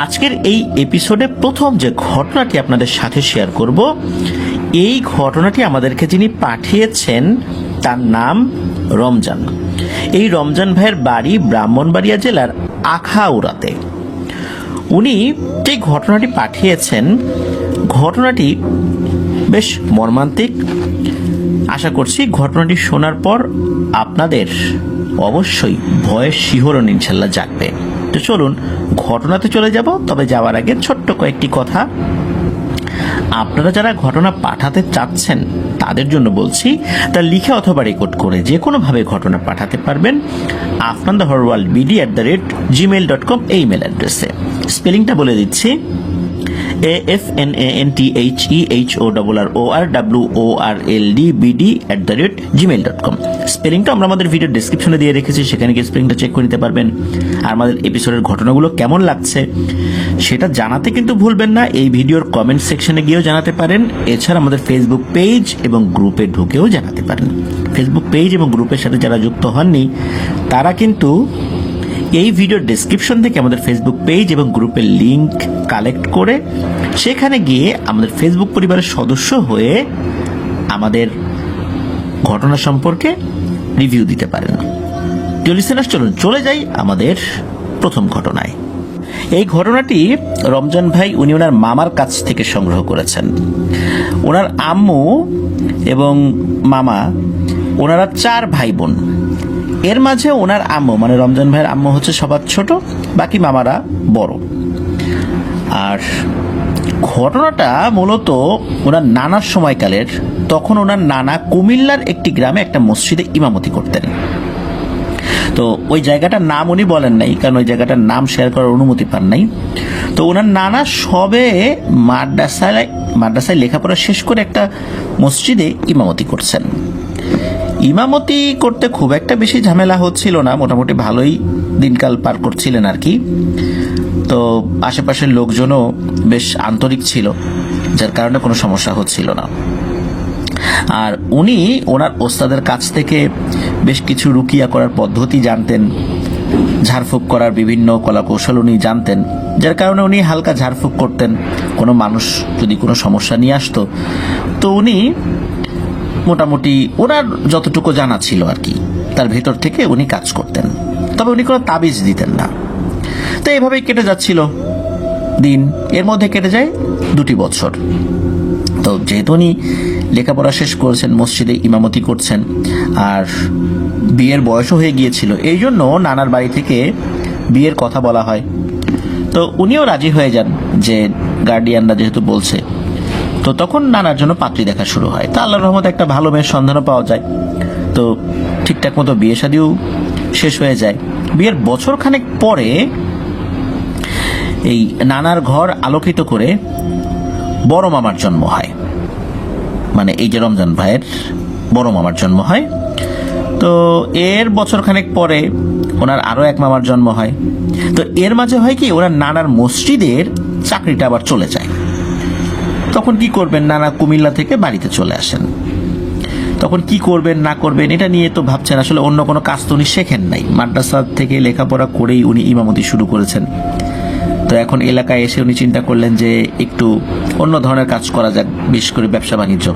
আজকের এই এপিসোডে প্রথম যে ঘটনাটি আপনাদের সাথে শেয়ার করব, এই ঘটনাটি আমাদেরকে যিনি পাঠিয়েছেন তার নাম রমজান। এই রমজান ভাইয়ের বাড়ি ব্রাহ্মণবাড়িয়া জেলার আখাউড়াতে। উনি যে ঘটনাটি পাঠিয়েছেন, ঘটনাটি বেশ মর্মান্তিক। আশা করছি ঘটনাটি শোনার পর আপনাদের অবশ্যই ভয়ের শিহরণ ইনশাল্লাহ জাগবে। তো চলুন ঘটনাতে চলে যাব। তবে যাওয়ার আগে ছোট্ট কয়েকটি কথা। আপনারা যারা ঘটনা পাঠাতে চাচ্ছেন তাদের জন্য বলছি, তা লিখে অথবা রেকর্ড করে যে কোনোভাবে ঘটনা পাঠাতে পারবেন afnanthehorworldbd@gmail.com এই মেল অ্যাড্রেসে। স্পেলিংটা বলে দিচ্ছি, afnanthehorworldbd@gmail.com। স্পেলিংটা আমরা আমাদের ভিডিও ডেসক্রিপশনে দিয়ে রেখেছি, সেখানে গিয়ে স্পেলিংটা চেক করে নিতে পারবেন। আর আমাদের এপিসোডের ঘটনাগুলো কেমন লাগছে সেটা জানাতে কিন্তু ভুলবেন না। এই ভিডিওর কমেন্ট সেকশনে গিয়েও জানাতে পারেন। এছাড়া আমাদের ফেসবুক পেজ এবং গ্রুপে ঢুকেও জানাতে পারেন। ফেসবুক পেজ এবং গ্রুপের সাথে যারা যুক্ত হননি তারা কিন্তু এই ভিডিওর ডেসক্রিপশন থেকে আমাদের ফেসবুক পেজ এবং গ্রুপের লিংক কালেক্ট করে সেখানে গিয়ে আমাদের ফেসবুক পরিবারের সদস্য হয়ে আমাদের ঘটনা সম্পর্কে রিভিউ দিতে পারেন। লিসেনার্স, চলুন চলে যাই আমাদের প্রথম ঘটনায়। এই ঘটনাটি রমজান ভাই উনি ওনার মামার কাছ থেকে সংগ্রহ করেছেন। ওনার আম্মু এবং মামা, ওনারা 4 ভাই বোন। এর মাঝে ওনার আম্মু মানে রমজান ভাইয়ের আম্মু হচ্ছে সবার ছোট, বাকি মামারা বড়। আর ঘটনাটা মূলত ওনার নানার সময়কালের। তখন ওনার নানা কুমিল্লার একটি গ্রামে একটা মসজিদে ইমামতি করতেন। তো ওই জায়গাটার নাম উনি বলেন নাই, কারণ ওই জায়গাটার নাম শেয়ার করার অনুমতি পান নাই। তো ওনার নানা সবে মাদ্রাসায় লেখাপড়া শেষ করে একটা মসজিদে ইমামতি করছেন। ইমামতি করতে খুব একটা বেশি ঝামেলা হচ্ছিল না, মোটামুটি ভালোই দিনকাল পার করছিলেন আর কি। তো আশেপাশের লোকজনও বেশ আন্তরিক ছিল, যার কারণে কোনো সমস্যা হচ্ছিল না। আর উনি ওনার ওস্তাদের কাছ থেকে বেশ কিছু রুকিয়া করার পদ্ধতি জানতেন, ঝাড়ফুঁক করার বিভিন্ন কলাকৌশল উনি জানতেন, যার কারণে উনি হালকা ঝাড়ফুঁক করতেন। কোনো মানুষ যদি কোনো সমস্যা নিয়ে আসতো তো উনি মোটামুটি ওনার যতটুকু জানা ছিল আর কি তার ভেতর থেকে উনি কাজ করতেন। তবে উনি কোনো তাবিজ দিতেন না। তো এভাবেই কেটে যাচ্ছিল দিন। এর মধ্যে কেটে যায় 2টি বছর। তো যেহেতু উনি লেখাপড়া শেষ করেছেন, মসজিদে ইমামতি করছেন, আর বিয়ের বয়সও হয়ে গিয়েছিল, এই জন্য নানার বাড়ি থেকে বিয়ের কথা বলা হয়। তো উনিও রাজি হয়ে যান যে গার্ডিয়ানরা যেহেতু বলছে। তো তখন নানার জন্য পাত্রী দেখা শুরু হয়। তা আল্লাহর রহমতে একটা ভালো মেয়ের সন্ধানও পাওয়া যায়। তো ঠিকঠাক মতো বিয়ে শাদিও শেষ হয়ে যায়। বিয়ের বছরখানেক পরে এই নানার ঘর আলোকিত করে বড় মামার জন্ম হয়। মানে এই যে রমজান ভাইয়ের বড় মামার জন্ম হয়। তো এর বছরখানেক পরে ওনার আরো এক মামার জন্ম হয়। তো এর মাঝে হয় কি, ওনার নানার মসজিদের চাকরিটা আবার চলে যায়। তখন কি করবেন, নানা কুমিল্লা থেকে বাড়িতে চলে আসেন। তখন কি করবেন না করবেন এটা নিয়ে তো ভাবছেন। আসলে অন্য কোনো কাজ তো উনি শেখেন নাই, মাদ্রাসা থেকে লেখাপড়া করেই উনি ইমামতি শুরু করেছেন। তো এখন এলাকায় এসে উনি চিন্তা করলেন যে একটু অন্য ধরনের কাজ করা যাক, বিশেষ করে ব্যবসা বাণিজ্য।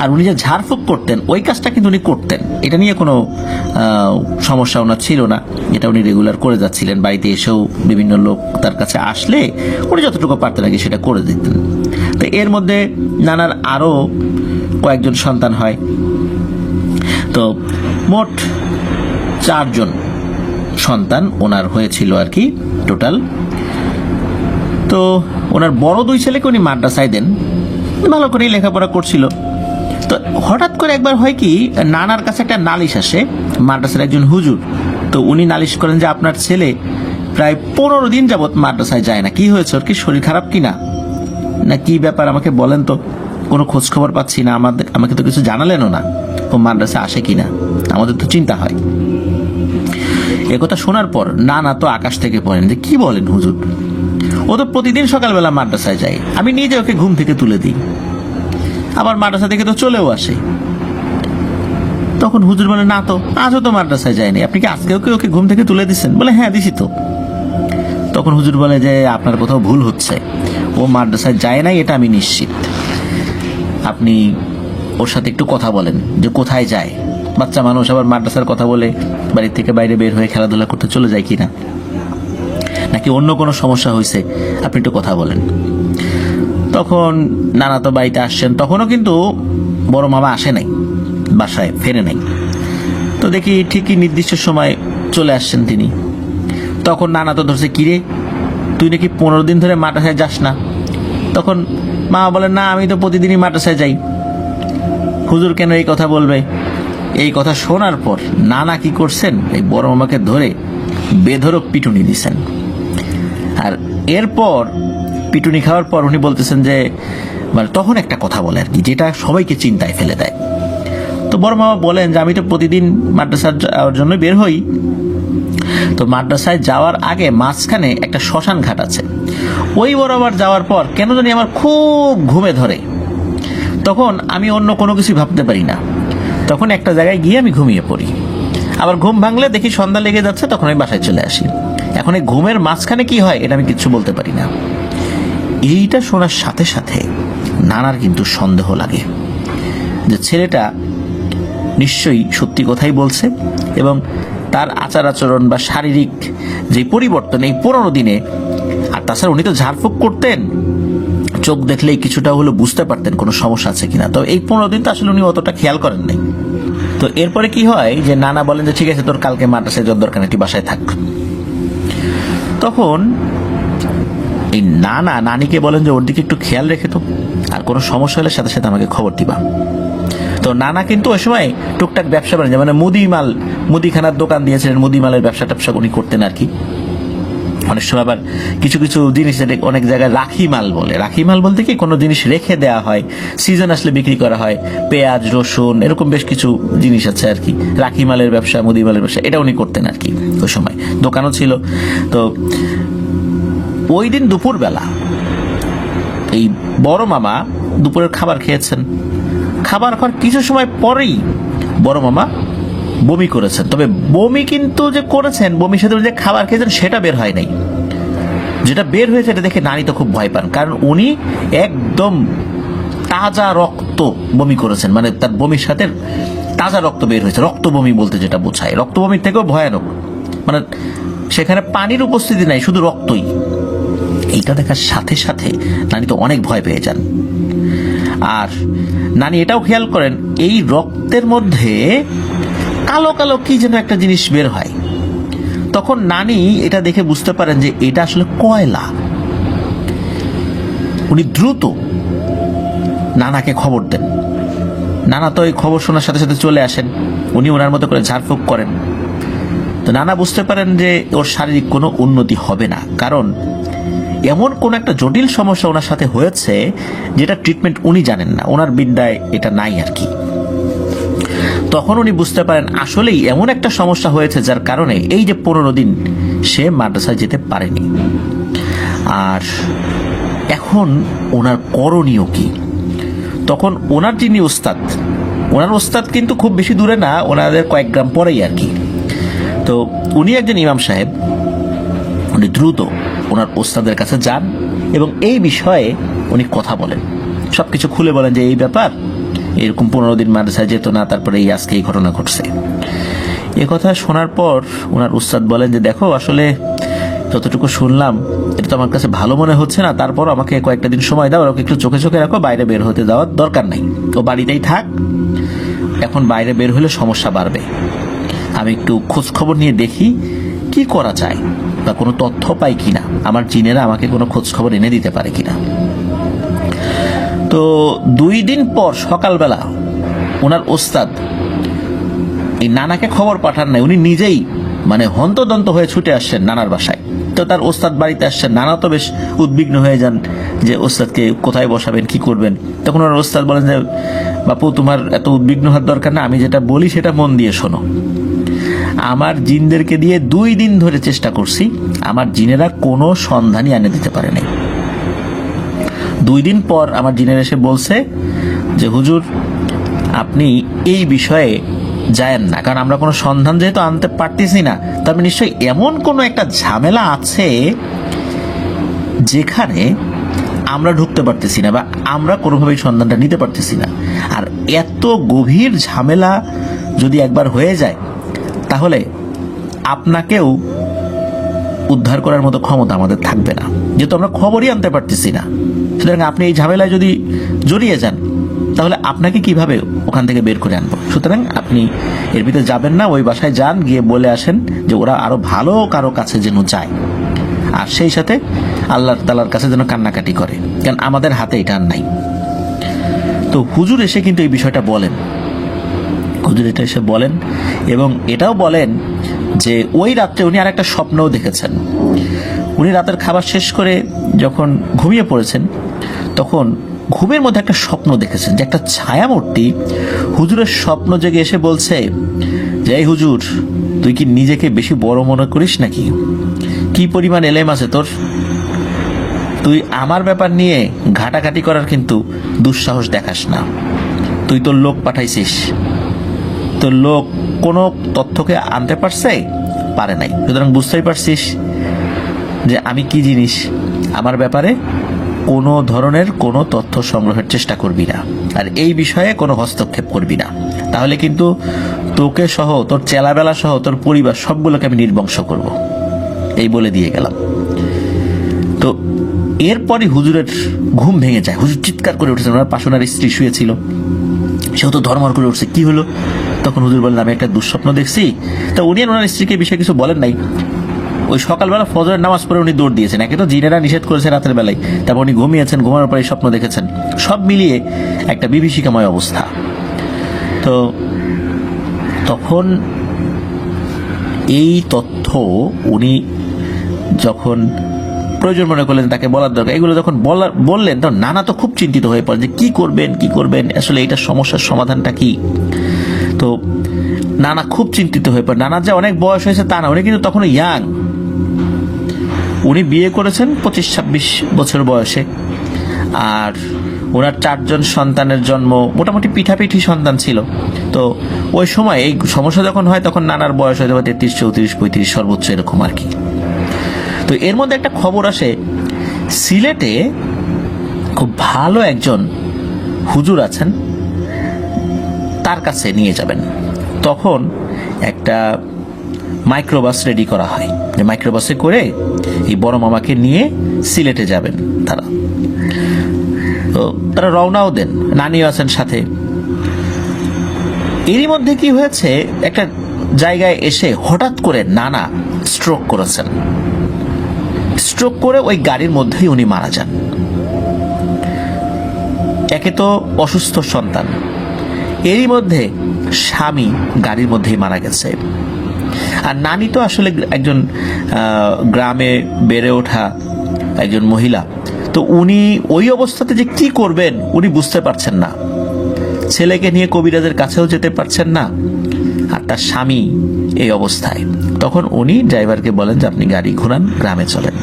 আর উনি যে ঝাড়ফুঁক করতেন ওই কাজটা কিন্তু উনি করতেন, এটা নিয়ে কোনো সমস্যা ওনার ছিল না। এটা উনি রেগুলার করে যাচ্ছিলেন। বাড়িতে এসেও বিভিন্ন লোক তার কাছে আসলে উনি যতটুকু পারতেন আগে সেটা করে দিতেন। তো এর মধ্যে নানার আরও কয়েকজন সন্তান হয়। তো মোট 4 জন সন্তান ওনার হয়েছিল আর কি টোটাল। তো ওনার বড় 2 ছেলেকে উনি মাদ্রাসায় দেন, ভালো করেই লেখাপড়া করছিল। তো হঠাৎ করে একবার হয় কি, নানার কাছে একটা নালিশ আসে, মাদ্রাসার একজন হুজুর। তো উনি নালিশ করেন যে আপনার ছেলে প্রায় 15 দিন যাবৎ মাদ্রাসায় যায় না, কি হয়েছে, ওর কি শরীর খারাপ কিনা, না কি ব্যাপার আমাকে বলেন তো, কোনো খোঁজ খবর পাচ্ছি না, আমাকে তো কিছু জানালেনও না, ও মাদ্রাসায় আসে কিনা, আমাদের তো চিন্তা হয়। একথা শোনার পর নানা তো আকাশ থেকে পড়েন যে কি বলেন হুজুর, ও তো প্রতিদিন সকালবেলা মাদ্রাসায় যায়, আমি নিজে ওকে ঘুম থেকে তুলে দিই, আবার মাদ্রাসা থেকে তো চলেও আসে। তখন হুজুর বলে, না তো আজও তো মাদ্রাসায় যায়নি, আপনি কি আজকে ওকে ঘুম থেকে তুলে দিচ্ছেন? বলে, হ্যাঁ দিছি তো। তো তখন হুজুর বলে যে আপনার কোথাও ভুল হচ্ছে, ও মাদ্রাসায় যায় নাই এটা আমি নিশ্চিত, আপনি ওর সাথে একটু কথা বলেন যে কোথায় যায়। বাচ্চা মানুষ আবার মাদ্রাসার কথা বলে বাড়ির থেকে বাইরে বের হয়ে খেলাধুলা করতে চলে যায় কিনা, নাকি অন্য কোনো সমস্যা হয়েছে, আপনি একটু কথা বলেন। তখন নানা তো বাড়িতে আসছেন, তখনও কিন্তু বড় মামা আসে নাই, বাসায় ফেরে নাই। তো দেখি ঠিকই নির্দিষ্ট সময় চলে আসছেন তিনি। তখন নানা তো ধরছে, কিরে তুই নাকি 15 দিন ধরে মাদ্রাসায় যাস না। তখন মা বলেন, না আমি তো প্রতিদিনই মাদ্রাসায় যাই। হুজুর কেন এই কথা বলবে? এই কথা শোনার পর নানা কি করছেন, এই বড় মামাকে ধরে বেধড়ক পিটুনি দিছেন। আর এরপর পিটুনি খাওয়ার পর উনি বলতেছেন যে, মানে তখন একটা কথা বলে আর কি, যেটা সবাইকে চিন্তায় ফেলে দেয়। তো বড় মামা বলেন যে, আমি তো প্রতিদিন মাদ্রাসার যাওয়ার জন্য বের হই, তো মাদ্রাসায় যাওয়ার আগে মাঝখানে একটা শ্মশান ঘাট আছে, ওই বরাবর যাওয়ার পর কেন জানি আমার খুব ঘুমে ধরে, তখন আমি অন্য কোনো কিছু ভাবতে পারি না, তখন একটা জায়গায় গিয়ে আমি ঘুমিয়ে পড়ি। আবার ঘুম ভাঙলে দেখি সন্ধ্যা লেগে যাচ্ছে, তখন আমি বাসায় চলে আসি। এখন এই ঘুমের মাঝখানে কি হয় এটা আমি কিচ্ছু বলতে পারি না। এইটা শোনার সাথে সাথে নানার কিন্তু সন্দেহ লাগে যে ছেলেটা নিশ্চয়ই সত্যি কথাই বলছে, এবং তার আচার আচরণ বা শারীরিক যে পরিবর্তন এই 15 দিনে, আর তাছাড়া উনি তো ঝাড়ফুঁক করতেন, চোখ দেখলেই কিছুটা হলো বুঝতে পারতেন কোনো সমস্যা আছে কিনা। তো এই 15 দিন তো আসলে উনি অতটা খেয়াল করেন নাই। তো এরপরে কি হয় যে নানা বলেন যে, ঠিক আছে তোর কালকে মাদ্রাসায় যাওয়ার দরকার নেই, তুই বাসায় থাক। তখন এই নানা নানিকে বলেন যে ওর দিকে একটু খেয়াল রেখে তো, আর কোনো সমস্যা হলে সাথে সাথে আমাকে খবর দিবা। তো নানা কিন্তু ওই সময় টুকটাক ব্যবসা বাণিজ্য, মানে মুদিখানার দোকান দিয়েছিলেন, মুদি মালের ব্যবসা ট্যাবসা উনি করতেন আর কি। অনেক সময় আবার কিছু কিছু জিনিস অনেক জায়গায় রাখি মাল বলে, রাখি মাল বলতে কি কোনো জিনিস রেখে দেওয়া হয়, সিজন আসলে বিক্রি করা হয়, পেঁয়াজ রসুন এরকম বেশ কিছু জিনিস আছে আর কি, রাখি মালের ব্যবসা, মুদি মালের ব্যবসা, এটা উনি করতেন আর কি। ওই সময় দোকানও ছিল। তো ওই দিন দুপুরবেলা এই বড় মামা দুপুরের খাবার খেয়েছেন, খাবার খাওয়ার কিছু সময় পরেই বড় মামা বমি করেছেন। তবে বমি কিন্তু যে করেছেন, বমির সাথে যে খাবার খেয়েছেন সেটা বের হয় নাই। যেটা বের হয়েছে এটা দেখে নানি তো খুব ভয় পান, কারণ উনি একদম তাজা রক্ত বমি করেছেন, মানে তার বমির সাথে তাজা রক্ত বের হয়েছে। রক্ত বমি বলতে যেটা বোঝায়, রক্ত বমির থেকেও ভয়ানক, মানে সেখানে পানির উপস্থিতি নাই, শুধু রক্তই। এইটা দেখার সাথে সাথে নানি তো অনেক ভয় পেয়ে যান। আর নানি এটাও খেয়াল করেন, এই রক্তের মধ্যে কালো কালো কি যেন একটা জিনিস বের হয়। তখন নানি এটা দেখে বুঝতে পারেন যে এটা আসলে কয়লা। উনি দ্রুত নানাকে খবর দেন। নানা তো এই খবর শোনার সাথে সাথে চলে আসেন, উনি ওনার মতো করে ঝাড়ফুঁক করেন। তো নানা বুঝতে পারেন যে ওর শারীরিক কোনো উন্নতি হবে না, কারণ এমন কোন একটা জটিল সমস্যা ওনার সাথে হয়েছে যেটা ট্রিটমেন্ট উনি জানেন না, ওনার বিদ্যায় এটা নাই আর কি। তখন উনি বুঝতে পারেন আসলেই এমন একটা সমস্যা হয়েছে যার কারণে এই যে 15 দিন সে মাদ্রাসায় যেতে পারেনি। আর এখন ওনার করণীয় কি? তখন ওনার যিনি ওনার ওস্তাদ কিন্তু খুব বেশি দূরে না, ওনাদের কয়েক গ্রাম পরেই আর কি। তো উনি একজন ইমাম সাহেব, উনি দ্রুত ওনার ওস্তাদের কাছে যান এবং এই বিষয়ে উনি কথা বলেন, সবকিছু খুলে বলেন যে এই ব্যাপার, এরকম 15 দিন মাদ্রাসায় যেত না, তারপরে এই আজকে এই ঘটনা ঘটছে। এ কথা শোনার পর ওনার উস্তাদ বলেন যে, দেখো আসলে যতটুকু শুনলাম এটা তো আমার কাছে ভালো মনে হচ্ছে না, তারপর আমাকে কয়েকটা দিন সময় দাও, ওকে একটু চোখে চোখে রাখো, বাইরে বের হতে দেওয়ার দরকার নাই, ও বাড়িতেই থাক, এখন বাইরে বের হলে সমস্যা বাড়বে, আমি একটু খোঁজ খবর নিয়ে দেখি কি করা যায় বা কোনো তথ্য পাই কিনা, আমার জিনেরা আমাকে কোনো খোঁজ খবর এনে দিতে পারে কিনা। তো 2 দিন পর সকালবেলা ওনার ওস্তাদ এই নানাকে খবর পাঠান নাই, উনি নিজেই মানে হন্তদন্ত হয়ে ছুটে আসছেন নানার বাসায়। তো তার ওস্তাদ বাড়িতে আসছেন, নানা তো বেশ উদ্বিগ্ন হয়ে যান যে ওস্তাদকে কোথায় বসাবেন, কি করবেন। তখন ওনার ওস্তাদ বলেন যে, বাপু তোমার এত উদ্বিগ্ন হওয়ার দরকার না, আমি যেটা বলি সেটা মন দিয়ে শোনো। আমার জিনদেরকে দিয়ে 2 দিন ধরে চেষ্টা করছি, আমার জিনেরা কোনো সন্ধানই এনে দিতে পারে নাই। 2 দিন পর আমার জিনের এসে বলছে যে, হুজুর আপনি এই বিষয়ে যায়েন না, কারণ আমরা কোনো সন্ধান যেহেতু আনতে পারতেছি না, তবে নিশ্চয়ই এমন কোনো একটা ঝামেলা আছে যেখানে আমরা ঢুকতে পারতেছি না বা আমরা কোনোভাবেই সন্ধানটা নিতে পারতেছি না। আর এত গভীর ঝামেলা যদি একবার হয়ে যায়, তাহলে আপনাকেও উদ্ধার করার মতো ক্ষমতা আমাদের থাকবে না, যেহেতু আমরা খবরই আনতে পারতেছি না। সুতরাং আপনি এই ঝামেলায় যদি জড়িয়ে যান, তাহলে আপনাকে কিভাবে ওখান থেকে বের করে আনবো? সুতরাং আপনি এর ভিতরে যাবেন না, ওই বাসায় যান, গিয়ে বলে আসেন যে ওরা আরো ভালো কারো কাছে যেন যায়, আর সেই সাথে আল্লাহ তাআলার কাছে যেন কান্নাকাটি করে, কারণ আমাদের হাতে এটা আর নাই। তো হুজুর এসে কিন্তু এই বিষয়টা বলেন, হুজুর এটা এসে বলেন এবং এটাও বলেন যে ওই রাত্রে উনি আর একটা স্বপ্নও দেখেছেন। উনি রাতের খাবার শেষ করে যখন ঘুমিয়ে পড়েছেন, তখন ঘুমের মধ্যে একটা স্বপ্ন দেখেছেন যে একটা ছায়ামূর্তি হুজুরের স্বপ্ন জেগে এসে বলছে যে, এই হুজুর, তুই কি নিজেকে বেশি বড় মনে করিস নাকি? কি পরিমাণ এলেম আছে তোর? তুই আমার ব্যাপার নিয়ে ঘাটাঘাটি করার কিন্তু দুঃসাহস দেখাস না। তুই তোর লোক পাঠাইছিস, তোর লোক কোনো তথ্যকে আনতে পারছে? পারে নাই। সুতরাং বুঝতেই পারছিস যে আমি কি জিনিস। আমার ব্যাপারে কোনো ধরনের কোনো তথ্য সংগ্রহের চেষ্টা করবি না, আর এই বিষয়ে কোনো হস্তক্ষেপ করবি না, তাহলে কিন্তু তোকে সহ, তোর চেলাবেলা সহ, তোর পরিবার সবগুলোকে আমি নির্বংশ করব। এই বলে দিয়ে গেলাম। তো এরপরই হুজুরের ঘুম ভেঙে যায়। হুজুর চিৎকার করে উঠেছেন, ওনার পাশে ওনার স্ত্রী শুয়েছিল, সেও তো ধর্মর করে উঠছে, কি হলো? তখন হুজুর বললেন, আমি একটা দুঃস্বপ্ন দেখছি। তা উনি আর ওনার স্ত্রীকে বিষয়ে কিছু বলেন নাই। ওই সকালবেলা ফজরের নামাজ পড়ে উনি দৌড় দিয়েছেন। একে তো জিনেরা নিষেধ করেছে রাতের বেলায়, তারপর উনি ঘুমিয়েছেন, ঘুমানোর পরে স্বপ্ন দেখেছেন। সব মিলিয়ে একটা বিভীষিকাময় অবস্থা। তো তখন এই তথ্য উনি যখন প্রয়োজন মনে করলেন তাকে বলার দরকার, এগুলো যখন বললেন, তখন নানা তো খুব চিন্তিত হয়ে পড়েন যে কি করবেন, আসলে এটা সমস্যার সমাধানটা কি। তো নানা খুব চিন্তিত হয়ে পড়ে। নানা যে অনেক বয়স হয়েছে তা না, উনি কিন্তু তখন ইয়াং। উনি বিয়ে করেছেন 25-26 বছর বয়সে, আর ওনার 4জন সন্তানের জন্ম, মোটামুটি পিঠাপিঠি সন্তান ছিল। তো ওই সময় এই সমস্যা যখন হয়, তখন নানার বয়স হয়তো 33, 34, 35 সর্বোচ্চ, এরকম আর কি। তো এর মধ্যে একটা খবর আসে, সিলেটে খুব ভালো একজন হুজুর আছেন, তার কাছে নিয়ে যাবেন। তখন একটা মাইক্রোবাস রেডি করা হয়, যে মাইক্রোবাসে করে এই বড় মামাকে নিয়ে সিলেটে যাবেন তারা। তো তারা রওনাও দেন, নানিও আছেন সাথে। এরই মধ্যে কি হয়েছে, একটা জায়গায় এসে হঠাৎ করে নানা স্ট্রোক করেছেন। স্ট্রোক করে ওই গাড়ির মধ্যেই উনি মারা যান। একে তো অসুস্থ সন্তান, এরই মধ্যে স্বামী গাড়ির মধ্যেই মারা গেছে। আর নানি তো আসলে একজন গ্রামে বেড়ে ওঠা একজন মহিলা। তো উনি ওই অবস্থাতে যে কি করবেন উনি বুঝতে পারছেন না। ছেলেকে নিয়ে কবিরাজের কাছেও যেতে পারছেন না, আর তার স্বামী এই অবস্থায়। তখন উনি ড্রাইভারকে বলেন যে আপনি গাড়ি ঘোরান, গ্রামে চলেন।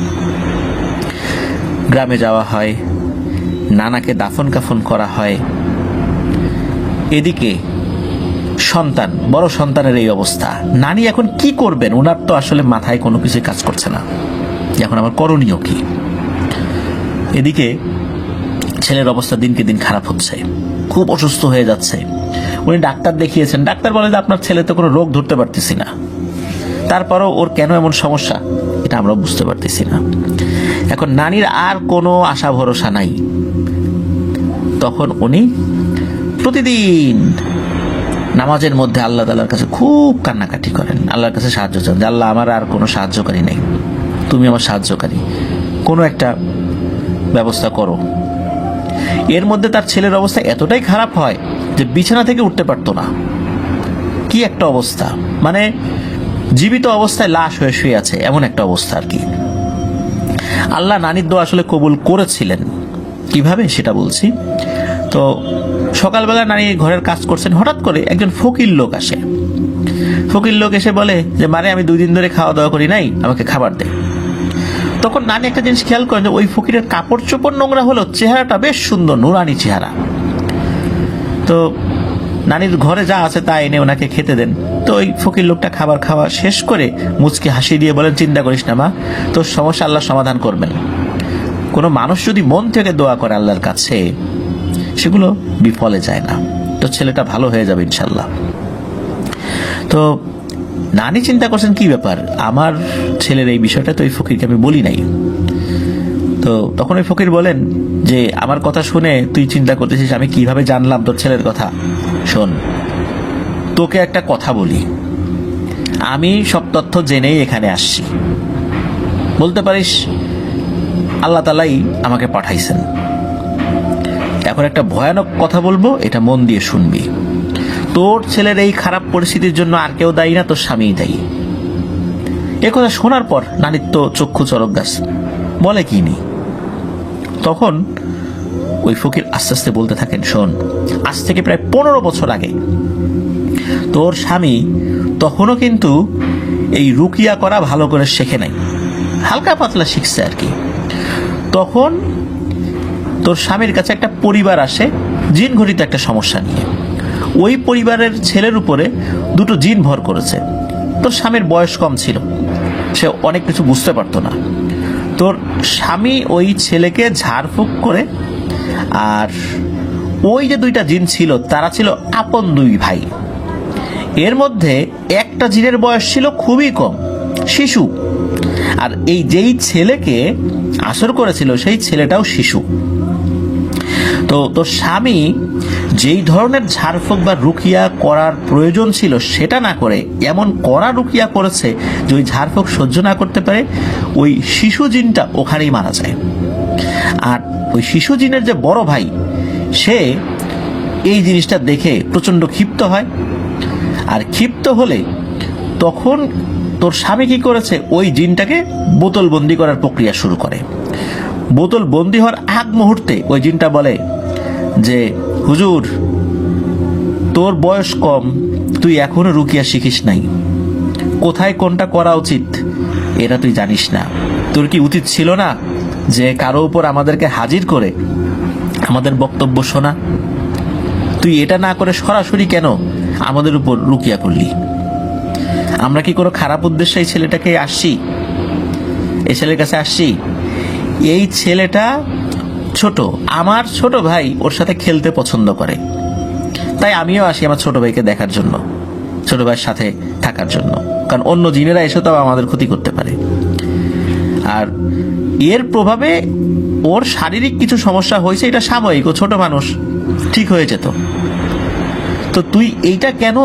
গ্রামে যাওয়া হয়, নানাকে দাফন কাফন করা হয়। এদিকে সন্তান, বড় সন্তানের এই অবস্থা। নানি এখন কি করবেন, ওনার তো আসলে মাথায় কোনো কিছু কাজ করছে না, এখন আমার করণীয় কি। এদিকে ছেলের অবস্থা দিনকে দিন খারাপ হচ্ছে, খুব অসুস্থ হয়ে যাচ্ছে। উনি ডাক্তার দেখিয়েছেন, ডাক্তার বলে যে আপনার ছেলে তো কোনো রোগ ধরতে পারতেছি না, তারপরও ওর কেন এমন সমস্যা এটা আমরা বুঝতে পারতেছি না। এখন নানির আর কোনো আশা ভরসা নাই। তখন উনি প্রতিদিন নামাজের মধ্যে আল্লাহ তাআলার কাছে খুব কান্নাকাটি করেন, আল্লাহর কাছে সাহায্য চান যে আল্লাহ, আমার আর কোনো সাহায্যকারী নেই, তুমি আমার সাহায্যকারী, কোনো একটা ব্যবস্থা করো। এর মধ্যে তার ছেলের অবস্থা এতটাই খারাপ হয় যে বিছানা থেকে উঠতে পারতো না। কি একটা অবস্থা, মানে জীবিত অবস্থায় লাশ হয়ে শুয়ে আছে, এমন একটা অবস্থা আর কি। আল্লাহ নানির দোয়া আসলে কবুল করেছিলেন, কিভাবে সেটা বলছি। তো সকালবেলা নানি ঘরের কাজ করছেন, হঠাৎ করে একজন ফকির লোক আসে। ফকির লোক এসে বলে যে মারে, আমি 2 দিন ধরে খাওয়া দাওয়া করি নাই, আমাকে খাবার দে। তখন নানি একটা জিনিস খেয়াল করেন যে ওই ফকিরের কাপড় চোপড় নোংরা হলো, চেহারাটা বেশ সুন্দর, নুরানি চেহারা। তো নানির ঘরে যা আছে তা এনে ওনাকে খেতে দেন। তো ওই ফকির লোকটা খাবার খাওয়া শেষ করে মুচকি হাসি দিয়ে বলেন, চিন্তা করিস না মা, তোর সমস্যা আল্লাহ সমাধান করবেন। কোনো মানুষ যদি মন থেকে দোয়া করে আল্লাহর কাছে, সেগুলো বিফলে যায় না। তো ছেলেটা ভালো হয়ে যাবে ইনশাল্লাহ। তো নানি চিন্তা করছেন কি ব্যাপার, আমার ছেলের এই বিষয়টা তো এই ফকিরকে আমি বলি নাই। তো তখন ওই ফকির বলেন যে আমার কথা শুনে তুই চিন্তা করতেছিস আমি কিভাবে জানলাম তোর ছেলের কথা। শোন, তোকে একটা কথা বলি, আমি সব তথ্য জেনেই এখানে আসছি। বলতে পারিস আল্লাহ তাআলাই আমাকে পাঠাইছেন। এখন একটা ভয়ানক কথা বলবো, এটা মন দিয়ে শুনবি। তোর ছেলের এই খারাপ পরিস্থিতির জন্য আর কেউ দায়ী না, তোর স্বামীই দায়ী। এ কথা শোনার পর নানির তো চক্ষু চরক গাছ, বলে কি নি। তখন ওই ফকির আস্তে আস্তে বলতে থাকেন, শোন, আজ থেকে প্রায় 15 বছর আগে তোর স্বামী তখনও কিন্তু এই রুকিয়া করা ভালো করে শেখে নাই, হালকা পাতলা শিখছে আর কি। তখন তোর স্বামীর কাছে একটা পরিবার আসে জিন ঘটিত একটা সমস্যা নিয়ে। ওই পরিবারের ছেলের উপরে 2টো জিন ভর করেছে। তোর স্বামীর বয়স কম ছিল, সে অনেক কিছু বুঝতে পারতো না। তোর স্বামী ওই ছেলেকে ঝাড়ফুঁক করে, আর ওই যে 2টা জিন ছিল তারা ছিল আপন 2 ভাই। এর মধ্যে একটা জিনের বয়স ছিল খুবই কম, শিশু। আর এই যেই ছেলেকে আসর করেছিল সেই ছেলেটাও শিশু। তো তোর স্বামী যেই ধরনের ঝাড়ফুঁক বা রুকিয়া করার প্রয়োজন ছিল সেটা না করে এমন কড়া রুকিয়া করেছে যে ওই ঝাড়ফুঁক সহ্য না করতে পারে ওই শিশু জিনটা ওখানেই মারা যায়। আর ওই শিশু জিনের যে বড় ভাই, সে এই জিনিসটা দেখে প্রচন্ড ক্ষিপ্ত হয়। আর ক্ষিপ্ত হলে তখন তোর স্বামী কি করেছে, ওই জিনটাকে বোতলবন্দি করার প্রক্রিয়া শুরু করে। বোতল বন্দি হওয়ার আগ মুহূর্তে ওই জিনটা বলে যে হুজুর, তোর বয়স কম, তুই এখনো রুকিয়া শিখিস নাই, কোথায় কোনটা করা উচিত এটা তুই জানিস না। তোর কি উচিত ছিল না যে কারো উপর আমাদেরকে হাজির করে আমাদের বক্তব্য শোনা? তুই এটা না করে সরাসরি কেন আমাদের উপর রুকিয়া করলি? আমরা কি কোনো খারাপ উদ্দেশ্যে এই ছেলেটাকে আসছি, এই ছেলের কাছে আসছি? এই ছেলেটা ছোট, আমার ছোট ভাই ওর সাথে খেলতে পছন্দ করে, তাই আমিও আসি আমার ছোট ভাইকে দেখার জন্য, ছোট ভাইয়ের সাথে থাকার জন্য। কারণ অন্য জিনেরা এসে তো আমাদের ক্ষতি করতে পারে। আর এর প্রভাবে ওর শারীরিক কিছু সমস্যা হয়েছে, এটা সাময়িক, ও ছোট মানুষ, ঠিক হয়ে যেত। তো তুই এইটা কেন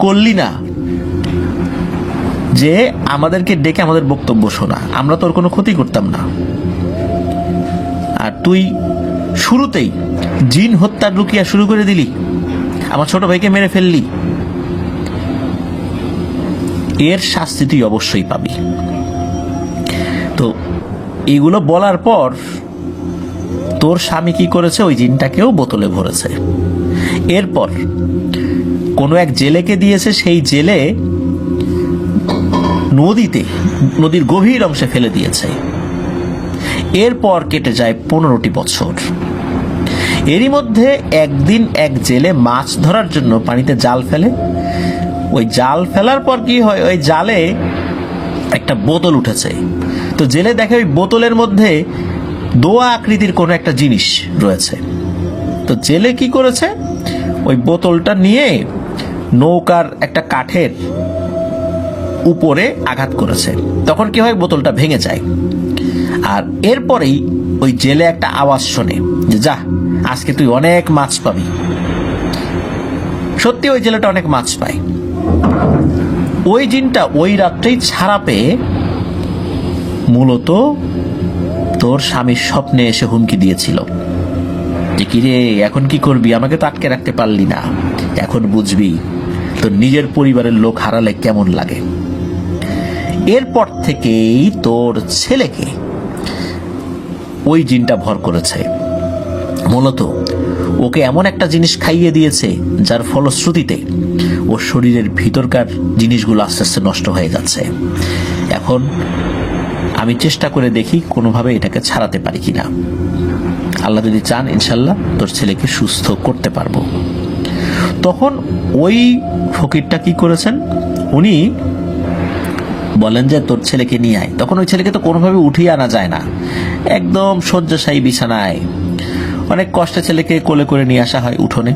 করলি না যে আমাদেরকে ডেকে আমাদের বক্তব্য শোনা? আমরা তোর কোনো ক্ষতি করতাম না। আর তুই শুরুতেই জিন হত্যার রুকিয়া শুরু করে দিলি, আমার ছোট ভাইকে মেরে ফেললি, এর শাস্তি তুই অবশ্যই পাবি। তো এগুলো বলার পর তোর স্বামী কি করেছে, ওই জিনটাকেও বোতলে ভরেছে। এরপর কোনো এক জেলেকে দিয়েছে, সেই জেলে নদীর গভীর অংশে ফেলে দিয়েছে। এরপর কেটে যায় 15টি বছর। এরই মধ্যে একদিন এক জেলে মাছ ধরার জন্য পানিতে জাল ফেলে। ওই জাল ফেলার পর কি হয়, ওই জালে একটা বোতল উঠেছে। তো জেলে দেখে ওই বোতলের মধ্যে দোয়া আকৃতির কোনো একটা জিনিস রয়েছে। তো জেলে কি করেছে, ওই বোতলটা নিয়ে নৌকার একটা কাঠের উপরে আঘাত করেছে। তখন কি হয়, বোতলটা ভেঙে যায়। আর এরপরেই ওই জেলে একটা আওয়াজ শোনে যে যা, আজকে তুই অনেক মাছ পাবি। সত্যি ওই জেলেটা অনেক মাছ পায়। ওই জিনটা ওই রাত্রেই ছাড়া পেয়ে মূলত তোর স্বামীর স্বপ্নে এসে হুমকি দিয়েছিল যে কিরে, এখন কি করবি, আমাকে তো আটকে রাখতে পারলি না, এখন বুঝবি তোর নিজের পরিবারের লোক হারালে কেমন লাগে। এরপর থেকেই তোর ছেলেকে ওই জিনটা ভর করেছে। মূলত ওকে এমন একটা জিনিস খাইয়ে দিয়েছে যার ফলশ্রুতিতে ওর শরীরের ভিতরকার জিনিসগুলো আস্তে আস্তে নষ্ট হয়ে যাচ্ছে। এখন আমি চেষ্টা করে দেখি কোনোভাবে এটাকে ছাড়াতে পারি কিনা। আল্লাহ যদি চান ইনশাল্লাহ তোর ছেলেকে সুস্থ করতে পারবো। তখন ওই ফকিরটা কি করেছেন, উনি বলেন যে তোর ছেলেকে নিয়ে আয়। তখন ওই ছেলেকে তো কোনোভাবে উঠিয়ে আনা যায় না, একদম শয্যাশায়ী বিছানায়, অনেক কষ্টে ছেলেকে কোলে করে নিয়ে আসা হয় উঠোনে।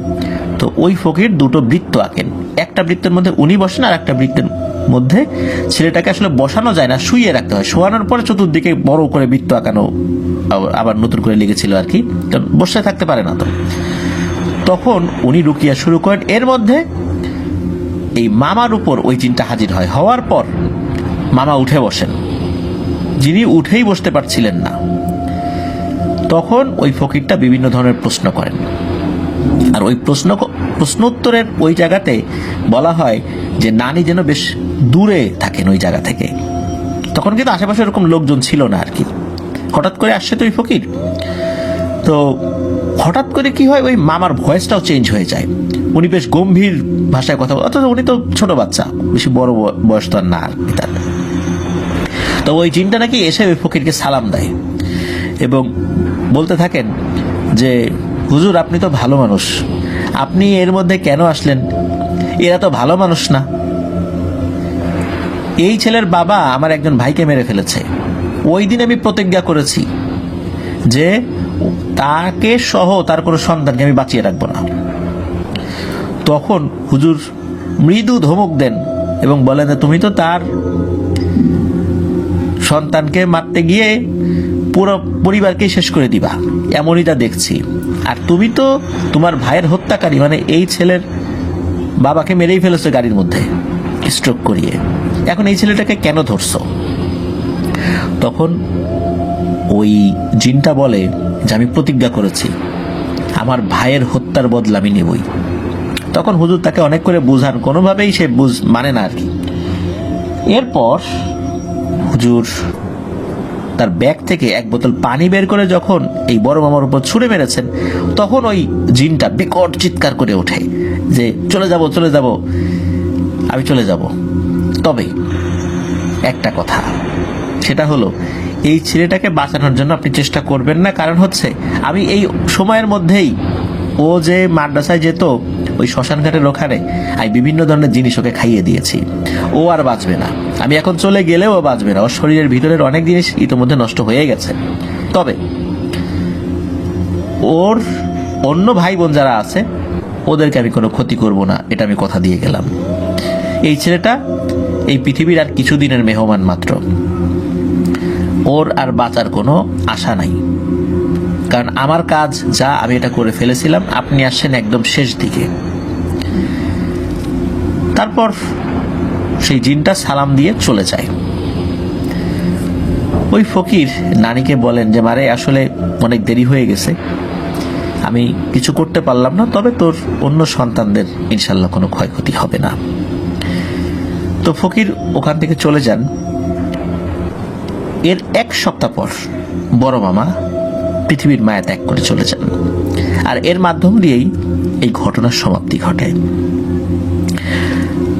তো ওই ফকির দুটো বৃত্ত আঁকেন, একটা বৃত্তের মধ্যে উনি বসেন আর একটা বৃত্তের মধ্যে ছেলেটাকে আসলে বসানো যায় না, শুইয়ে রাখতে হয়। শোয়ানোর পরে চতুর্দিকে বড় করে বৃত্ত আঁকানো আবার নতুন করে লেগেছিল আর কি, কারণ বসে থাকতে পারে না। তো তখন উনি রুকিয়া শুরু করেন। এর মধ্যে এই মামার উপর ওই জিনটা হাজির হয়। হওয়ার পর মামা উঠে বসেন, যিনি উঠেই বসতে পারছিলেন না। তখন ওই ফকিরটা বিভিন্ন ধরনের প্রশ্ন করেন, আর ওই প্রশ্ন উত্তরের ওই জায়গাতে বলা হয় যে নানি যেন বেশ দূরে থাকেন ওই জায়গা থেকে। তখন কিন্তু আশেপাশে এরকম লোকজন ছিল না আর কি, হঠাৎ করে আসছে তো ওই ফকির। তো হঠাৎ করে কি হয়, ওই মামার ভয়েসটাও চেঞ্জ হয়ে যায়, উনি বেশ গম্ভীর ভাষায় কথা বলেন, অথচ উনি তো ছোট বাচ্চা, বেশি বড় বয়স তো আর না আর কি তার। তো ওই জিনটা নাকি এসে ওই ফকিরকে সালাম দেয় এবং বলতে থাকেন যে হুজুর আপনি তো ভালো মানুষ, আপনি এর মধ্যে কেন আসলেন? এরা তো ভালো মানুষ না। এই ছেলের বাবা আমার একজন ভাইকে মেরে ফেলেছে, ওই দিন আমি প্রতিজ্ঞা করেছি যে তাকে সহ তার কোনো সন্তানকে আমি বাঁচিয়ে রাখবো না। তখন হুজুর মৃদু ধমক দেন এবং বলেন যে তুমি তো তার সন্তানকে মারতে গিয়ে পুরো পরিবারকে শেষ করে দিবা, এমনই তা দেখছি। আর তুমি তো তোমার ভাইয়ের হত্যাকারী, মানে এই ছেলের বাবাকে মেরেই ফেলেছো গাড়ির মধ্যে স্ট্রোক করিয়ে, এখন এই ছেলেটাকে কেন ধরছো? তখন ওই জিনটা বলে যে আমি প্রতিজ্ঞা করেছি আমার ভাইয়ের হত্যার বদলা আমি নেবই। তখন হুজুর তাকে অনেক করে বুঝান, কোনোভাবেই সে মানে না আর কি। এরপর হুজুর তার ব্যাগ থেকে এক বোতল পানি বের করে যখন এই বড় মামার উপর ছুঁড়ে মেরেছেন, তখন ওই জিনটা বিকট চিৎকার করে ওঠে যে চলে যাব চলে যাব, আমি চলে যাব। তবে একটা কথা, সেটা হলো এই ছেলেটাকে বাঁচানোর জন্য আপনি চেষ্টা করবেন না, কারণ হচ্ছে আমি এই সময়ের মধ্যেই ও যে মাদ্রাসায় যেত ওই শ্মশান ঘাটের ওখানে, আমি বিভিন্ন ধরনের জিনিস ওকে খাইয়ে দিয়েছি, ও আর বাঁচবে না। আমি এখন চলে গেলেও ও বাঁচবে না, ওর শরীরের ভিতরের অনেক জিনিস ইতিমধ্যে নষ্ট হয়ে গেছে। তবে ওর অন্য ভাই বোন যারা আছে ওদেরকে আমি কোনো ক্ষতি করব না, এটা আমি কথা দিয়ে গেলাম। এই ছেলেটা এই পৃথিবীর আর কিছুদিনের মেহমান মাত্র, ওর আর বাঁচার কোনো আশা নাই, কারণ আমার কাজ যা আমি এটা করে ফেলেছিলাম, আপনি আসছেন একদম শেষ দিকে। তারপর সেই জিনটা সালাম দিয়ে চলে যায়। ওই ফকির নানিকে বলেন যে মারে আসলে অনেক দেরি হয়ে গেছে, আমি কিছু করতে পারলাম না, তবে তোর অন্য সন্তানদের ইনশাল্লাহ কোনো ক্ষয়ক্ষতি হবে না। তো ফকির ওখান থেকে চলে যান। এর এক সপ্তাহ পর বড় মামা পৃথিবীর মায়া ত্যাগ করে চলে যান, আর এর মাধ্যম দিয়েই এই ঘটনার সমাপ্তি ঘটে।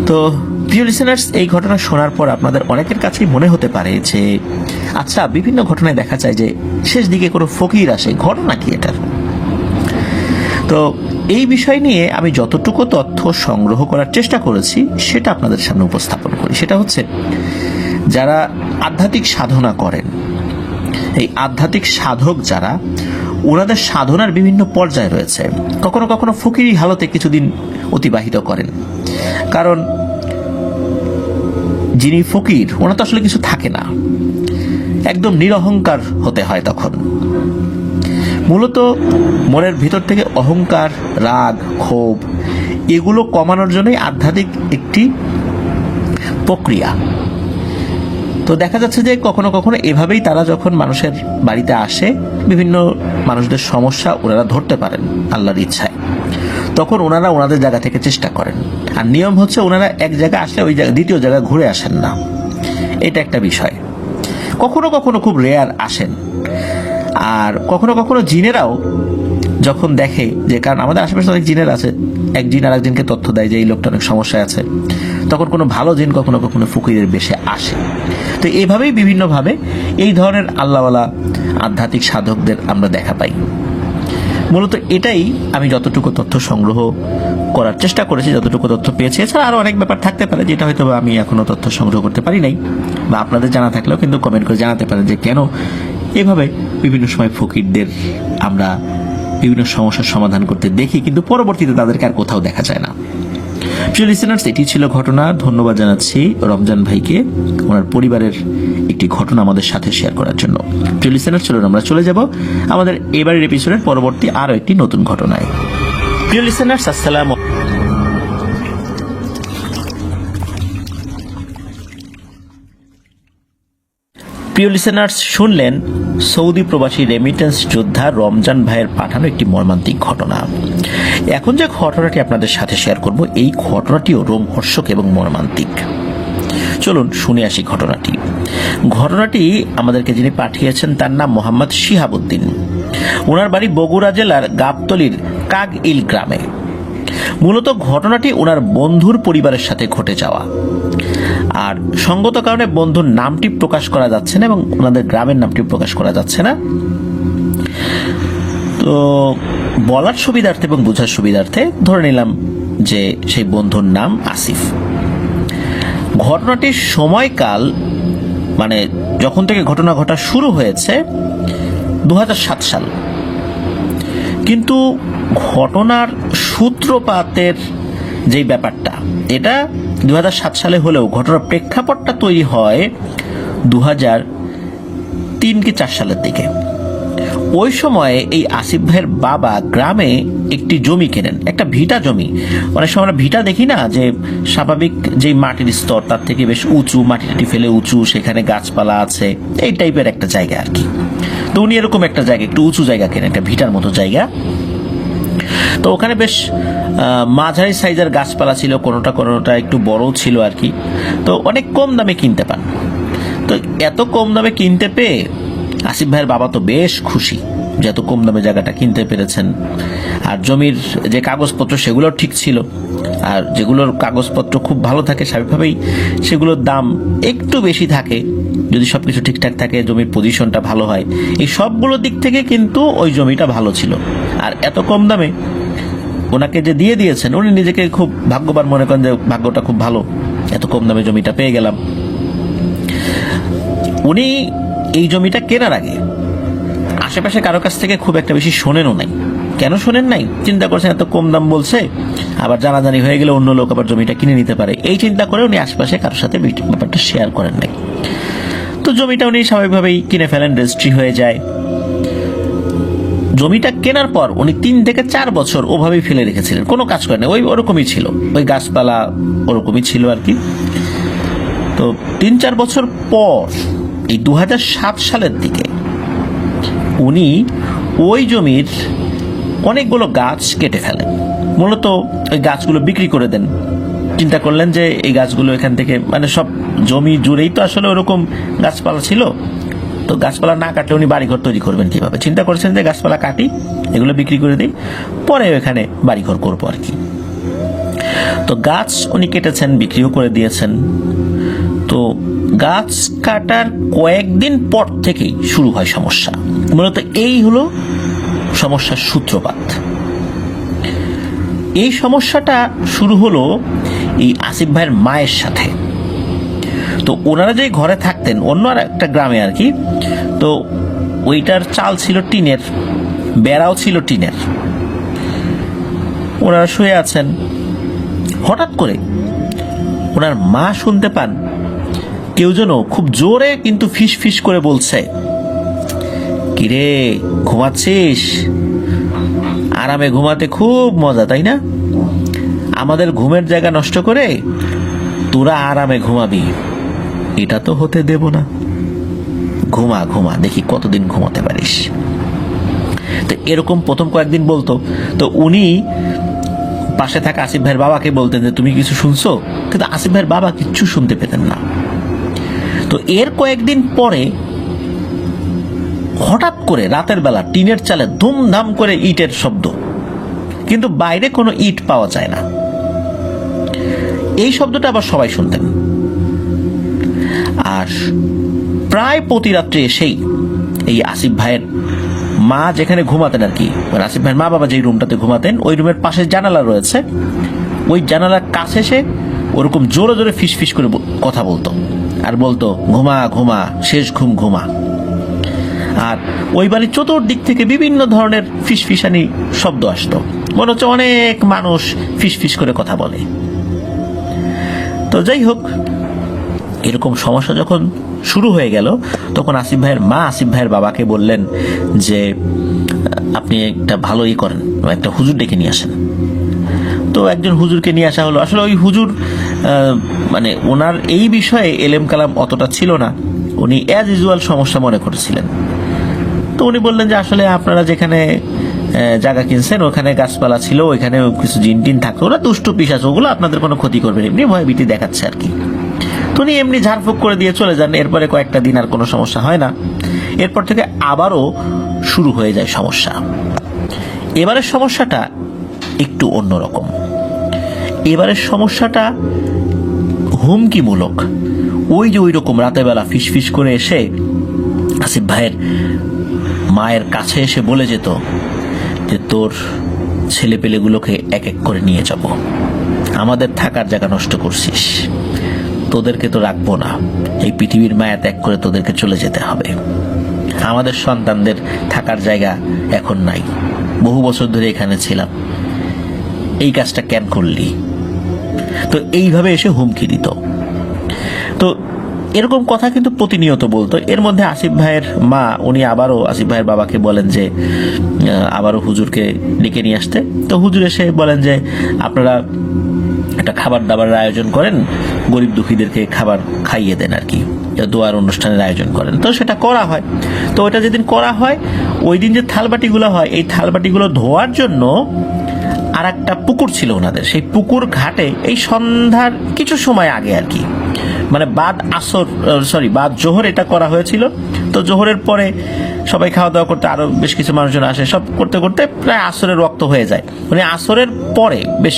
তো প্রিয় লিসেনার্স, এই ঘটনা শোনার পর আপনাদের অনেকের কাছেই মনে হতে পারে যে আচ্ছা, বিভিন্ন ঘটনায় দেখা যায় যে শেষ দিকে কোনো ফকির আসে, ঘটনা কি এটার? তো এই বিষয় নিয়ে আমি যতটুকু তথ্য সংগ্রহ করার চেষ্টা করেছি সেটা আপনাদের সামনে উপস্থাপন করি। সেটা হচ্ছে যারা আধ্যাত্মিক সাধনা করেন, এই আধ্যাত্মিক সাধক যারা, ওনাদের সাধনার বিভিন্ন পর্যায় রয়েছে। কখনো কখনো ফকিরি হালতে কিছুদিন অতিবাহিত করেন, কারণ যিনি ফকির ওনার তো আসলে কিছু থাকে না, একদম নিরহংকার হতে হয়। তখন মূলত মনের ভিতর থেকে অহংকার, রাগ, ক্ষোভ এগুলো কমানোর জন্যই আধ্যাত্মিক একটি প্রক্রিয়া। তো দেখা যাচ্ছে যে কখনো কখনো এভাবেই তারা যখন মানুষের বাড়িতে আসে, বিভিন্ন মানুষদের সমস্যা ওনারা ধরতে পারেন আল্লাহর ইচ্ছায়, তখন ওনারা ওনাদের জায়গা থেকে চেষ্টা করেন। আর নিয়ম হচ্ছে ওনারা এক জায়গায় আসলে ওই জায়গা দ্বিতীয় জায়গায় ঘুরে আসেন না, এটা একটা বিষয়। কখনো কখনো খুব রেয়ার আসেন। আর কখনো কখনো জিনেরাও যখন দেখে যে, কারণ আমাদের আশেপাশে অনেক জিনের আছে, এক জিন আর একজনকে তথ্য দেয় যে এই লোকটা অনেক সমস্যায় আছে, তখন কোনো ভালো জিন কখনো কখনো ফকিরের বেশে আসে। তো এইভাবেই বিভিন্নভাবে এই ধরনের আল্লাহওয়ালা আধ্যাত্মিক সাধকদের আমরা দেখা পাই। মূলত এটাই আমি যতটুকু তথ্য সংগ্রহ করার চেষ্টা করেছি, যতটুকু তথ্য পেয়েছি। এছাড়া আরও অনেক ব্যাপার থাকতে পারে যেটা হয়তো আমি এখনো তথ্য সংগ্রহ করতে পারি নাই, বা আপনাদের জানা থাকলেও কিন্তু কমেন্ট করে জানাতে পারেন যে কেন এভাবে বিভিন্ন সময় ফকিরদের আমরা বিভিন্ন সমস্যার সমাধান করতে দেখি, কিন্তু পরবর্তীতে তাদেরকে আর কোথাও দেখা যায় না। প্রিয় লিসেনার্স, এটি ছিল ঘটনা। ধন্যবাদ জানাচ্ছি রমজান ভাইকে ওনার পরিবারের একটি ঘটনা আমাদের সাথে শেয়ার করার জন্য। প্রিয় লিসেনার্স, চলুন আমরা চলে যাব আমাদের এবারের এপিসোডের পরবর্তী আরো একটি নতুন ঘটনায়। প্রিয় লিসেনার্স, আসসালামু প্রিয় লিসেনার্স, শুনলেন সৌদি প্রবাসী রেমিটেন্স যোদ্ধা রমজান ভাইয়ের পাঠানো একটি মর্মান্তিক ঘটনা। এখন যে ঘটনাটি আপনাদের সাথে শেয়ার করব, এই ঘটনাটিও রোমহর্ষক এবং মর্মান্তিক। চলুন শুনে আসি ঘটনাটি। ঘটনাটি আমাদেরকে যিনি পাঠিয়েছেন তার নাম মোহাম্মদ শিহাবুদ্দিন। ওনার বাড়ি বগুড়া জেলার গাবতলীর কাগইল গ্রামে। মূলত ঘটনাটি ওনার বন্ধুর পরিবারের সাথে ঘটে যাওয়া, আর সঙ্গত কারণে বন্ধুর নামটি প্রকাশ করা যাচ্ছে না এবং ওনাদের গ্রামের নামটি প্রকাশ করা যাচ্ছে না। তো বলার সুবিধার্থে এবং বোঝার সুবিধার্থে ধরে নিলাম যে সেই বন্ধুর নাম আসিফ। ঘটনাটির সময়কাল মানে যখন থেকে ঘটনা ঘটা শুরু হয়েছে 2007 সাল, কিন্তু ঘটনার সূত্রপাতের যে ব্যাপারটা, এটা 2007 সালে হলেও ঘটনার প্রেক্ষাপটটা তৈরি হয় 2003 কি 4 সালের দিকে। ওই সময়ে এই আসিফ ভাইয়ের বাবা গ্রামে একটি জমি কেনেন, একটা ভিটা জমি। অনেক সময় আমরা ভিটা দেখি না, যে স্বাভাবিক যে মাটির স্তর তার থেকে বেশ উঁচু, মাটি ফেলে উঁচু, সেখানে গাছপালা আছে, এই টাইপের একটা জায়গা আর কি। তো উনি এরকম একটা জায়গা, একটু উঁচু জায়গা কেনেন, একটা ভিটার মতো জায়গা। তো ওখানে বেশ মাঝারি সাইজের গাছপালা ছিল, কোনোটা একটু বড় ছিল আর কি। তো অনেক কম দামে কিনতে পান। তো এত কম দামে কিনতে পেয়ে আসিফ ভাইয়ের বাবা তো বেশ খুশি যে এত কম দামে জায়গাটা কিনতে পেরেছেন। আর জমির যে কাগজপত্র সেগুলো ঠিক ছিল, আর যেগুলোর কাগজপত্র খুব ভালো থাকে স্বাভাবিকভাবেই সেগুলোর দাম একটু বেশি থাকে যদি সবকিছু ঠিকঠাক থাকে, জমির পজিশনটা ভালো হয়। এই সবগুলো দিক থেকে কিন্তু ওই জমিটা ভালো ছিল। আর এত কম দামে ওনাকে যে দিয়ে দিয়েছেন, উনি নিজেকে খুব ভাগ্যবান মনে করেন যে ভাগ্যটা খুব ভালো, এত কম দামে জমিটা পেয়ে গেলাম। উনি এই জমিটা কেনার আগে আশেপাশে কারো কাছ থেকে খুব একটা বেশি শোনেনও নাই। কেন শোনেন নাই? চিন্তা করছেন এত কম দাম বলছে, আবার জানাজানি হয়ে গেলে অন্য লোক আবার জমিটা কিনে নিতে পারে, এই চিন্তা করে উনি আশেপাশে কারোর সাথে ব্যাপারটা শেয়ার করেন নাই। তো জমিটা উনি স্বাভাবিকভাবেই কিনে ফেলেন, রেজিস্ট্রি হয়ে যায়। জমিটা কেনার পর উনি 3 থেকে 4 বছর ওভাবেই ফেলে রেখেছিলেন, কোনো কাজ করেন, ওরকমই ছিল, ওই গাছপালা ওরকমই ছিল আর কি। তো 3-4 বছর পর এই 2007 সালের দিকে উনি ওই জমির অনেকগুলো গাছ কেটে ফেলেন। মূলত ওই গাছগুলো বিক্রি করে দেন। চিন্তা করলেন যে এই গাছগুলো এখান থেকে, মানে সব জমি জুড়েই তো আসলে ওরকম গাছপালা ছিল, তো গাছপালা না কাটলে উনি বাড়িঘর তৈরি করবেন কিভাবে? চিন্তা করছেন যে গাছপালা কাটি, এগুলো বিক্রি করে দিই, পরে এখানে বাড়িঘর করবো আর কি। তো গাছ উনি কেটেছেন, বিক্রিও করে দিয়েছেন। তো গাছ কাটার কয়েকদিন পর থেকেই শুরু হয় সমস্যা। মূলত এই হলো সমস্যার সূত্রপাত। এই সমস্যাটা শুরু হলো এই আসিফ ভাইয়ের মায়ের সাথে। তো ওনারা যে ঘরে থাকতেন অন্য আর একটা গ্রামে আর কি, তো ওইটার চাল ছিল টিনের, বেড়াও ছিল টিনের। ওনারা শুয়ে আছেন, হঠাৎ করে ওনার মা শুনতে পান কেউ যেন খুব জোরে কিন্তু ফিস ফিস করে বলছে, কিরে ঘুমাচ্ছিস? আরামে ঘুমাতে খুব মজা, তাই না? আমাদের ঘুমের জায়গা নষ্ট করে তোরা আরামে ঘুমাবি, এটা তো হতে দেব না। ঘুমা ঘুমা, দেখি কতদিন ঘুমাতে পারিস। তো এরকম প্রথম কয়েকদিন বলতো। তো উনি পাশে থাকা আসিফ ভাইয়ের বাবাকে বলতেন যে তুমি কিছু শুনছো, কিন্তু আসিফ ভাইয়ের বাবা কিচ্ছু শুনতে পেতেন না। তো এর কয়েকদিন পরে হঠাৎ করে রাতের বেলা টিনের চালে ধুমধাম করে ইটের শব্দ, কিন্তু বাইরে কোনো ইট পাওয়া যায় না। এই শব্দটা আবার সবাই শুনতেন। আর প্রায় প্রতি রাত্রে এসেই এই আসিফ ভাইয়ের মা যেখানে ঘুমাতেন আর কি, আসিফ ভাইয়ের মা বাবা যেই রুমটাতে ঘুমাতেন ওই রুমের পাশে জানালা রয়েছে, ওই জানালার কাছে এসে ওরকম জোরে জোরে ফিস ফিস করে কথা বলতো আর বলতো ঘুমা ঘুমা, শেষ ঘুম ঘুমা। আর ওই বাড়ির চতুর্দিক থেকে বিভিন্ন ধরনের ফিসফিসানি শব্দ আসতো, মনে হচ্ছে অনেক মানুষ ফিসফিস করে কথা বলে। তো যাই হোক, এরকম সমস্যা যখন শুরু হয়ে গেল, তখন আসিফ ভাইয়ের মা আসিফ ভাইয়ের বাবাকে বললেন যে আপনি একটা ভালোই করেন, একটা হুজুর ডেকে নিয়ে আসেন। তো একজন হুজুরকে নিয়ে আসা হলো। আসলে ওই হুজুর মানে ওনার এই বিষয়ে এলেম কালাম অতটা ছিল না, উনি অ্যাজ ইউজুয়াল সমস্যা মনে করেছিলেন। তো উনি বললেন যে আসলে আপনারা যেখানে জায়গা কিনছেন ওখানে গাছপালা ছিল, ওইখানে কিছু জিন টিন থাকতো, ওরা দুষ্টু পিশাচ, ওগুলো আপনাদের কোনো ক্ষতি করবে, এমনি ভয় ভীতি দেখাচ্ছে আর কি। তো উনি এমনি ঝাড়ফুঁক করে দিয়ে চলে যান। এরপরে কয়েকটা দিন আর কোনো সমস্যা হয় না। এরপর থেকে আবারও শুরু হয়ে যায় সমস্যা। এবারের সমস্যাটা একটু অন্যরকম। এবারের সমস্যাটা হুমকিমূলক। ওই যে ওই রকম রাতের বেলা ফিসফিস করে এসে আসিফ ভাইয়ের মায়ের কাছে এসে বলে যেত যে তোর ছেলেপেলেগুলোকে এক এক করে নিয়ে যাব, আমাদের থাকার জায়গা নষ্ট করছিস, তোদেরকে তো রাখবো না, এই পৃথিবীর মায়া ত্যাগ করে তোদেরকে চলে যেতে হবে, আমাদের সন্তানদের থাকার জায়গা এখন নাই, বহু বছর ধরে এখানে ছিলাম, এই কাজটা কেন করলি। তো এইভাবে এসে হুমকি দিত। তো এরকম কথা কিন্তু প্রতিনিয়ত বলতো। এর মধ্যে আসিফ ভাইয়ের মা উনি আবারও আসিফ ভাইয়ের বাবাকে বলেন যে আবারও হুজুরকে ডেকে নিয়ে আসতে। তো হুজুর এসে বলেন যে আপনারা একটা খাবার দাবারের আয়োজন করেন, গরিব দুঃখীদেরকে খাবার খাইয়ে দেন আর কি, দোয়ার অনুষ্ঠানের আয়োজন করেন। তো সেটা করা হয়। তো ওইটা যেদিন করা হয়, ওই দিন যে থালবাটিগুলো হয়, এই থালবাটিগুলো ধোয়ার জন্য আর একটা পুকুর ছিল ওনাদের। সেই পুকুর ঘাটে এই সন্ধ্যার কিছু সময় আগে আর কি, মানে বাদ জোহর এটা করা হয়েছিল। তো জোহরের পরে সবাই খাওয়া দাওয়া করতে, আরো বেশ কিছু মানুষজন আসে, সব করতে করতে প্রায় আসরের রক্ত হয়ে যায়। মানে আসরের পরে বেশ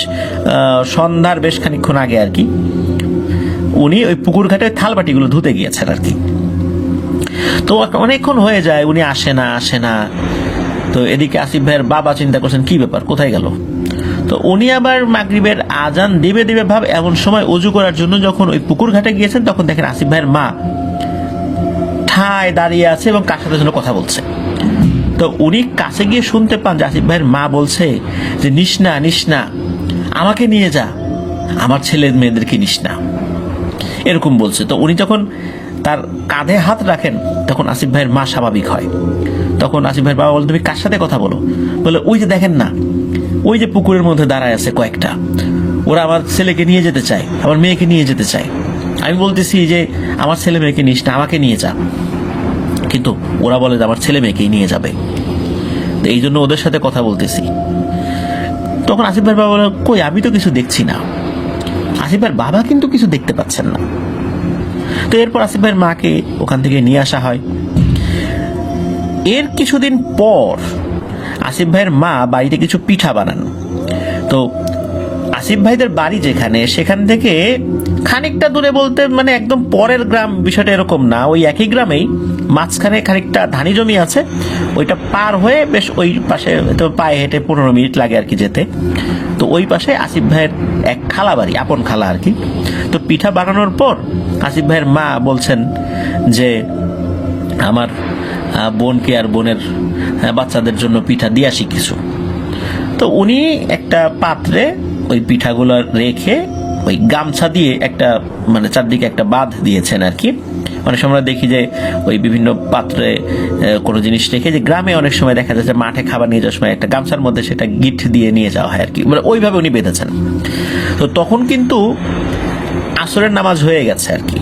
সন্ধ্যার বেশ খানিকক্ষণ আগে আর কি উনি ওই পুকুর ঘাটে থালবাটিগুলো ধুতে গিয়েছেন আর কি। তো অনেকক্ষণ হয়ে যায়, উনি আসে না। তো এদিকে আসিফ ভাইয়ের বাবা চিন্তা করছেন কি ব্যাপার, কোথায় গেল। তো উনি আবার মাগরিবের আজান দিবে ভাব এমন সময় ওযু করার জন্য যখন ওই পুকুর ঘাটে গিয়েছেন, তখন দেখেন আসিফ ভাইয়ের মা ঠায় দাঁড়িয়ে আছে এবং কার সাথে যেন কথা বলছে। তো উনি কাছে গিয়ে শুনতে পান যে আসিফ ভাইয়ের মা বলছে যে নিস না, আমাকে নিয়ে যা, আমার ছেলে মেয়েদেরকে নিস না, এরকম বলছে। তো উনি যখন তার কাঁধে হাত রাখেন, তখন আসিফ ভাইয়ের মা স্বাভাবিক হয়। তখন আসিফ ভাইয়ের বাবা বলে তুমি কার সাথে কথা বলো? বলে ওই যে দেখেন না, ওই যে পুকুরের মধ্যে দাঁড়ায় আছে কয়েকটা, ওরা আমার ছেলেকে নিয়ে যেতে চায়, আমার মেয়েকে নিয়ে যেতে চায়। আমি বলতেছি যে আমার ছেলে মেয়েকে নিস না, আমাকে নিয়ে যা, কিন্তু ওরা বলে যে আমার ছেলে মেয়েকেই নিয়ে যাবে, তো এই জন্য ওদের সাথে কথা বলতেছি। তখন আসিফ ভাইয়ের বাবা বলে কই, আমি তো কিছু দেখছি না। আসিফ ভাইয়ের বাবা কিন্তু কিছু দেখতে পাচ্ছেন না। তো এরপর আসিফ ভাইয়ের মাকে ওখান থেকে নিয়ে আসা হয়। এর কিছুদিন পর আসিফ ভাইয়ের মা বাড়িতে কিছু পিঠা বানান। তো আসিফ ভাইদের বাড়ি যেখানে, সেখান থেকে খানিকটা দূরে বলতে মানে একদম পরের গ্রাম, বিষয়টা এরকম না, ওই একই গ্রামেই মাঝখানে খানিকটা ধানি জমি আছে, ওইটা পার হয়ে বেশ ওই পাশে তো পায়ে হেঁটে 15 মিনিট লাগে আর কি যেতে। তো ওই পাশে আসিফ ভাইয়ের এক খালা বাড়ি, আপন খালা আর কি। তো পিঠা বানানোর পর আসিফ ভাইয়ের মা বলছেন যে আমার বোনকে আর বোনের বাচ্চাদের জন্য পিঠা দিয়ে আসি কিছু। তো উনি একটা পাত্রে ওই পিঠাগুলো রেখে ওই গামছা দিয়ে একটা মানে চারদিকে একটা বাঁধ দিয়েছেন আর কি। অনেক সময় দেখি যে ওই বিভিন্ন পাত্রে কোনো জিনিস রেখে, যে গ্রামে অনেক সময় দেখা যাচ্ছে মাঠে খাবার নিয়ে যাওয়ার সময় একটা গামছার মধ্যে সেটা গিট দিয়ে নিয়ে যাওয়া হয় আর কি, মানে ওইভাবে উনি বেঁধেছেন। তো তখন কিন্তু আসরের নামাজ হয়ে গেছে আর কি।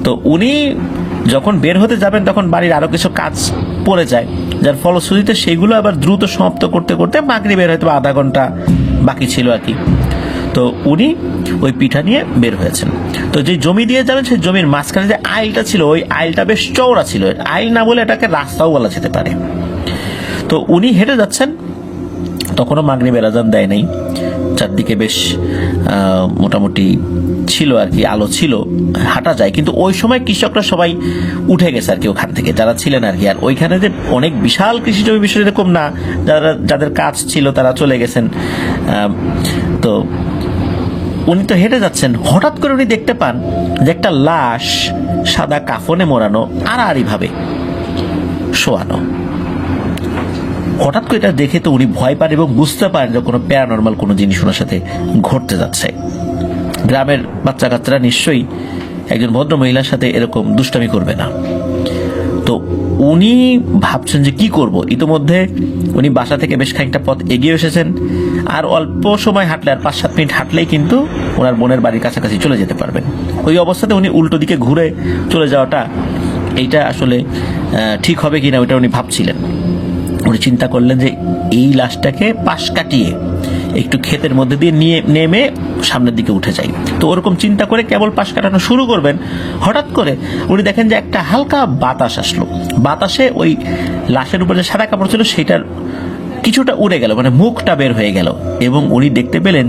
তো উনি যখন বের হতে যাবেন, তখন বাড়ির আরো কিছু কাজ পড়ে যায়, যার ফলশ্রুতিতে সেগুলো আবার দ্রুত সমাপ্ত করতে করতে মাগরিবের হয়তো আধা ঘন্টা বাকি ছিল আর কি। তো উনি ওই পিঠা নিয়ে বের হয়েছেন। তো যে জমি দিয়ে যাবেন, সেই জমির মাঝখানে যে আইলটা ছিল, ওই আইলটা বেশ চওড়া ছিল, আইল না বলে এটাকে রাস্তাও বলা যেতে পারে। তো উনি হেঁটে যাচ্ছেন, তখনও মাগরিবের আজান দেয় নাই, চারদিকে বেশ মোটামুটি ছিল আর কি, আলো ছিল, হাঁটা যায়। কিন্তু ওই সময় কৃষকরা সবাই উঠে গেছে আর কি ওখান থেকে, যারা ছিলেন আর কি। আর ওইখানে যে অনেক বিশাল কৃষি জমি, বিষয় এরকম না, যাদের কাজ ছিল তারা চলে গেছেন। তো উনি তো হেঁটে যাচ্ছেন, হঠাৎ করে উনি দেখতে পান যে একটা লাশ সাদা কাফনে মোড়ানো আড়াআড়ি ভাবে শোয়ানো। হঠাৎ করে এটা দেখে তো উনি ভয় পান এবং বুঝতে পারেন যে কোনো প্যারানর্মাল কোনো জিনিস ওনার সাথে ঘটতে যাচ্ছে। গ্রামের বাচ্চা কাচ্চারা নিশ্চয়ই একজন ভদ্র মহিলার সাথে এরকম দুষ্টামি করবে না। তো উনি ভাবছেন যে কি করব। ইতোমধ্যে উনি বাসা থেকে বেশ খানিকটা পথ এগিয়ে এসেছেন, আর অল্প সময় হাঁটলে, আর 5-7 মিনিট হাঁটলেই কিন্তু ওনার বোনের বাড়ির কাছাকাছি চলে যেতে পারবেন। ওই অবস্থাতে উনি উল্টো দিকে ঘুরে চলে যাওয়াটা এইটা আসলে ঠিক হবে কিনা ওইটা উনি ভাবছিলেন। উনি চিন্তা করলেন যে এই লাশটাকে পাশ কাটিয়ে একটু ক্ষেতের মধ্যে দিয়ে নিয়ে নেমে সামনের দিকে উঠে যাই। তো ওরকম চিন্তা করে কেবল পাশ কাটানো শুরু করবেন, হঠাৎ করে উনি দেখেন যে একটা হালকা বাতাস আসলো। বাতাসে ওই লাশের উপর যে সাদা কাপড় ছিল সেটার কিছুটা উড়ে গেল, মানে মুখটা বের হয়ে গেল, এবং উনি দেখতে পেলেন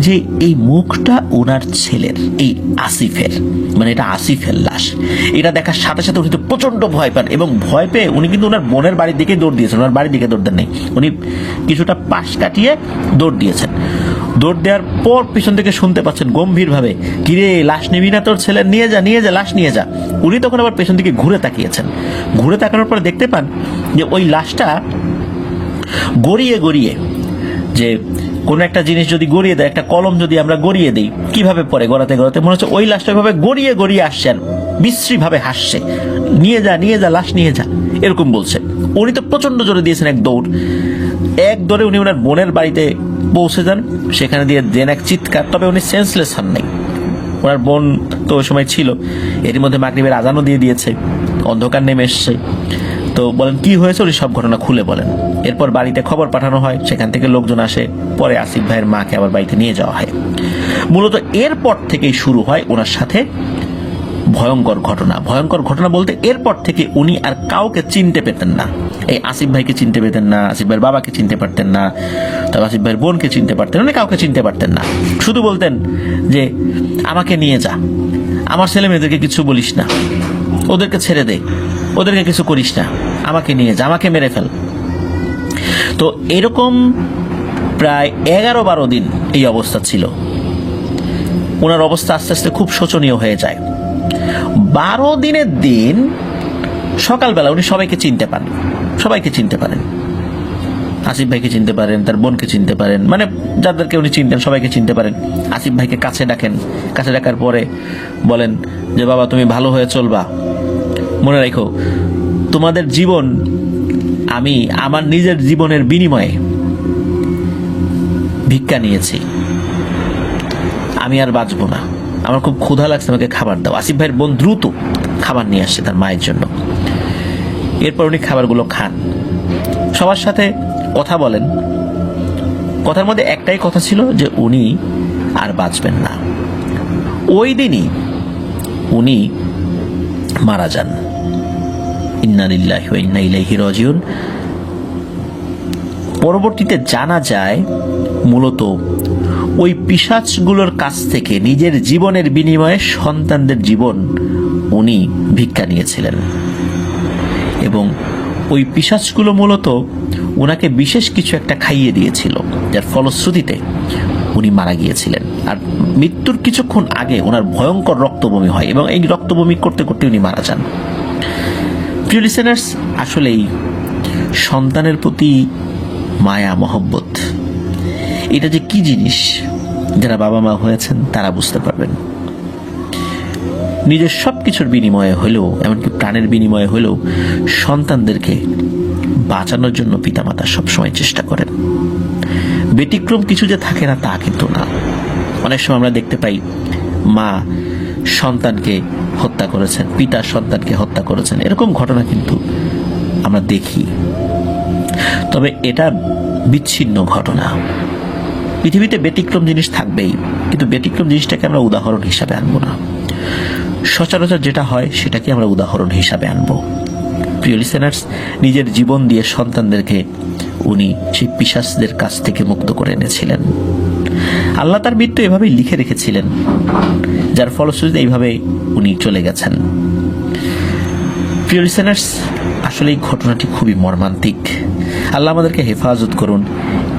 যে এই মুখটা ওনার ছেলের, এই আসিফের, মানে এটা আসিফের লাশ। এটা দেখার সাথে সাথে উনি তো প্রচন্ড ভয় পান, এবং ভয় পেয়ে উনি কিন্তু ওনার বোনের বাড়ির দিকে দৌড় দিয়েছেন। ওনার বাড়ির দিকে দৌড় দেন নেই, উনি কিছুটা পাশ কাটিয়ে দৌড় দিয়েছেন। দৌড় দেওয়ার পর পিছন থেকে শুনতে পাচ্ছেন গম্ভীরভাবে, কিরে লাশ নিবি না তোর ছেলের, নিয়ে যা নিয়ে যা, লাশ নিয়ে যা। উনি তখন আবার পেছন দিকে ঘুরে তাকিয়েছেন। ঘুরে তাকানোর পরে দেখতে পান যে ওই লাশটা গড়িয়ে গড়িয়ে, যে কোন একটা জিনিস যদি গড়িয়ে দেয়, একটা কলম যদি আমরা গড়িয়ে দিই কিভাবে পরে গড়াতে গড়াতে মনে হচ্ছে ওই লাশটা ভাবে গড়িয়ে গড়িয়ে আসছে আর বিশ্রী ভাবে হাসছে, নিয়ে যা নিয়ে যা, লাশ নিয়ে যা, এরকম বলছে। উনি তো প্রচন্ড জোরে দিয়েছেন এক দৌড়ে উনি ওনার বোনের বাড়িতে পৌঁছে যান। সেখানে দিয়ে দেন এক চিৎকার, তবে উনি সেন্সলেস হন নাই। ওনার বোন তো ওই সময় ছিল, এর মধ্যে মাগরিবের আজানও দিয়ে দিয়েছে, অন্ধকার নেমে এসছে। তো বলেন কি হয়েছে, উনি সব ঘটনা খুলে বলেন। এরপর বাড়িতে খবর পাঠানো হয়, সেখান থেকে লোকজন আসে, পরে আসিফ ভাইয়ের মাকে আবার বাড়িতে নিয়ে যাওয়া হয়। মূলত এরপর থেকেই শুরু হয় ওনার সাথে ভয়ঙ্কর ঘটনা। ভয়ঙ্কর ঘটনা বলতে এরপর থেকে উনি আর কাউকে চিনতে পেতেন না। এই আসিফ ভাইকে চিনতে পেতেন না, আসিফ ভাইয়ের বাবাকে চিনতে পারতেন না, তবে আসিফ ভাইয়ের বোনকে চিনতে পারতেন, উনি কাউকে চিনতে পারতেন না। শুধু বলতেন যে আমাকে নিয়ে যা, আমার ছেলে মেয়েদেরকে কিছু বলিস না, ওদেরকে ছেড়ে দে, ওদেরকে কিছু করিস না, আমাকে নিয়ে যা, আমাকে মেরে ফেল। তো এরকম প্রায় 11-12 দিন এই অবস্থা ছিল। ওনার অবস্থা আস্তে আস্তে খুব শোচনীয় হয়ে যায়। 12 দিনের দিন সকালবেলা উনি সবাইকে চিনতে পান, সবাইকে চিনতে পারেন। আসিফ ভাইকে চিনতে পারেন, তার বোনকে চিনতে পারেন, মানে যাদেরকে উনি চিনতেন সবাইকে চিনতে পারেন। আসিফ ভাইকে কাছে ডাকেন, কাছে ডাকার পরে বলেন যে বাবা তুমি ভালো হয়ে চলবা, মনে রাখো তোমাদের জীবন আমি আমার নিজের জীবনের বিনিময়ে ভিক্ষা নিয়েছি, আমি আর বাঁচবো না, আমার খুব ক্ষুধা লাগছে, আমাকে খাবার দাও। আসিফ ভাইয়ের বোন দ্রুত খাবার নিয়ে আসছে তার মায়ের জন্য। এরপর উনি খাবারগুলো খান, সবার সাথে কথা বলেন। কথার মধ্যে একটাই কথা ছিল যে উনি আর বাঁচবেন না। ওই দিনই উনি মারা যান। ইন্না লিল্লাহি ওয়া ইন্না ইলাইহি রাজিউন। পরবর্তীতে জানা যায় মূলত ওই পিশাচগুলোর কাছ থেকে নিজের জীবনের বিনিময়ে সন্তানদের জীবন উনি ভিক্ষা নিয়েছিলেন, এবং ওই পিশাচগুলো মূলত ওনাকে বিশেষ কিছু একটা খাইয়ে দিয়েছিল, যার ফলশ্রুতিতে উনি মারা গিয়েছিলেন। আর মৃত্যুর কিছুক্ষণ আগে ওনার ভয়ঙ্কর রক্তবমি হয়, এবং এই রক্তবমি করতে করতে উনি মারা যান। প্রিয় লিসেনার্স, আসলেই সন্তানের প্রতি মায়া মহব্বত এটা যে কি জিনিস, যারা বাবা মা হয়েছেন তারা বুঝতে পারবেন। নিজের সবকিছুর বিনিময়ে হলেও, এমনকি প্রাণের বিনিময়ে হলেও সন্তানদেরকে বাঁচানোর জন্য পিতামাতা সবসময় চেষ্টা করেন। ব্যতিক্রম কিছু যে থাকে না তা কিন্তু না। অনেক সময় আমরা দেখতে পাই মা সন্তানকে হত্যা করেছেন, পিতা সন্তানকে হত্যা করেছেন, এরকম ঘটনা কিন্তু আমরা দেখি। তবে এটা বিচ্ছিন্ন ঘটনা। পৃথিবীতে ব্যতিক্রম জিনিস থাকবেই, কিন্তু ব্যতিক্রম জিনিসটাকে আমরা উদাহরণ হিসাবে আনবো না। সচরাচর যেটা হয় সেটাকে আমরা উদাহরণ হিসাবে আনবো। প্রিয় লিসেনার্স, নিজের জীবন দিয়ে সন্তানদেরকে উনি সেই পিশাচদের কাছ থেকে মুক্ত করে এনেছিলেন। আল্লাহ তার মৃত্যু এভাবেই লিখে রেখেছিলেন, যার ফলশ্রুতিতে এইভাবে উনি চলে গেছেন। প্রিয় লিসেনার্স, আসলে এই ঘটনাটি খুবই মর্মান্তিক। আল্লাহ আমাদেরকে হেফাজত করুন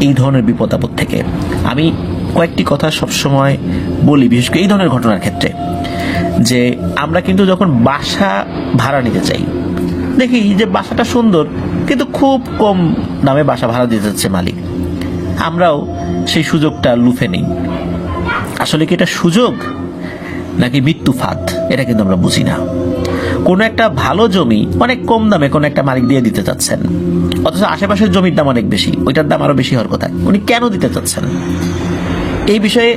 এই ধরনের বিপদ আপদ থেকে। আমি কয়েকটি কথা সবসময় বলি, বিশেষ করে এই ধরনের ঘটনার ক্ষেত্রে, যে আমরা কিন্তু যখন বাসা ভাড়া নিতে চাই দেখি যে বাসাটা সুন্দর, কিন্তু খুব কম দামে বাসা ভাড়া দিতে যাচ্ছে মালিক। আমরাও সেই সুযোগটা লুফে নেই। আসলে কি এটা সুযোগ নাকি মৃত্যু ফাঁদ, এটা কিন্তু আমরা বুঝি না। কোনো একটা ভালো জমি অনেক কম দামে কোনো একটা মালিক দিয়ে দিতে চাচ্ছেন, অথচ আশেপাশের জমির দাম অনেক বেশি, ওইটার দাম আরো বেশি হওয়ার কথা। উনি কেন দিতে চাচ্ছেন? এই বিষয়ে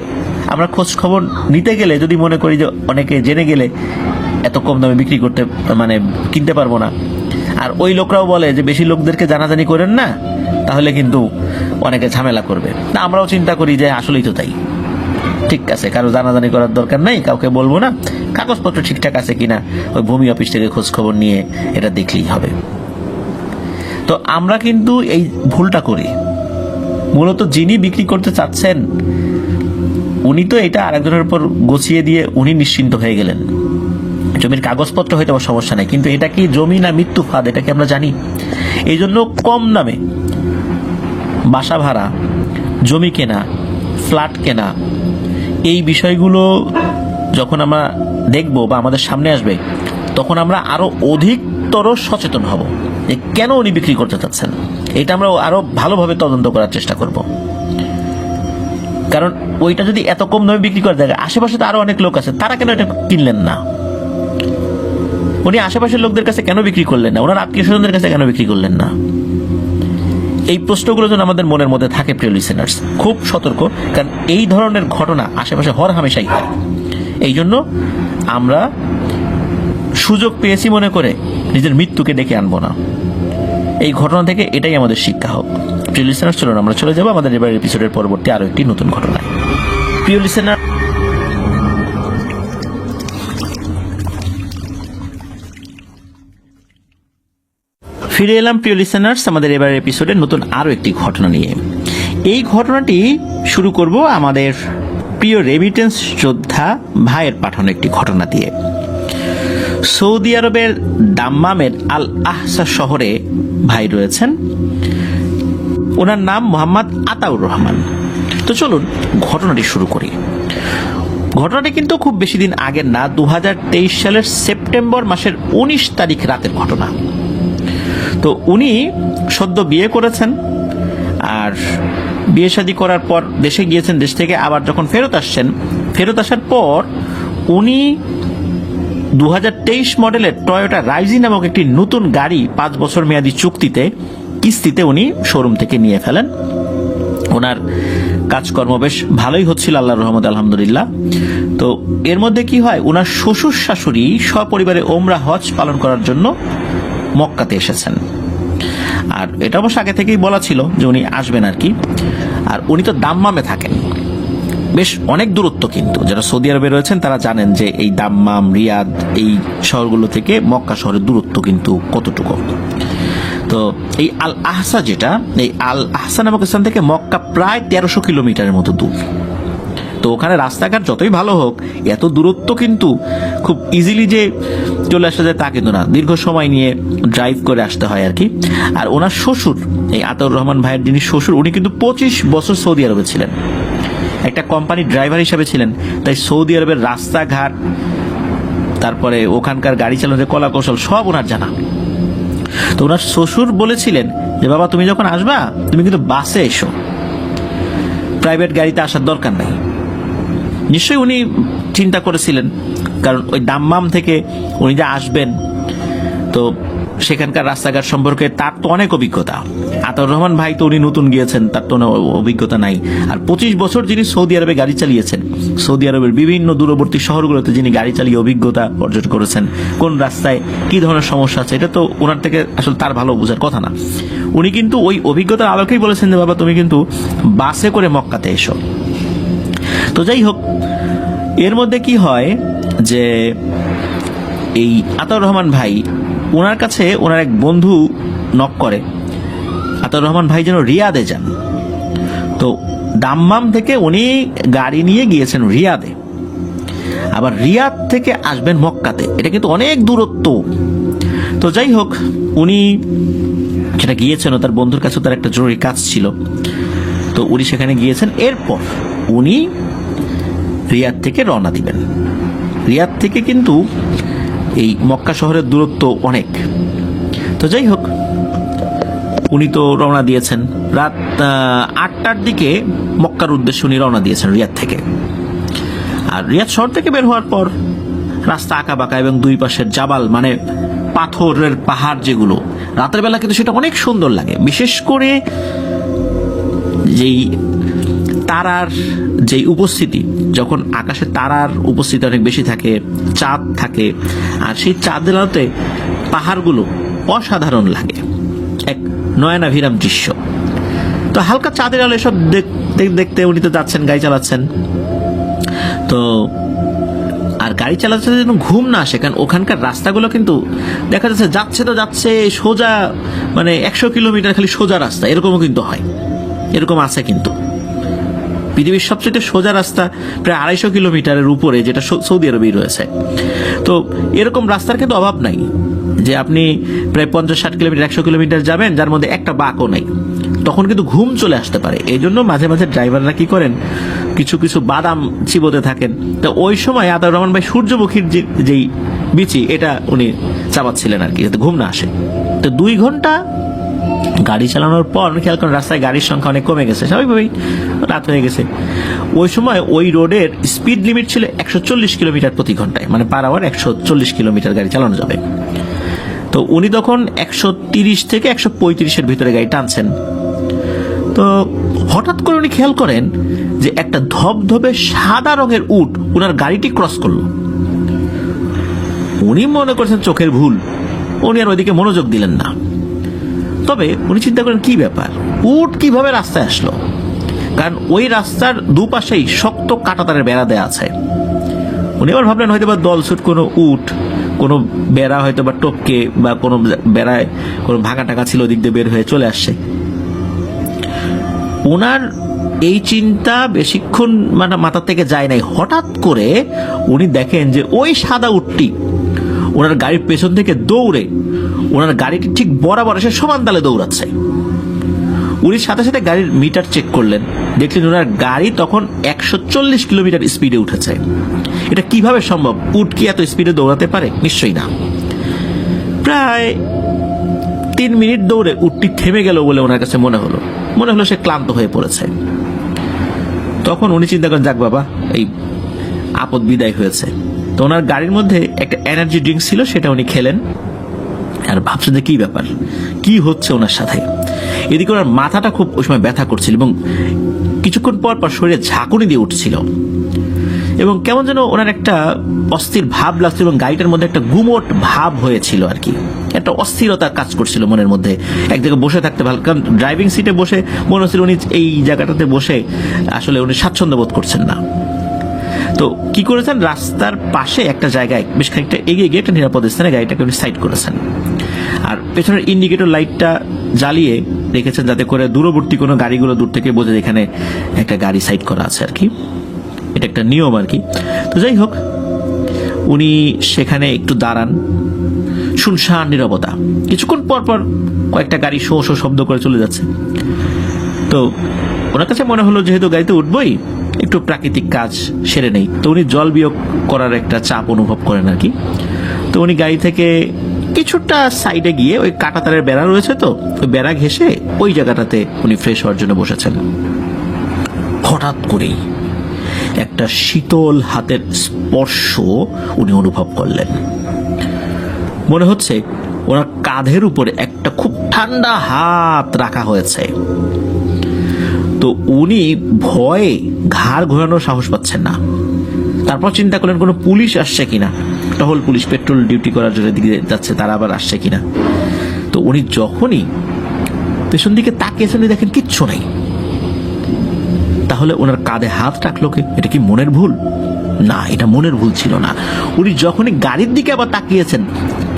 আমরা খোঁজ খবর নিতে গেলে যদি মনে করি যে অনেকে জেনে গেলে এত কম দামে বিক্রি করতে কিনতে পারবো না, আর ওই লোকরাও বলে যে বেশি লোকদেরকে জানাজানি করেন না, তাহলে কিন্তু অনেকে ঝামেলা করবে। না, আমরাও চিন্তা করি যে আসলেই তো তাই, ঠিক আছে, কারো জানাজানি করার দরকার নাই, কাউকে বলবো না, কাগজপত্র ঠিকঠাক আছে কিনা ওই ভূমি অফিস থেকে খোঁজ খবর নিয়ে এটা দেখলেই হবে। তো আমরা কিন্তু এই ভুলটা করি। মূলত যিনি বিক্রি করতে চাচ্ছেন উনি তো এটা আরেকজনের উপর গছিয়ে দিয়ে উনি নিশ্চিন্ত হয়ে গেলেন। জমির কাগজপত্র হয়তো সমস্যা নেই, কিন্তু এটা কি জমি না মৃত্যু ফাঁদ, এটা কি আমরা জানি? এই জন্য কম দামে বাসা ভাড়া, জমি কেনা, ফ্ল্যাট কেনা, এই বিষয়গুলো যখন আমরা দেখব বা আমাদের সামনে আসবে, তখন আমরা আরো অধিকতর সচেতন হব যে কেন উনি বিক্রি করতে চাচ্ছেন। এটা আমরা আরো ভালোভাবে তদন্ত করার চেষ্টা করব। কারণ ওইটা যদি এত কম দামে বিক্রি করে দেয়, আশেপাশে তো আরো অনেক লোক আছে, তারা কেন এটা কিনলেন না? উনি আশেপাশের লোকদের কাছে কেন বিক্রি করলেন না? ওনার আত্মীয় স্বজনদের কাছে কেন বিক্রি করলেন না? এই প্রশ্নগুলো যেন আমাদের মনের মধ্যে থাকে। প্রিয় লিসেনার্স, খুব সতর্ক, কারণ এই ধরনের ঘটনা আশেপাশে হর হামেশাই হয়। এই জন্য আমরা সুযোগ পেয়েছি মনে করে নিজের মৃত্যুকে ডেকে আনবো না। এই ঘটনা থেকে এটাই আমাদের শিক্ষা হোক। প্রিয় লিসেনার্স, চলুন আমরা চলে যাবো আমাদের এবার এপিসোডের পরবর্তী আরো একটি নতুন ঘটনায়। প্রিয় লিসেনার, ফিরে এলাম প্রিয় লিসেনার্স আমাদের এবার এপিসোডে নতুন আরো একটি ঘটনা নিয়ে। এই ঘটনাটি শুরু করব আমাদের প্রিয় রেমিটেন্স যোদ্ধা ভাইয়ের পাঠানো একটি ঘটনা দিয়ে। সৌদি আরবের দাম্মামের আল আহসা শহরে ভাই রয়েছেন, ওনার নাম মোহাম্মদ আতাউর রহমান। তো চলুন ঘটনাটি শুরু করি। ঘটনাটি কিন্তু খুব বেশি দিন আগের না, 2023 সালের সেপ্টেম্বর মাসের 19 তারিখ রাতের ঘটনা। তো উনি সদ্য বিয়ে করেছেন, আর বিয়ে শাদী করার পর দেশে গিয়েছেন। দেশ থেকে আবার যখন ফেরত আসছেন, ফেরত আসার পর উনি 2023 মডেলের টয়োটা রাইজি নামক একটি নতুন গাড়ি 5 বছর মেয়াদী চুক্তিতে কিস্তিতে উনি শোরুম থেকে নিয়ে ফেলেন। ওনার কাজকর্ম বেশ ভালোই হচ্ছিল, আল্লাহর রহমত, আলহামদুলিল্লাহ। তো এর মধ্যে কি হয়, ওনার শ্বশুর শাশুড়ি সপরিবারে ওমরা হজ পালন করার জন্য মক্কাতে এসেছেন। আর এটা অবশ্য আগে থেকেই বলা ছিল যে উনি আসবেন আর কি। আর উনি তো দাম্মামে থাকেন, বেশ অনেক দূরত্ব, কিন্তু যারা সৌদি আরবে রয়েছেন তারা জানেন যে এই দাম্মাম, রিয়াদ, এই শহরগুলো থেকে মক্কা শহরের দূরত্ব কিন্তু কতটুকু। তো এই আল আহসা, যেটা এই আল আহসা নামক স্থান থেকে মক্কা প্রায় 1300 কিলোমিটারের মতো দূর। তো ওখানে রাস্তাঘাট যতই ভালো হোক, এত দূরত্ব কিন্তু খুব ইজিলি যে চলে আসা যায় তা কিন্তু না, দীর্ঘ সময় নিয়ে ড্রাইভ করে আসতে হয় আর কি। আর ওনার শ্বশুর, এই আতাউর রহমান ভাইয়ের যিনি শ্বশুর, উনি কিন্তু 25 বছর সৌদি আরবে ছিলেন, একটা কোম্পানির ড্রাইভার হিসেবে ছিলেন। তাই সৌদি আরবের রাস্তাঘাট, তারপরে ওখানকার গাড়ি চালানোর কলা কৌশল সব ওনার জানা। তো ওনার শ্বশুর বলেছিলেন যে বাবা, তুমি যখন আসবা তুমি কিন্তু বাসে এসো, প্রাইভেট গাড়িতে আসার দরকার নাই। নিশ্চয়ই উনি চিন্তা করেছিলেন, কারণ ওই দাম্মাম থেকে উনি যে আসবেন, তো সেখানকার রাস্তাঘাট সম্পর্কে তার তো অনেক অভিজ্ঞতা। আতাউর রহমান ভাই তো উনি নতুন গিয়েছেন, তার তো অভিজ্ঞতা নাই। আর 25 বছর যিনি সৌদি আরবে গাড়ি চালিয়েছেন, সৌদি আরবের বিভিন্ন দূরবর্তী শহরগুলোতে যিনি গাড়ি চালিয়ে অভিজ্ঞতা অর্জন করেছেন, কোন রাস্তায় কি ধরনের সমস্যা আছে, এটা তো ওনার থেকে আসলে তার ভালো বোঝার কথা না। উনি কিন্তু ওই অভিজ্ঞতার আলোকেই বলেছেন যে বাবা, তুমি কিন্তু বাসে করে মক্কাতে এসো। তো যাই হোক, এর মধ্যে কি হয় যে এই আতাউর রহমান ভাই, ওনার কাছে ওনার এক বন্ধু নক করে, আতাউর রহমান ভাই যেন রিয়াদে যান। তো দাম্মাম থেকে উনি গাড়ি নিয়ে গিয়েছেন রিয়াদে, আবার রিয়াদ থেকে আসবেন মক্কাতে, এটা কিন্তু অনেক দূরত্ব। তো যাই হোক, উনি যেটা গিয়েছেন, তার বন্ধুর কাছে তার একটা জরুরি কাজ ছিল, তো উনি সেখানে গিয়েছেন। এরপর উনি রিয়াদ থেকে রওনা দিবেন। রিয়াদ থেকে কিন্তু এই মক্কা শহরের দূরত্ব অনেক, তো যাই হোক, উনি তো রওনা দিয়েছেন রাত 8টার দিকে মক্কার উদ্দেশ্যে উনি রওনা দিয়েছেন রিয়াদ থেকে। আর রিয়াদ শহর থেকে বের হওয়ার পর রাস্তা আঁকা বাঁকা এবং দুই পাশের জাবাল মানে পাথরের পাহাড়, যেগুলো রাতের বেলা কিন্তু সেটা অনেক সুন্দর লাগে। বিশেষ করে যেই তারার যেই উপস্থিতি, যখন আকাশে তারার উপস্থিতি অনেক বেশি থাকে, চাঁদ থাকে, আর সেই চাঁদের আলোতে পাহাড়গুলো অসাধারণ লাগে, এক নয়নাভিরাম দৃশ্য। তো হালকা চাঁদের আলো এসব দেখতে দেখতে উনি তো যাচ্ছেন, গাড়ি চালাচ্ছেন। তো আর গাড়ি চালাতে যেন ঘুম না আসে, কারণ ওখানকার রাস্তাগুলো কিন্তু দেখা যাচ্ছে যাচ্ছে সোজা, মানে 100 কিলোমিটার খালি সোজা রাস্তা, এরকমও কিন্তু হয়, এরকম আছে কিন্তু। পৃথিবীর সবচেয়ে সোজা রাস্তা প্রায় 250 কিলোমিটারের উপরে, যেটা সৌদি আরবেই রয়েছে। তো এরকম রাস্তার কিন্তু অভাব নাই যে আপনি প্রায় 50-60 কিলোমিটার 100 কিলোমিটার যাবেন যার মধ্যে একটা বাঁকও নেই। তখন কিন্তু ঘুম চলে আসতে পারে। এই জন্য মাঝে মাঝে ড্রাইভাররা কি করেন, কিছু কিছু বাদাম চিবোতে থাকেন। তো ওই সময় আতাউর রহমান ভাই সূর্যমুখীর যেই বিচি, এটা উনি চাবাচ্ছিলেন আর কি, যাতে ঘুম না আসে। তো 2 ঘন্টা গাড়ি চালানোর পর খেয়াল করেন রাস্তায় গাড়ির সংখ্যা অনেক কমে গেছে, স্বাভাবিকভাবেই রাত হয়ে গেছে। ওই সময় ওই রোডের স্পিড লিমিট ছিল 140 কিলোমিটার প্রতি ঘন্টায়, মানে পার আওয়ার 140 কিলোমিটার গাড়ি চালানো যাবে। তো উনি তখন 130 থেকে 135-এর ভিতরে গাড়ি টানছেন। তো হঠাৎ করে উনি খেয়াল করেন যে একটা ধবধবে সাদা রঙের উট ওনার গাড়িটি ক্রস করলো। উনি মনে করছেন চোখের ভুল, উনি আর ওইদিকে মনোযোগ দিলেন না। তবে উনি চিন্তা করেন কি ব্যাপার, উট কিভাবে রাস্তায় আসলো, কারণ ওই রাস্তার দুপাশেই শক্ত কাঁটাতারের বেড়া দেয়া আছে। উনি আবার ভাবলেন হয়তো বা দলছুট কোনো উট, কোনো বেড়া হয়তো বা টপকে বা কোনো বেড়ায় কোনো ভাঙা টাকা ছিল, ওদিক দিয়ে বের হয়ে চলে আসছে। ওনার এই চিন্তা বেশিক্ষণ মানে মাথা থেকে যায় নাই। হঠাৎ করে উনি দেখেন যে ওই সাদা উটটি ওনার গাড়ির পেছন থেকে দৌড়ে ওনার গাড়িটি ঠিক বরাবর এসে সমান তালে দৌড়াচ্ছে। উনি সাথে সাথে গাড়ির মিটার চেক করলেন, দেখলেন ওনার গাড়ি তখন 140 কিলোমিটার স্পিডে উঠেছে। এটা কিভাবে সম্ভব? উট কি এত স্পিডে দৌড়াতে পারে? নিশ্চয়ই না। প্রায় 3 মিনিট দৌড়ে উটটি থেমে গেল বলে ওনার কাছে মনে হলো সে ক্লান্ত হয়ে পড়েছে। তখন উনি চিন্তা করেন, যাক বাবা, এই আপদ বিদায় হয়েছে। তো ওনার গাড়ির মধ্যে একটা এনার্জি ড্রিঙ্ক ছিল, সেটা উনি খেলেন। আর ভাবছেন যে কি ব্যাপার, কি হচ্ছে ওনার সাথে। এদিকে ওনার মাথাটা খুব ওই সময় ব্যথা করছিল এবং কিছুক্ষণ পর পর শরীরে ঝাঁকুনি দিয়ে উঠছিল এবং কেমন যেন ওনার একটা অস্থির ভাব লাগছিল এবং গাড়িটার মধ্যে একটা গুমোট ভাব হয়েছিল আর কি, একটা অস্থিরতা কাজ করছিল মনের মধ্যে। এক জায়গায় বসে থাকতে ভালো, কারণ ড্রাইভিং সিটে বসে মনে হচ্ছিল উনি এই জায়গাটাতে বসে আসলে উনি স্বাচ্ছন্দ্য বোধ করছেন না। তো কি করেছেন, রাস্তার পাশে একটা জায়গায় বেশ খানিকটা এগিয়ে গিয়ে একটা নিরাপদ স্থানে গাড়িটাকে উনি সাইড করেছেন। আর পেছনের ইন্ডিকেটর লাইটটা জ্বালিয়ে রেখেছেন যাতে করে দূরবর্তী কোনো গাড়িগুলো দূর থেকে বোঝে এখানে একটা গাড়ি সাইড করা আছে আর কি। এটা একটা নিয়ম আর কি। তো যাই হোক, উনি সেখানে একটু দাঁড়ান, শুনশান নীরবতা। কিছুক্ষণ পর পর কয়েকটা গাড়ি শো শো শব্দ করে চলে যাচ্ছে। তো ওনার কাছে মনে হলো যেহেতু গাড়িতে উঠবই, একটু প্রাকৃতিক কাজ সেরে নেই। তো উনি জল বিয়োগ করার একটা চাপ অনুভব করেন আর কি। তো উনি গাড়ি থেকে কিছুটা সাইডে গিয়ে ওই কাঁটাতারের বেড়া রয়েছে, তো ওই বেড়া ঘেঁষে ওই জায়গাটাতে উনি ফ্রেশ হওয়ার জন্য বসেছেন। হঠাৎ করেই একটা শীতল হাতের স্পর্শ উনি অনুভব করলেন। মনে হচ্ছে ওনার কাঁধের উপরে একটা খুব ঠান্ডা হাত রাখা হয়েছে। তো উনি ভয়ে ঘাড় ঘোরানোর সাহস পাচ্ছেন না। তারপর চিন্তা করলেন কোনো পুলিশ আসছে কিনা, টহল পুলিশ পেট্রোল ডিউটি করার জন্য দিকে যাচ্ছে, তারা আবার আসছে কিনা। তো উনি যখনই পেছন দিকে তাকিয়েছেন দেখেন কিচ্ছু নাই। তাহলে ওনার কাঁধে হাত রাখলো কে? এটা কি মনের ভুল? না, এটা মনের ভুল ছিল না। উনি যখনই গাড়ির দিকে আবার তাকিয়েছেন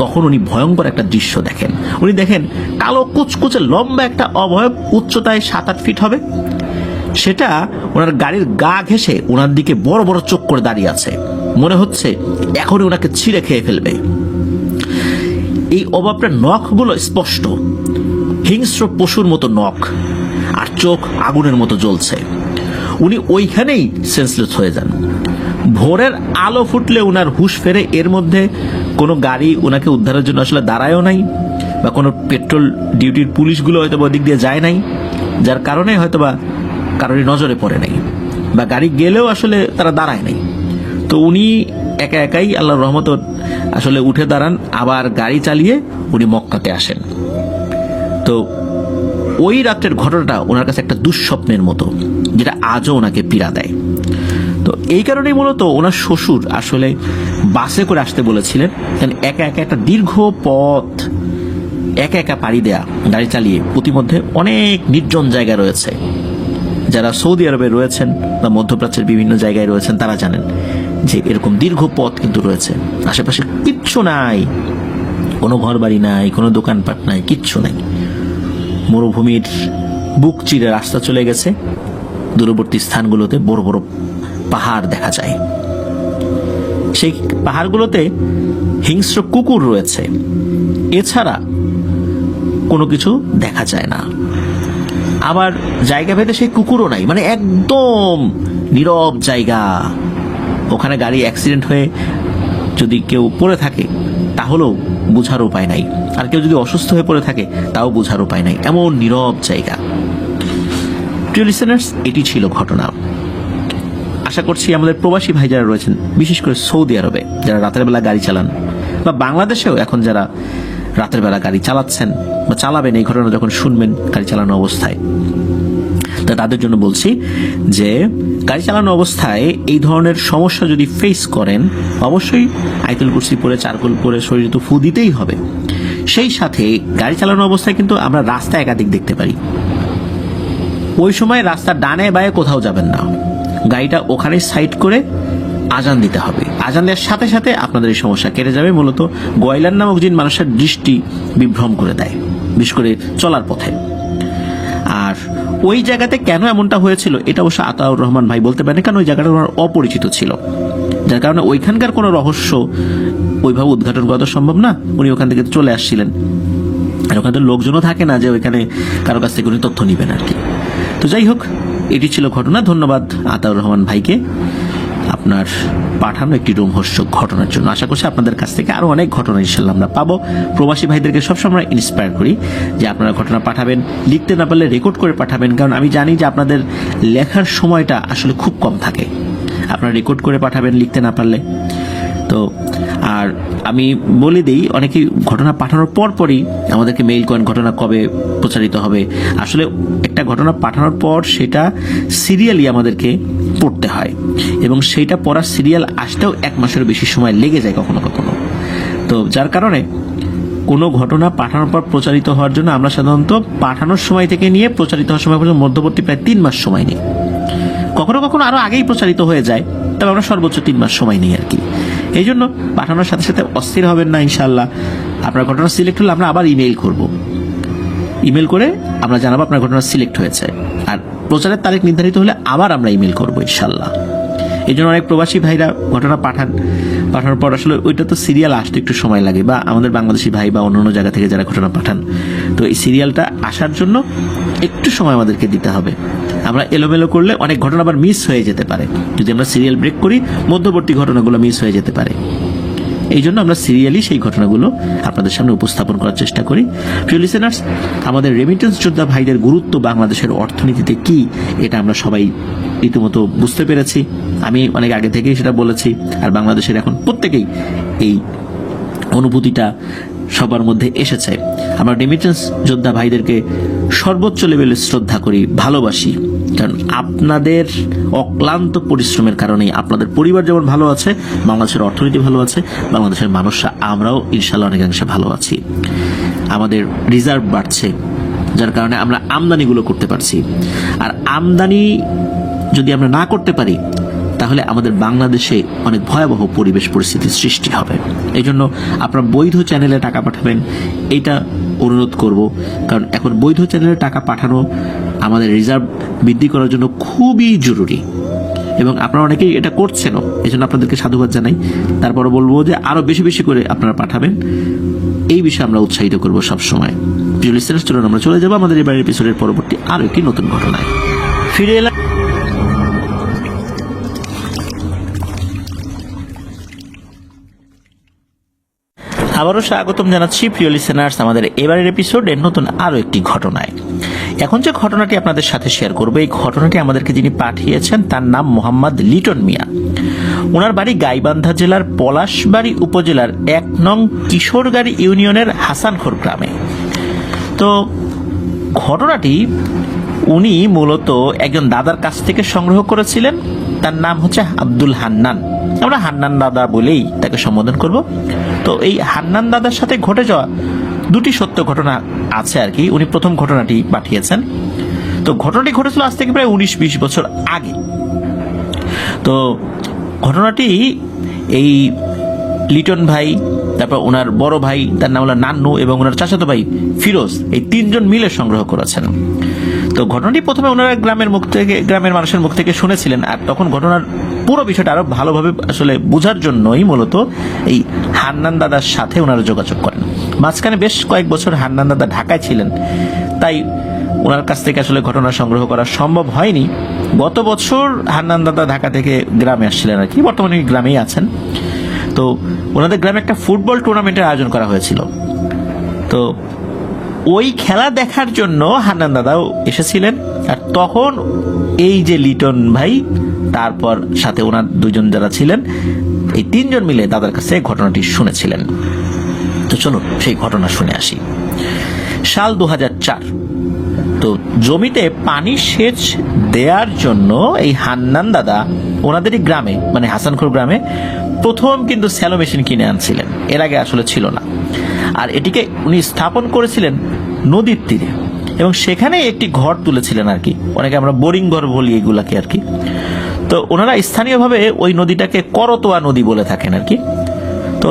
তখন উনি ভয়ঙ্কর একটা দৃশ্য দেখেন। উনি দেখেন কালো কুচকুচে লম্বা একটা অভয়, উচ্চতায় 7-8 ফিট হবে, সেটা ওনার গাড়ির গা ঘেঁষে ওনার দিকে বড় বড় চোখ করে দাঁড়িয়ে আছে। মনে হচ্ছে এখনই ওনাকে ছিঁড়ে খেয়ে ফেলবে। এই অভাবটার নখগুলো স্পষ্ট, হিংস্র পশুর মতো নখ, আর চোখ আগুনের মতো জ্বলছে। উনি ওইখানেই সেন্সলেস হয়ে যান। ভোরের আলো ফুটলে উনার হুঁশ ফেরে। এর মধ্যে কোনো গাড়ি উনাকে উদ্ধারের জন্য আসলে দাঁড়ায়ও নাই, বা কোনো পেট্রোল ডিউটির পুলিশগুলো হয়তো বা ওদিক দিয়ে যায় নাই, যার কারণে হয়তো বা কারোরই নজরে পড়ে নাই, বা গাড়ি গেলেও আসলে তারা দাঁড়ায় নাই। তো উনি একা একাই আল্লাহর রহমত আসলে উঠে দাঁড়ান, আবার গাড়ি চালিয়ে উনি মক্কাতে আসেন। তো ওই রাত্রের ঘটনাটা ওনার কাছে একটা দুঃস্বপ্নের মতো, যেটা আজও ওনাকে পীড়া দেয়। তো এই কারণেই মূলত ওনার শ্বশুর আসলে বাসে করে আসতে বলেছিলেন, কারণ একা একা একটা দীর্ঘ পথ একা একা পাড়ি দেয়া গাড়ি চালিয়ে, প্রতিমধ্যে অনেক নির্জন জায়গা রয়েছে। যারা সৌদি আরবে রয়েছেন বা মধ্যপ্রাচ্যের বিভিন্ন জায়গায় রয়েছেন তারা জানেন যে এরকম দীর্ঘ পথ কিন্তু রয়েছে, আশেপাশে কিচ্ছু নাই, কোনো ঘর বাড়ি নাই, কোনো দোকানপাট নাই, কিচ্ছু নাই। মরুভূমির বুক চিরে রাস্তা চলে গেছে, দূরবর্তী স্থানগুলোতে বড় বড় পাহাড় দেখা যায়। সেই পাহাড়গুলোতে হিংস্র কুকুর রয়েছে, এছাড়া কোনো কিছু দেখা যায় না। আবার জায়গা ভেদে সেই কুকুরও নাই, মানে একদম নীরব জায়গা। ওখানে গাড়ি অ্যাক্সিডেন্ট হয়ে যদি কেউ পড়ে থাকে তাহলেও বোঝার উপায় নাই, আর কেউ যদি অসুস্থ হয়ে পড়ে থাকে তাও বোঝার উপায় নাই, এমন নীরব জায়গা। প্রিয় লিসেনার্স, এটি ছিল ঘটনা। আশা করছি আমাদের প্রবাসী ভাই যারা রয়েছেন, বিশেষ করে সৌদি আরবে যারা রাতের বেলা গাড়ি চালান, বা বাংলাদেশেও এখন যারা রাতের বেলা গাড়ি চালাচ্ছেন বা চালাবেন, এই ঘটনা যখন শুনবেন গাড়ি চালানো অবস্থায়, তা তাদের জন্য বলছি যে গাড়ি চালানো অবস্থায় এই ধরনের সমস্যা যদি ফেস করেন, অবশ্যই আয়াতুল কুরসি পড়ে, চারকুল পড়ে শরীরে তো ফু দিতেই হবে। সেই সাথে গাড়ি চালানো অবস্থায় কিন্তু আমরা রাস্তা একাধিক দেখতে পারি, ওই সময় রাস্তা ডানে বায়ে কোথাও যাবেন না, গাড়িটা ওখানে সাইড করে আজান দিতে হবে। আজান দেওয়ার সাথে সাথে আপনাদের এই সমস্যা কেটে যাবে। মূলত গয়লান নামক জিন মানুষের দৃষ্টি বিভ্রম করে দেয়, বিশেষ করে চলার পথে। আর ওই জায়গাতে কেন এমনটা হয়েছিল এটা অবশ্য আতাউর রহমান ভাই বলতে পারেন, কারণ ওই জায়গাটা ওনার অপরিচিত ছিল, যার কারণে ওইখানকার কোনো রহস্য ওইভাবে উদ্ঘাটন করা তো সম্ভব না। উনি ওখান থেকে চলে আসছিলেন, আর ওখানে তো লোকজনও থাকে না যে ওইখানে কারো কাছ থেকে উনি তথ্য নিবেন আর কি। তো যাই হোক, এটি ছিল ঘটনা। ধন্যবাদ আতাউর রহমান ভাইকে আপনার পাঠানো একটি রোমহর্ষক ঘটনার জন্য। আশা করছি আপনাদের কাছ থেকে আরো অনেক ঘটনা ইনশাল্লাহ আমরা পাবো। প্রবাসী ভাইদেরকে সবসময় ইন্সপায়ার করি যে আপনারা ঘটনা পাঠাবেন, লিখতে না পারলে রেকর্ড করে পাঠাবেন, কারণ আমি জানি যে আপনাদের লেখার সময়টা আসলে খুব কম থাকে। আপনারা রেকর্ড করে পাঠাবেন লিখতে না পারলে। তো আর আমি বলে দিই, অনেকেই ঘটনা পাঠানোর পরই আমাদেরকে মেইল করেন ঘটনা কবে প্রচারিত হবে। আসলে একটা ঘটনা পাঠানোর পর সেটা সিরিয়ালি আমাদেরকে পড়তে হয়, এবং সেইটা পড়ার সিরিয়াল আসতেও 1 মাসের বেশি সময় লেগে যায় কখনো কখনো। তো যার কারণে কোনো ঘটনা পাঠানোর পর প্রচারিত হওয়ার জন্য আমরা সাধারণত পাঠানোর সময় থেকে নিয়ে প্রচারিত হওয়ার সময় পর্যন্ত মধ্যবর্তী প্রায় 3 মাস সময় নিই। কখনো কখনো আরো আগেই প্রচারিত হয়ে যায়, তবে আমরা সর্বোচ্চ 3 মাস সময় নিই আর কি। এই জন্য পাঠানোর সাথে সাথে অস্থির হবেন না। ইনশাল্লাহ আপনার ঘটনা সিলেক্ট হলে আমরা আবার ইমেইল করব, ইমেল করে আমরা জানাবো আপনার ঘটনা সিলেক্ট হয়েছে, আর প্রচারের তারিখ নির্ধারিত হলে আবার আমরা ইমেল করবো ইনশাল্লাহ। এই জন্য অনেক প্রবাসী ভাইরা ঘটনা পাঠানোর পর আসলে ওইটা তো সিরিয়াল আসতে একটু সময় লাগে, বা আমাদের বাংলাদেশি ভাই বা অন্য জায়গা থেকে যারা ঘটনা পাঠান, তো এই সিরিয়ালটা আসার জন্য একটু সময় আমাদেরকে দিতে হবে। আমরা এলোমেলো করলে অনেক ঘটনা আবার মিস হয়ে যেতে পারে, যদি আমরা সিরিয়াল ব্রেক করি মধ্যবর্তী ঘটনাগুলো মিস হয়ে যেতে পারে। এই জন্য আমরা সিরিয়ালি সেই ঘটনাগুলো আপনাদের সামনে উপস্থাপন করার চেষ্টা করি। প্রিয় লিসেনার্স, আমাদের রেমিটেন্স যোদ্ধা ভাইদের গুরুত্ব বাংলাদেশের অর্থনীতিতে কি, এটা আমরা সবাই রীতিমতো বুঝতে পেরেছি। আমি অনেক আগে থেকেই সেটা বলেছি, আর বাংলাদেশের এখন প্রত্যেকেই এই অনুভূতিটা সবার মধ্যে এসেছে। আমরা রেমিটেন্স যোদ্ধা ভাইদেরকে সর্বোচ্চ লেভেলে শ্রদ্ধা করি, ভালোবাসি, কারণ আপনাদের অক্লান্ত পরিশ্রমের কারণেই আপনাদের পরিবার যেমন ভালো আছে, বাংলাদেশের অর্থনীতি ভালো আছে, বাংলাদেশের মানুষরা আমরাও ইনশাল্লাহ অনেকাংশে ভালো আছি। আমাদের রিজার্ভ বাড়ছে, যার কারণে আমরা আমদানিগুলো করতে পারছি। আর আমদানি যদি আমরা না করতে পারি তাহলে আমাদের বাংলাদেশে অনেক ভয়াবহ পরিবেশ পরিস্থিতির সৃষ্টি হবে। এই জন্য আপনারা বৈধ চ্যানেলে টাকা পাঠাবেন, এটা অনুরোধ করব, কারণ এখন বৈধ চ্যানেলে টাকা পাঠানো আমাদের রিজার্ভ বৃদ্ধি করার জন্য খুবই জরুরি, এবং আপনারা অনেকেই এটা করছেনও, এই জন্য আপনাদেরকে সাধুবাদ জানাই। তারপরে বলবো যে আরো বেশি বেশি করে আপনারা পাঠাবেন, এই বিষয়ে আমরা উৎসাহিত করবো সবসময়। প্রিয় লিসেনার্স, চলুন আমরা চলে যাবো আমাদের এবারের এপিসোডের পরবর্তী আরো একটি নতুন ঘটনায়। ফিরে এলাম। আবারও স্বাগতম জানাচ্ছি প্রিয় লিসেনার্স আমাদের এবারের এপিসোডের নতুন আরো একটি ঘটনায়। এখন যে ঘটনাটি আপনাদের সাথে শেয়ার করব, এই ঘটনাটি আমাদেরকে যিনি পাঠিয়েছেন তার নাম মোহাম্মদ লিটন মিয়া। ওনার বাড়ি গাইবান্ধা জেলার পলাশবাড়ী উপজেলার 1 নং কিশোরগাড়ি ইউনিয়নের হাসানখোর গ্রামে। তো ঘটনাটি উনি মূলত একজন দাদার কাছ থেকে সংগ্রহ করেছিলেন। তার নাম হচ্ছে আব্দুল হান্নান, আমরা হান্নান দাদা বলেই তাকে সম্বোধন করব। তো এই হান্নান দাদার সাথে ঘটে যাওয়া দুটি সত্য ঘটনা আছে আর কি। উনি প্রথম ঘটনাটি পাঠিয়েছেন। তো ঘটনাটি ঘটেছিল আজ থেকে প্রায় 19-20 বছর আগে। তো ঘটনাটি এই লিটন ভাই, তারপর ওনার বড় ভাই তার নাম হলো নান্নু, এবং ওনার চাচাতো ভাই ফিরোজ, এই 3 জন মিলে সংগ্রহ করেছেন। তো ঘটনাটি প্রথমে ওনারা গ্রামের মানুষের মুখ থেকে শুনেছিলেন, আর তখন ঘটনার পুরো বিষয়টা আরো ভালোভাবে আসলে বোঝার জন্যই মূলত এই হান্নান দাদার সাথে ওনারা যোগাযোগ করেন। মাঝখানে বেশ কয়েক বছর হান্নান দাদা ঢাকায় ছিলেন, তাই ওনার কাছ থেকে আসলে ঘটনা সংগ্রহ করা সম্ভব হয়নি। গত বছর হান্নান দাদা ঢাকা থেকে গ্রামে আসছিলেন আর কি, বর্তমানে গ্রামেই আছেন। তো ওনাদের গ্রামে একটা ফুটবল টুর্নামেন্টের আয়োজন করা হয়েছিল। তো ওই খেলা দেখার জন্য হান্নান দাদাও এসেছিলেন, আর তখন এই যে লিটন ভাই, তারপর সাথে ওনার 2 জন যারা ছিলেন, এই 3 জন মিলে দাদার কাছে ঘটনাটি শুনেছিলেন। তো চলুন সেই ঘটনা শুনে আসি। সাল 2004। তো জমিতে পানি সেচ দেওয়ার জন্য এই হান্নান দাদা ওনাদেরই গ্রামে, মানে হাসানখোর গ্রামে প্রথম কিন্তু স্যালো মেশিন কিনে আনছিলেন। এর আগে আসলে ছিল না, আর এটিকে উনি স্থাপন করেছিলেন নদীর তীরে, এবং সেখানে একটি ঘর তুলেছিলেন আর কি। অনেকে আমরা বোরিং ঘর বলি এগুলাকে আর কি। তো ওনারা স্থানীয়ভাবে ওই নদীটাকে করতোয়া নদী বলে থাকেন আর কি। তো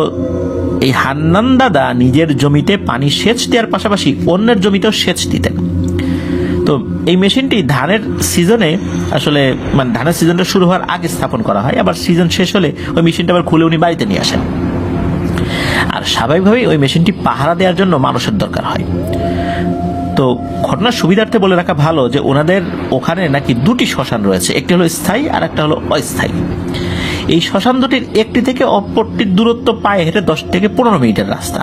এই হান্নান দাদা নিজের জমিতে পানি সেচ দেওয়ার পাশাপাশি অন্যের জমিতেও সেচ দিতেন। তো এই মেশিনটি ধানের সিজনে আসলে, মানে ধানের সিজনটা শুরু হওয়ার আগে স্থাপন করা হয়, আবার সিজন শেষ হলে ওই মেশিনটা আবার খুলে উনি বাড়িতে নিয়ে আসেন। আর স্বাভাবিকভাবেই ওই মেশিনটি পাহারা দেওয়ার জন্য মানুষের দরকার হয়। তো ঘটনার সুবিধার্থে বলে রাখা ভালো যে ওনাদের ওখানে নাকি 2টি শ্মশান রয়েছে, একটি হলো স্থায়ী আর একটা হলো অস্থায়ী। এই শ্মশান দুটির একটি থেকে অপরটির দূরত্ব পায়ে হেঁটে 10 থেকে 15 মিনিটের রাস্তা।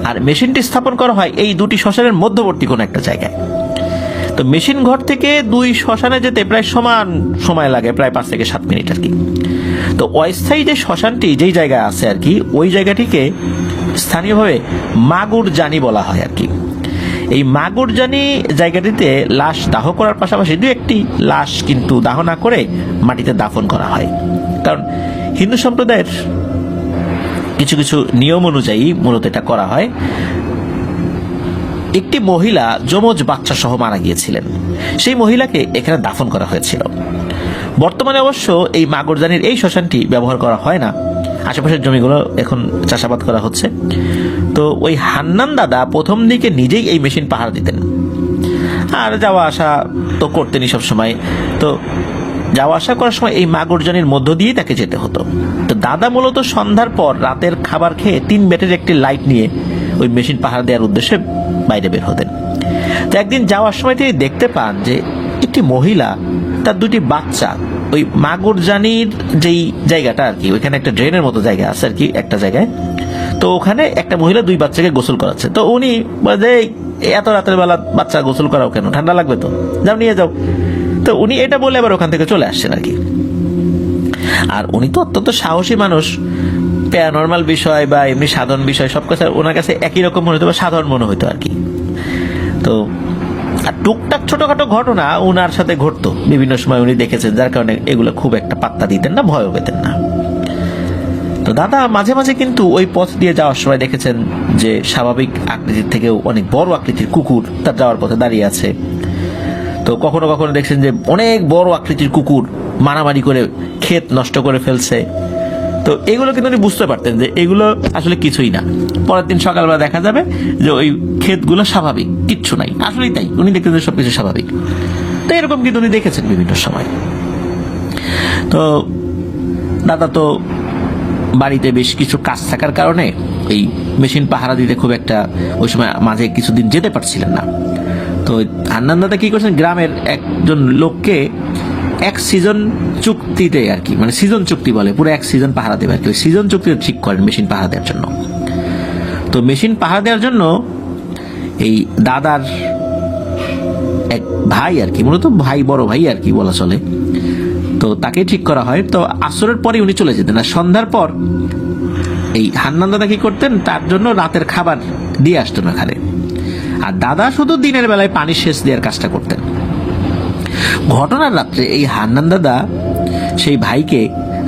আর মেশিনটি স্থাপন করা হয় এই 2টি শ্মশানের মধ্যবর্তী কোনো একটা জায়গায়। তো মেশিন ঘর থেকে 2 শ্মশানে যেতে প্রায় সমান সময় লাগে, প্রায় 5 থেকে 7 মিনিট আর কি। তো অস্থায়ী যে শ্মশানটি যেই জায়গায় আছে আর কি, ওই জায়গাটিকে স্থানীয়ভাবে মাগুরজানি বলা হয় আর কি। এই মাগুরজানি জায়গাটিতে লাশ দাহ করার পাশাপাশি 2-1টি লাশ কিন্তু দাহ না করে মাটিতে দাফন করা হয়। কারণ হিন্দু সম্প্রদায়ের কিছু কিছু নিয়ম অনুযায়ী মূলত এটা করা হয়। একটি মহিলা যমজ বাচ্চা সহ মারা গিয়েছিলেন, সেই মহিলাকে এখানে দাফন করা হয়েছিল। বর্তমানে অবশ্য এই মাগুরজানির এই শ্মশানটি ব্যবহার করা হয় না, আশেপাশের জমিগুলো এখন চাষাবাদ করা হচ্ছে। তো ওই হান্নান দাদা প্রথম দিকে নিজেই এই মেশিন পাহারা দিতেন, আর যাওয়া আসা তো করতেনই সবসময়। তো যাওয়া আসা করার সময় এই মাগুরজানির মধ্য দিয়েই তাকে যেতে হতো। তো দাদা মূলত সন্ধ্যার পর রাতের খাবার খেয়ে 3 ব্যাটের একটি লাইট নিয়ে ওই মেশিন পাহারা দেওয়ার উদ্দেশ্যে বাইরে বের হতেন। তো একদিন যাওয়ার সময় তিনি দেখতে পান যে একটি মহিলা তার 2টি বাচ্চা ওই মাগুরজানির যেই জায়গাটা আর কি, ওইখানে একটা ড্রেনের মতো জায়গা আছে আর কি একটা জায়গায়। তো ওখানে একটা মহিলা 2 বাচ্চাকে গোসল করাচ্ছে। তো উনি বলে, এত রাতের বেলা বাচ্চা গোসল করাও কেন, ঠান্ডা লাগবে তো, যাও নিয়ে যাও। তো উনি এটা বলে আবার ওখান থেকে চলে আসছেন আর কি। আর উনি তো অত্যন্ত সাহসী মানুষ, প্যারানরমাল বিষয় বা এমনি সাধারণ বিষয় সব কথা ওনার কাছে একই রকম মনে হতো বা সাধারণ মনে হতো আর কি। তো আর টুকটাক ছোটখাটো ঘটনা ওনার সাথে ঘটতো বিভিন্ন সময়, উনি দেখেছেন, যার কারণে এগুলো খুব একটা পাত্তা দিতেন না, ভয়ও পেতেন না। তো দাদা মাঝে মাঝে কিন্তু ওই পথ দিয়ে যাওয়ার সময় দেখেছেন যে স্বাভাবিক আকৃতির থেকেও অনেক বড় আকৃতির কুকুর তার যাওয়ার পথে দাঁড়িয়ে আছে। তো কখনো কখনো দেখছেন যে অনেক বড় আকৃতির কুকুর মারামারি করে ক্ষেত নষ্ট করে ফেলছে। তো এগুলো কিন্তু উনি বুঝতে পারতেন যে এগুলো আসলে কিছুই না। পরের দিন সকালবেলা দেখা যাবে যে ওই ক্ষেতগুলো স্বাভাবিক, কিচ্ছু নাই, আসলেই তাই। উনি দেখতেন যে সবকিছু স্বাভাবিক। তো এরকম কিন্তু উনি দেখেছেন বিভিন্ন সময়। তো দাদা তো বাড়িতে বেশ কিছু কাজ থাকার কারণে এই মেশিন পাহারা দিতে খুব একটা ওই সময় মাঝে কিছুদিন যেতে পারছিলেন না। তো হান্নান দাদা কি করছেন, গ্রামের একজন লোককে 1 সিজন চুক্তিতে আর কি, মানে সিজন চুক্তি বলে, পুরো 1 সিজন পাহারা দেবে আর কি, সিজন চুক্তি ঠিক করেন মেশিন পাহারা দেওয়ার জন্য। তো মেশিন পাহারা দেওয়ার জন্য এই দাদার এক ভাই আর কি, মূলত ভাই, বড় ভাই আর কি বলা চলে, তো তাকে ঠিক করা হয়। তো আসরের পরে উনি চলে যেতেন, আর সন্ধ্যার পর এই হান্নান দাদা কি করতেন, তার জন্য রাতের খাবার দিয়ে আসতেন ওখানে। আর দাদা শুধু দিনের বেলায় পানি সেচ দেওয়ার কাজটা করতেন। ঘটনার রাত্রে এই হান্নান দাদা সেই ভাইকে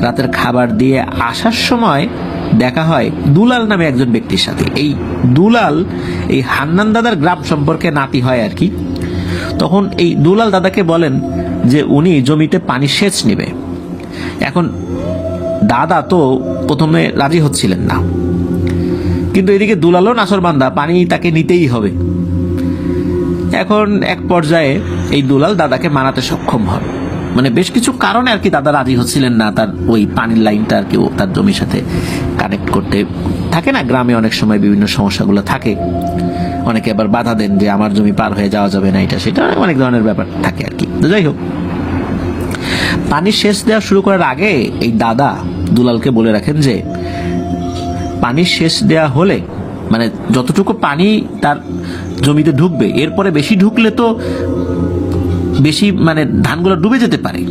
রাতের খাবার দিয়ে আসার সময় দেখা হয় দুলাল নামে একজন ব্যক্তির সাথে। এই দুলাল এই হান্নান দাদার গ্রাম সম্পর্কে নাতি হয় আর কি। তখন এই দুলাল দাদাকে বলেন যে উনি জমিতে পানি সেচ নেবে। এখন দাদা তো প্রথমে রাজি হচ্ছিলেন না, কিন্তু এদিকে দুলালও নাসরবান্দা, পানি তাকে নিতেই হবে। এখন এক পর্যায়ে এই দুলাল দাদাকে মানাতে সক্ষম হন, মানে বেশ কিছু কারণে আর কি দাদা রাজি হচ্ছিলেন না তার ওই পানির লাইনটা আর কি তার জমির সাথে কানেক্ট করতে। থাকে না গ্রামে অনেক সময় বিভিন্ন সমস্যাগুলো থাকে, অনেকে আবার বাধা দেন যে আমার জমি পার হয়ে যাওয়া যাবে না, এটা সেটা অনেক ধরনের ব্যাপার থাকে আর কি। তো যাই হোক, পানি সেচ দেওয়া শুরু করার আগে এই দাদা দুলালকে বলে রাখেন যে পানি সেচ দেওয়া হলে মানে যতটুকু পানি তার জমিতে ঢুকবে, এরপরে বেশি ঢুকলে তো বেশি মানে ধানগুলো ডুবে যেতে পারে।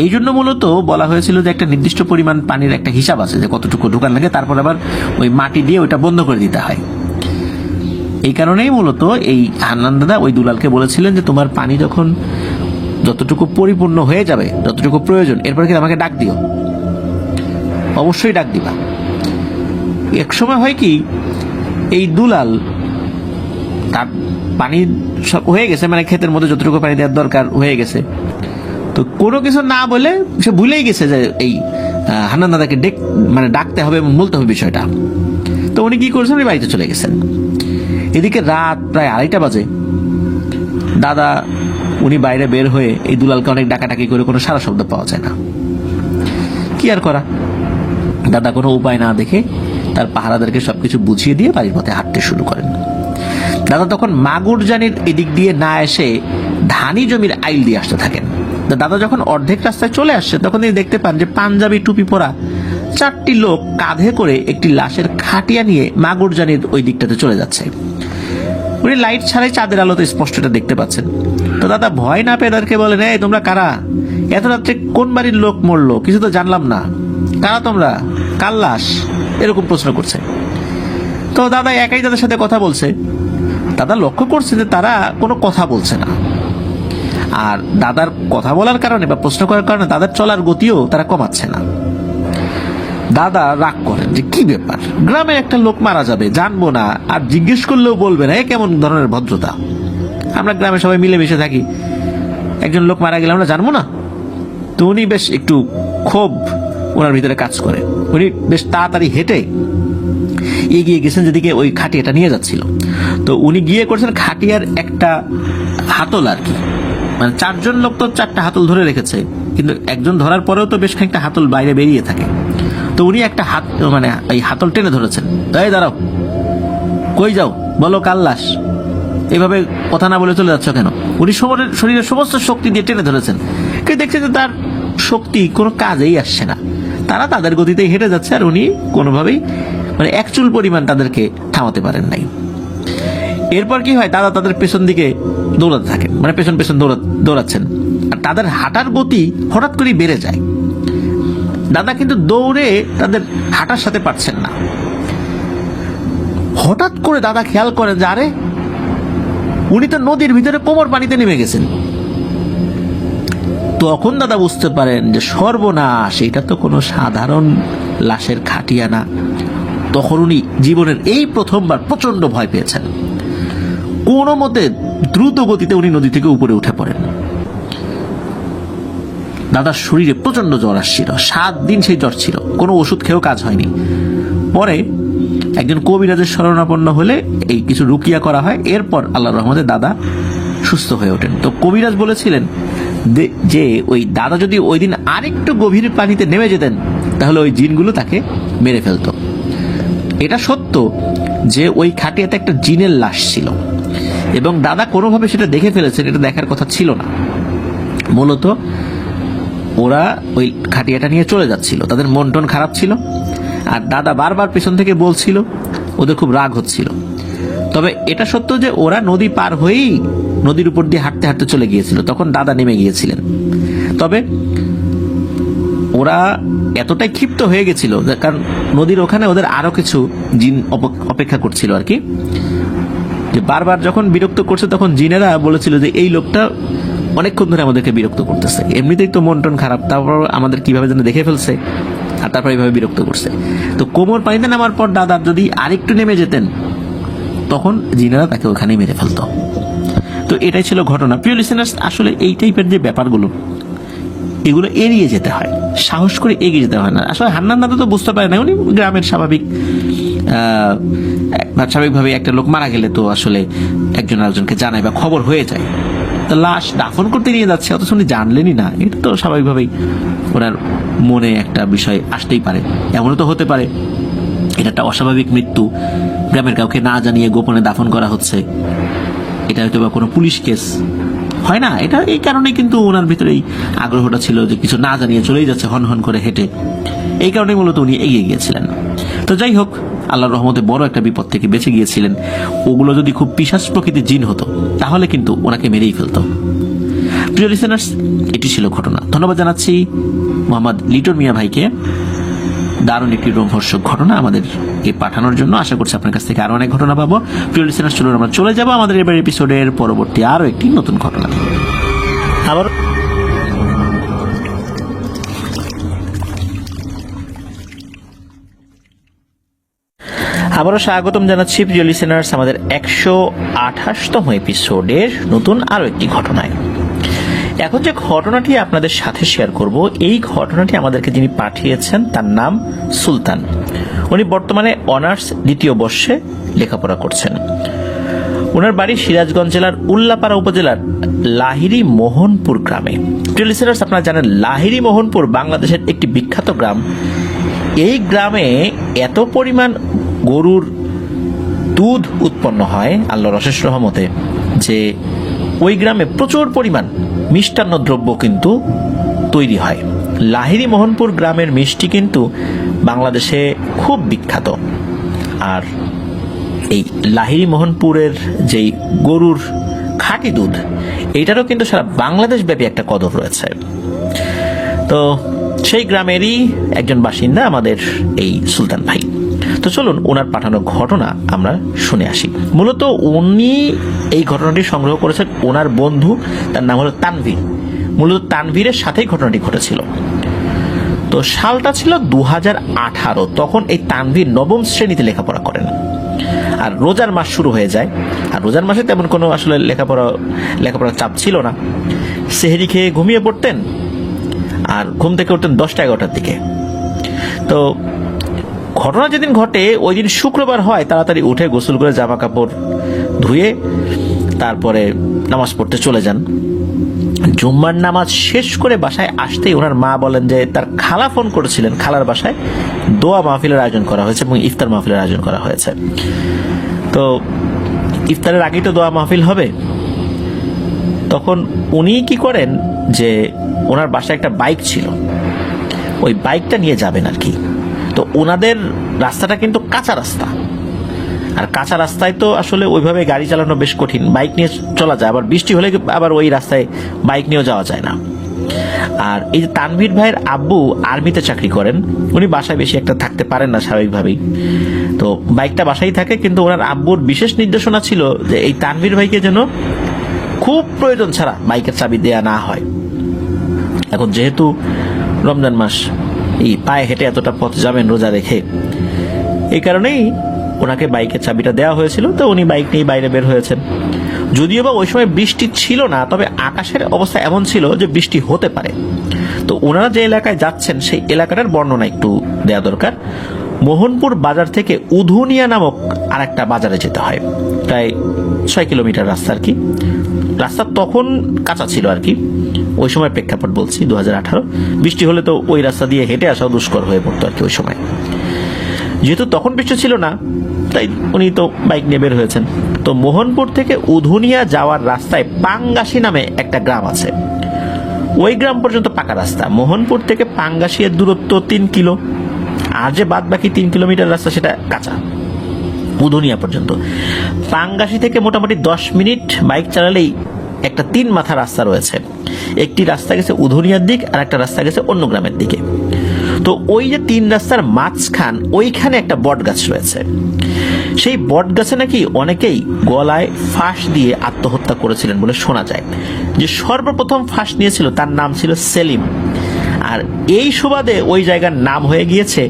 এই জন্য মূলত বলা হয়েছিল যে একটা নির্দিষ্ট পরিমাণ পানির একটা হিসাব আছে যে কতটুকু ঢুকান লাগে, তারপর আবার ওই মাটি দিয়ে ওইটা বন্ধ করে দিতে হয়। এই কারণেই মূলত এই হান্নান দাদা ওই দুলালকে বলেছিলেন যে তোমার পানি যখন যতটুকু পরিপূর্ণ হয়ে যাবে, যতটুকু প্রয়োজন, এরপর কি আমাকে ডাক দিও, অবশ্যই ডাক দিবা। এক সময় হয় কি, এই দুলাল তার পানি সব হয়ে গেছে, মানে ক্ষেতের মধ্যে যতটুকু পানি দেওয়ার দরকার হয়ে গেছে, তো কোনো কিছু না বলে সে ভুলেই গেছে যে এই হান্নান দাদাকে মানে ডাকতে হবে এবং বলতে হবে বিষয়টা। তো উনি কি করেছেন, উনি বাড়িতে চলে গেছেন। এদিকে রাত প্রায় 2:30 বাজে। দাদা উনি বাইরে বের হয়ে এই দুলালকে অনেক ডাকাডাকি করে কোনো সারা শব্দ পাওয়া যায় না। কি আর করা, দাদা কোনো উপায় না দেখে তার পাহারাদারকে সবকিছু বুঝিয়ে দিয়ে বাড়ির পথে হাঁটতে শুরু করেন। দাদা তখন মাগুরজানির এদিক দিয়ে না এসে ধানি জমির আইল দিয়ে আসতে থাকেন। দাদা যখন অর্ধেক রাস্তায় চলে আসছে তখন তিনি দেখতে পান যে পাঞ্জাবি টুপি পরা 4টি লোক কাঁধে করে একটি লাশের খাটিয়া নিয়ে মাগুরজানির ওই দিকটাতে চলে যাচ্ছে। উনি লাইট ছাড়াই চাঁদের আলোতে স্পষ্ট এটা দেখতে পাচ্ছেন। তো দাদা ভয় না পেয়ে তাদেরকে বলেন, এই তোমরা কারা, এত রাত্রে কোন বাড়ির লোক মরলো, কিছু তো জানলাম না, কারা তোমরা, কার লাশ, এরকম প্রশ্ন করছে। তো দাদা একাই তাদের সাথে কথা বলছে। দাদা লক্ষ্য করছে যে তারা কোনো কথা বলছে না, আর দাদার কথা বলার কারণে বা প্রশ্ন করার কারণে তাদের চলার গতিও তারা কমাচ্ছে না। দাদা রাগ করেন যে কি ব্যাপার, গ্রামের একটা লোক মারা যাবে জানবো না, আর জিজ্ঞেস করলেও বলবে না, এ কেমন ধরনের ভদ্রতা, আমরা গ্রামে সবাই মিলেমিশে থাকি, একজন লোক মারা গেলে আমরা জানবো না। তো উনি বেশ একটু ক্ষোভ ওনার ভিতরে কাজ করে। উনি বেশ তাড়াতাড়ি হেঁটে এগিয়ে গেছেন যেদিকে ওই খাটিয়াটা নিয়ে যাচ্ছিল। তো উনি গিয়ে করছেন খাটিয়ার একটা হাতল আর কি, মানে 4জন লোক তো 4টা হাতল ধরে রেখেছে, কিন্তু একজন ধরার পরেও তো বেশ খানিকটা হাতল বাইরে বেরিয়ে থাকে। তো উনি একটা মানে এই হাতল টেনে ধরেছেন, এই দাঁড়াও, কই যাও, বলো কার লাশ, এভাবে কথা না বলে চলে যাচ্ছ কেন। উনি শরীরের সমস্ত শক্তি দিয়ে টেনে ধরেছেন, কিন্তু দেখছে যে তার শক্তি কোনো কাজেই আসছে না, তারা তাদের গতিতেই হেঁটে যাচ্ছে, আর উনি কোনোভাবেই মানে এক চুল পরিমাণ তাদেরকে থামাতে পারেন নাই। এরপর কি হয়, দাদা তাদের পেছন দিকে দৌড়াতে থাকেন, মানে পেছন পেছন দৌড়াচ্ছেন, আর তাদের হাঁটার গতি হঠাৎ করেই বেড়ে যায়। দাদা কিন্তু দৌড়ে তাদের হাঁটার সাথে পারছেন না। হঠাৎ করে দাদা খেয়াল করেন যে আরে উনি তো নদীর ভিতরে কোমর পানিতে নেমে গেছেন। তখন দাদা বুঝতে পারেন যে সর্বনাশ, এটা তো কোনো সাধারণ লাশের খাটিয়া না। তখন উনি জীবনের এই প্রথমবার প্রচন্ড ভয় পেয়েছেন। কোনো মতে দ্রুত গতিতে উনি নদী থেকে উপরে উঠে পড়েন। দাদার শরীরে প্রচন্ড জ্বর আসছিল, 7 দিন সেই জ্বর ছিল, কোনো ওষুধ খেয়েও কাজ হয়নি। পরে একজন কবিরাজের শরণাপন্ন হলে এই কিছু রুকিয়া করা হয়, এরপর আল্লাহর রহমতে দাদা সুস্থ হয়ে ওঠেন। তো কবিরাজ বলেছিলেন যে ওই দাদা যদি ওই দিন আরেকটু গভীর পানিতে নেমে যেতেন তাহলে ওই জিনগুলো তাকে মেরে ফেলতো। এটা সত্য যে ওই খাটিয়াতে একটা জিনের লাশ ছিল, এবং দাদা কোনোভাবে সেটা দেখে ফেলেছেন, এটা দেখার কথা ছিল না। মূলত ওরা ওই খাটিয়াটা নিয়ে চলে যাচ্ছিল, তাদের মন টন খারাপ ছিল, আর দাদা বারবার পেছন থেকে বলছিল ওদের খুব রাগ হচ্ছিল। তবে এটা সত্য যে ওরা নদী পার হয়েই নদীর উপর দিয়ে হাঁটতে হাঁটতে চলে গিয়েছিল, তখন দাদা নেমে গিয়েছিলেন। তবে ওরা এতটাই ক্ষিপ্ত হয়ে গেছিল, কারণ নদীর ওখানে ওদের আরো কিছু জিন অপেক্ষা করছিল আর কি, যে বারবার যখন বিরক্ত করছে তখন জিনেরা বলেছিল যে এই লোকটা অনেকক্ষণ ধরে আমাদেরকে বিরক্ত করতেছে, এমনিতেই তো মন টন খারাপ, তারপর আমাদের কিভাবে যেন দেখে ফেলছে আর তারপর এইভাবে বিরক্ত করছে। তো কোমর পানিতে নামার পর দাদা যদি আরেকটু নেমে যেতেন তখন জিনেরা তাকে ওখানেই মেরে ফেলতো। তো এটাই ছিল ঘটনা। প্রিয় লিসেনার্স, আসলে এই টাইপের যে ব্যাপারগুলো এগুলো এড়িয়ে যেতে হয়, সাহস করে এগিয়ে যেতে হয় না। আসলে হান্নান দাদা তো বুঝতে পারে না, উনি গ্রামের স্বাভাবিকভাবে একটা লোক মারা গেলে তো আসলে একজন আরেকজনকে জানায় বা খবর হয়ে যায়, তো লাশ দাফন করতে নিয়ে যাচ্ছে অথচ উনি জানলেনই না, এটা তো স্বাভাবিকভাবেই ওনার মনে একটা বিষয় আসতেই পারে। এমনও তো হতে পারে এটা একটা অস্বাভাবিক মৃত্যু, গ্রামের কাউকে না জানিয়ে গোপনে দাফন করা হচ্ছে, এটা হয়তো বা কোনো পুলিশ কেস হয় না। এটা এই কারণে কিন্তু ওনার ভিতরে এই আগ্রহটা ছিল যে কিছু না জানিয়ে চলেই যাচ্ছে হন হন করে হেঁটে, এই কারণে মূলত উনি এগিয়ে গিয়েছিলেন। তো যাই হোক, আল্লাহর রহমতে বড় একটা বিপদ থেকে বেঁচে গিয়েছিলেন। ওগুলো যদি খুব পিশাচ প্রকৃতির জিন হতো তাহলে কিন্তু ওনাকে মেরেই ফেলতো। প্রিয় লিসেনার্স, এটি ছিল ঘটনা। ধন্যবাদ জানাচ্ছি মোহাম্মদ লিটন মিয়া ভাইকে দারুণ একটি রোমহর্ষক ঘটনা আমাদের পাঠানোর জন্য। আশা করছি আপনার কাছ থেকে আরো অনেক ঘটনা পাবো। প্রিয় লিসেনার্স, চলুন আমরা চলে যাবো আমাদের এবার এপিসোডের পরবর্তী আরো একটি নতুন ঘটনা। আবারও স্বাগতম জানাচ্ছি প্রিয় লিসেনার্স আমাদের 128তম এপিসোডের নতুন আরো একটি ঘটনায়। এখন যে ঘটনাটি আপনাদের সাথে শেয়ার করব, এই ঘটনাটি আমাদেরকে যিনি পাঠিয়েছেন তার নাম সুলতান। উনি বর্তমানে অনার্স 2য় বর্ষে লেখাপড়া করছেন। ওনার বাড়ি সিরাজগঞ্জ জেলার উল্লাপাড়া উপজেলার লাহিড়ী মোহনপুর গ্রামে। প্রিয় লিসেনার্স, আপনারা জানেন লাহিড়ী মোহনপুর বাংলাদেশের একটি বিখ্যাত গ্রাম। এই গ্রামে এত পরিমাণ গরুর দুধ উৎপন্ন হয় আল্লাহর অশেষ রহমতে যে ওই গ্রামে প্রচুর পরিমাণ মিষ্টান্ন দ্রব্য কিন্তু তৈরি হয়। লাহিড়ী মোহনপুর গ্রামের মিষ্টি কিন্তু বাংলাদেশে খুব বিখ্যাত। আর এই লাহিড়ী মোহনপুরের যেই গরুর খাঁটি দুধ, এইটারও কিন্তু সারা বাংলাদেশ ব্যাপী একটা কদর রয়েছে। তো সেই গ্রামেরই একজন বাসিন্দা আমাদের এই সুলতান ভাই। তো চলুন ওনার পাঠানো ঘটনা আমরা শুনে আসি। মূলত উনি এই ঘটনাটি সংগ্রহ করেছেন ওনার বন্ধু, তার নাম হলো তানভীর। মূলত তানভীরের সাথেই ঘটনাটি ঘটেছিল। তো সালটা ছিল 2018। তখন এই তানভীর 9ম শ্রেণীতে লেখাপড়া করেন। আর রোজার মাস শুরু হয়ে যায়। আর রোজার মাসে তেমন কোনো আসলে লেখাপড়ার চাপ ছিল না। সেহরি খেয়ে ঘুমিয়ে পড়তেন আর ঘুম থেকে উঠতেন 10টা-11টার দিকে। তো ঘটনা যেদিন ঘটে ওই দিন শুক্রবার হয়, তাড়াতাড়ি উঠে গোসল করে জামা কাপড় ধুয়ে তারপরে নামাজ পড়তে চলে যান। জুম্মার নামাজ শেষ করে বাসায় আসতেই ওনার মা বলেন যে তার খালা ফোন করেছিলেন, খালার বাসায় দোয়া মাহফিলের আয়োজন করা হয়েছে এবং ইফতার মাহফিলের আয়োজন করা হয়েছে। তো ইফতারের আগেই তো দোয়া মাহফিল হবে। তখন উনি কি করেন যে ওনার বাসায় একটা বাইক ছিল, ওই বাইকটা নিয়ে যাবেন আর কি। তো ওনাদের রাস্তাটা কিন্তু কাঁচা রাস্তা, আর কাঁচা রাস্তায় তো আসলে ওইভাবে গাড়ি চালানো বেশ কঠিন। বাইক নিয়ে চলা যায়, আবার বৃষ্টি হলে আবার ওই রাস্তায় বাইক নিয়েও যাওয়া যায় না। আর এই যে তানভীর ভাইয়ের আব্বু আর্মিতে চাকরি করেন, উনি বাসায় বেশি একটা থাকতে পারেন না স্বাভাবিকভাবেই। তো বাইকটা বাসায় থাকে, কিন্তু ওনার আব্বুর বিশেষ নির্দেশনা ছিল যে এই তানভীর ভাইকে যেন খুব প্রয়োজন ছাড়া বাইকের চাবি দেয়া না হয়। এখন যেহেতু রমজান মাস, এই পায়ে হেঁটে এতটা পথ যাবেন রোজা রেখে, এই কারণেই ওনাকে বাইকের চাবিটা দেওয়া হয়েছিল। তো উনি বাইক নিয়ে বাইরে বের হয়েছেন। যদিও বা ওই সময় বৃষ্টি ছিল না, তবে আকাশের অবস্থা এমন ছিল যে বৃষ্টি হতে পারে। তো ওনারা যে এলাকায় যাচ্ছেন সেই এলাকাটার বর্ণনা একটু দেওয়া দরকার। মোহনপুর বাজার থেকে উধুনিয়া নামক আর একটা বাজারে যেতে হয়, প্রায় 6 কিলোমিটার রাস্তা আর কি। রাস্তা তখন কাঁচা ছিল আর কি, ওই সময় প্রেক্ষাপট বলছি 2018। বৃষ্টি হলে তো ওই রাস্তা দিয়ে হেঁটে আসাও দুষ্কর হয়ে পড়তো আর কি ওই সময়। যেহেতু তখন বৃষ্টি ছিল না, তাই উনি তো বাইক নিয়ে বের হয়েছেন। তো মোহনপুর থেকে উধুনিয়া যাওয়ার রাস্তায় পাঙ্গাসি নামে একটা গ্রাম আছে। ওই গ্রাম পর্যন্ত পাকা রাস্তা। মোহনপুর থেকে পাঙ্গাসির দূরত্ব 3 কিলো, আর যে বাদ বাকি 3 কিলোমিটার রাস্তা সেটা কাঁচা। উধুনিয়া পর্যন্ত। পাঙ্গাসি থেকে মোটামুটি 10 মিনিট বাইক চালালেই একটা 3 মাথা রাস্তা রয়েছে। একটি রাস্তা গেছে উধুনিয়ার দিক, আর একটা রাস্তা গেছে অন্য গ্রামের দিকে। তো ওই যে 3 রাস্তার মাঝখান, ওইখানে একটা বট গাছ রয়েছে। সেই বট গাছে নাকি অনেকেই গলায় ফাঁস দিয়ে আত্মহত্যা করেছিলেন বলে শোনা যায়। যে সর্বপ্রথম ফাঁস নিয়েছিল তার নাম ছিল সেলিম, আর এই সুবাদে ওই জায়গার নাম হয়ে গিয়েছে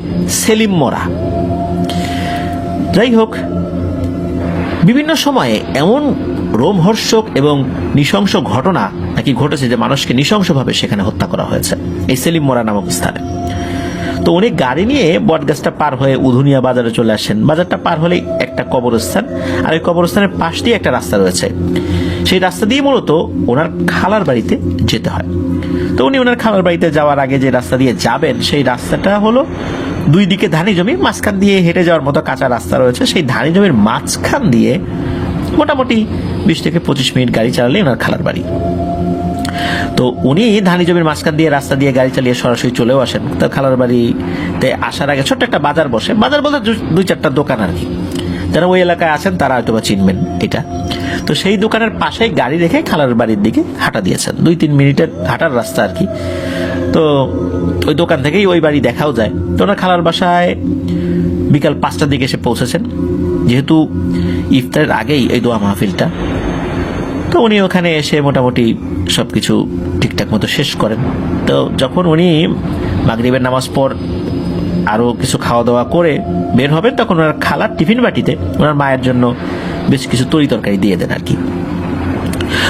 সেলিম মোড়া। যাই হোক, বিভিন্ন সময়ে এমন রোমহর্ষক এবং নৃশংস ঘটনা নাকি ঘটেছে যে মানুষকে নৃশংসভাবে সেখানে হত্যা করা হয়েছে এই সেলিম মোড়া নামক স্থানে। তো উনি গাড়ি নিয়ে বটগাছটা পার হয়ে উধুনিয়া বাজারে চলে আসেন। বাজারটা পার হলেই একটা কবরস্থান, আর ওই কবরস্থানের পাশ দিয়ে একটা রাস্তা রয়েছে। সেই রাস্তা দিয়ে মূলত ওনার খালার বাড়িতে যেতে হয়। তো উনি ওনার খালার বাড়িতে যাওয়ার আগে যে রাস্তা দিয়ে যাবেন, সেই রাস্তাটা হলো 2 দিকে ধানি জমি, মাঝখান দিয়ে হেঁটে যাওয়ার মতো কাঁচা রাস্তা রয়েছে। সেই ধানি জমির মাঝখান দিয়ে মোটামুটি 20 থেকে 25 মিনিট গাড়ি চালালে ওনার খালার বাড়ি। তো উনি ধানি জমির মাঝখান দিয়ে রাস্তা দিয়ে গাড়ি চালিয়ে সরাসরি চলেও আসেন তার খালার বাড়িতে। আসার আগে ছোট্ট একটা বাজার বসে, বাজার বলতে 2-4টা দোকান আর কি। যারা ওই এলাকায় আছেন তারা হয়তো বা চিনবেন এটা। তো সেই দোকানের পাশেই গাড়ি রেখে খালার বাড়ির দিকে হাঁটা দিয়েছেন, 2-3 মিনিটের হাঁটার রাস্তা আর কি। তো ওই দোকান থেকেই ওই বাড়ি দেখাও যায়। তো ওনার খালার বাসায় বিকাল 5টার দিকে এসে পৌঁছেছেন, যেহেতু ইফতারের আগেই এই দোয়া মাহফিলটা। তো উনি ওখানে এসে মোটামুটি সবকিছু ঠিকঠাক মতো শেষ করেন। তো যখন উনি মাগরিবের নামাজ পর আরো কিছু খাওয়া দাওয়া করে বের হবেন, তখন ওনার খালার টিফিন বাটিতে ওনার মায়ের জন্য বেশ কিছু তরি তরকারি দিয়ে দেন আর কি।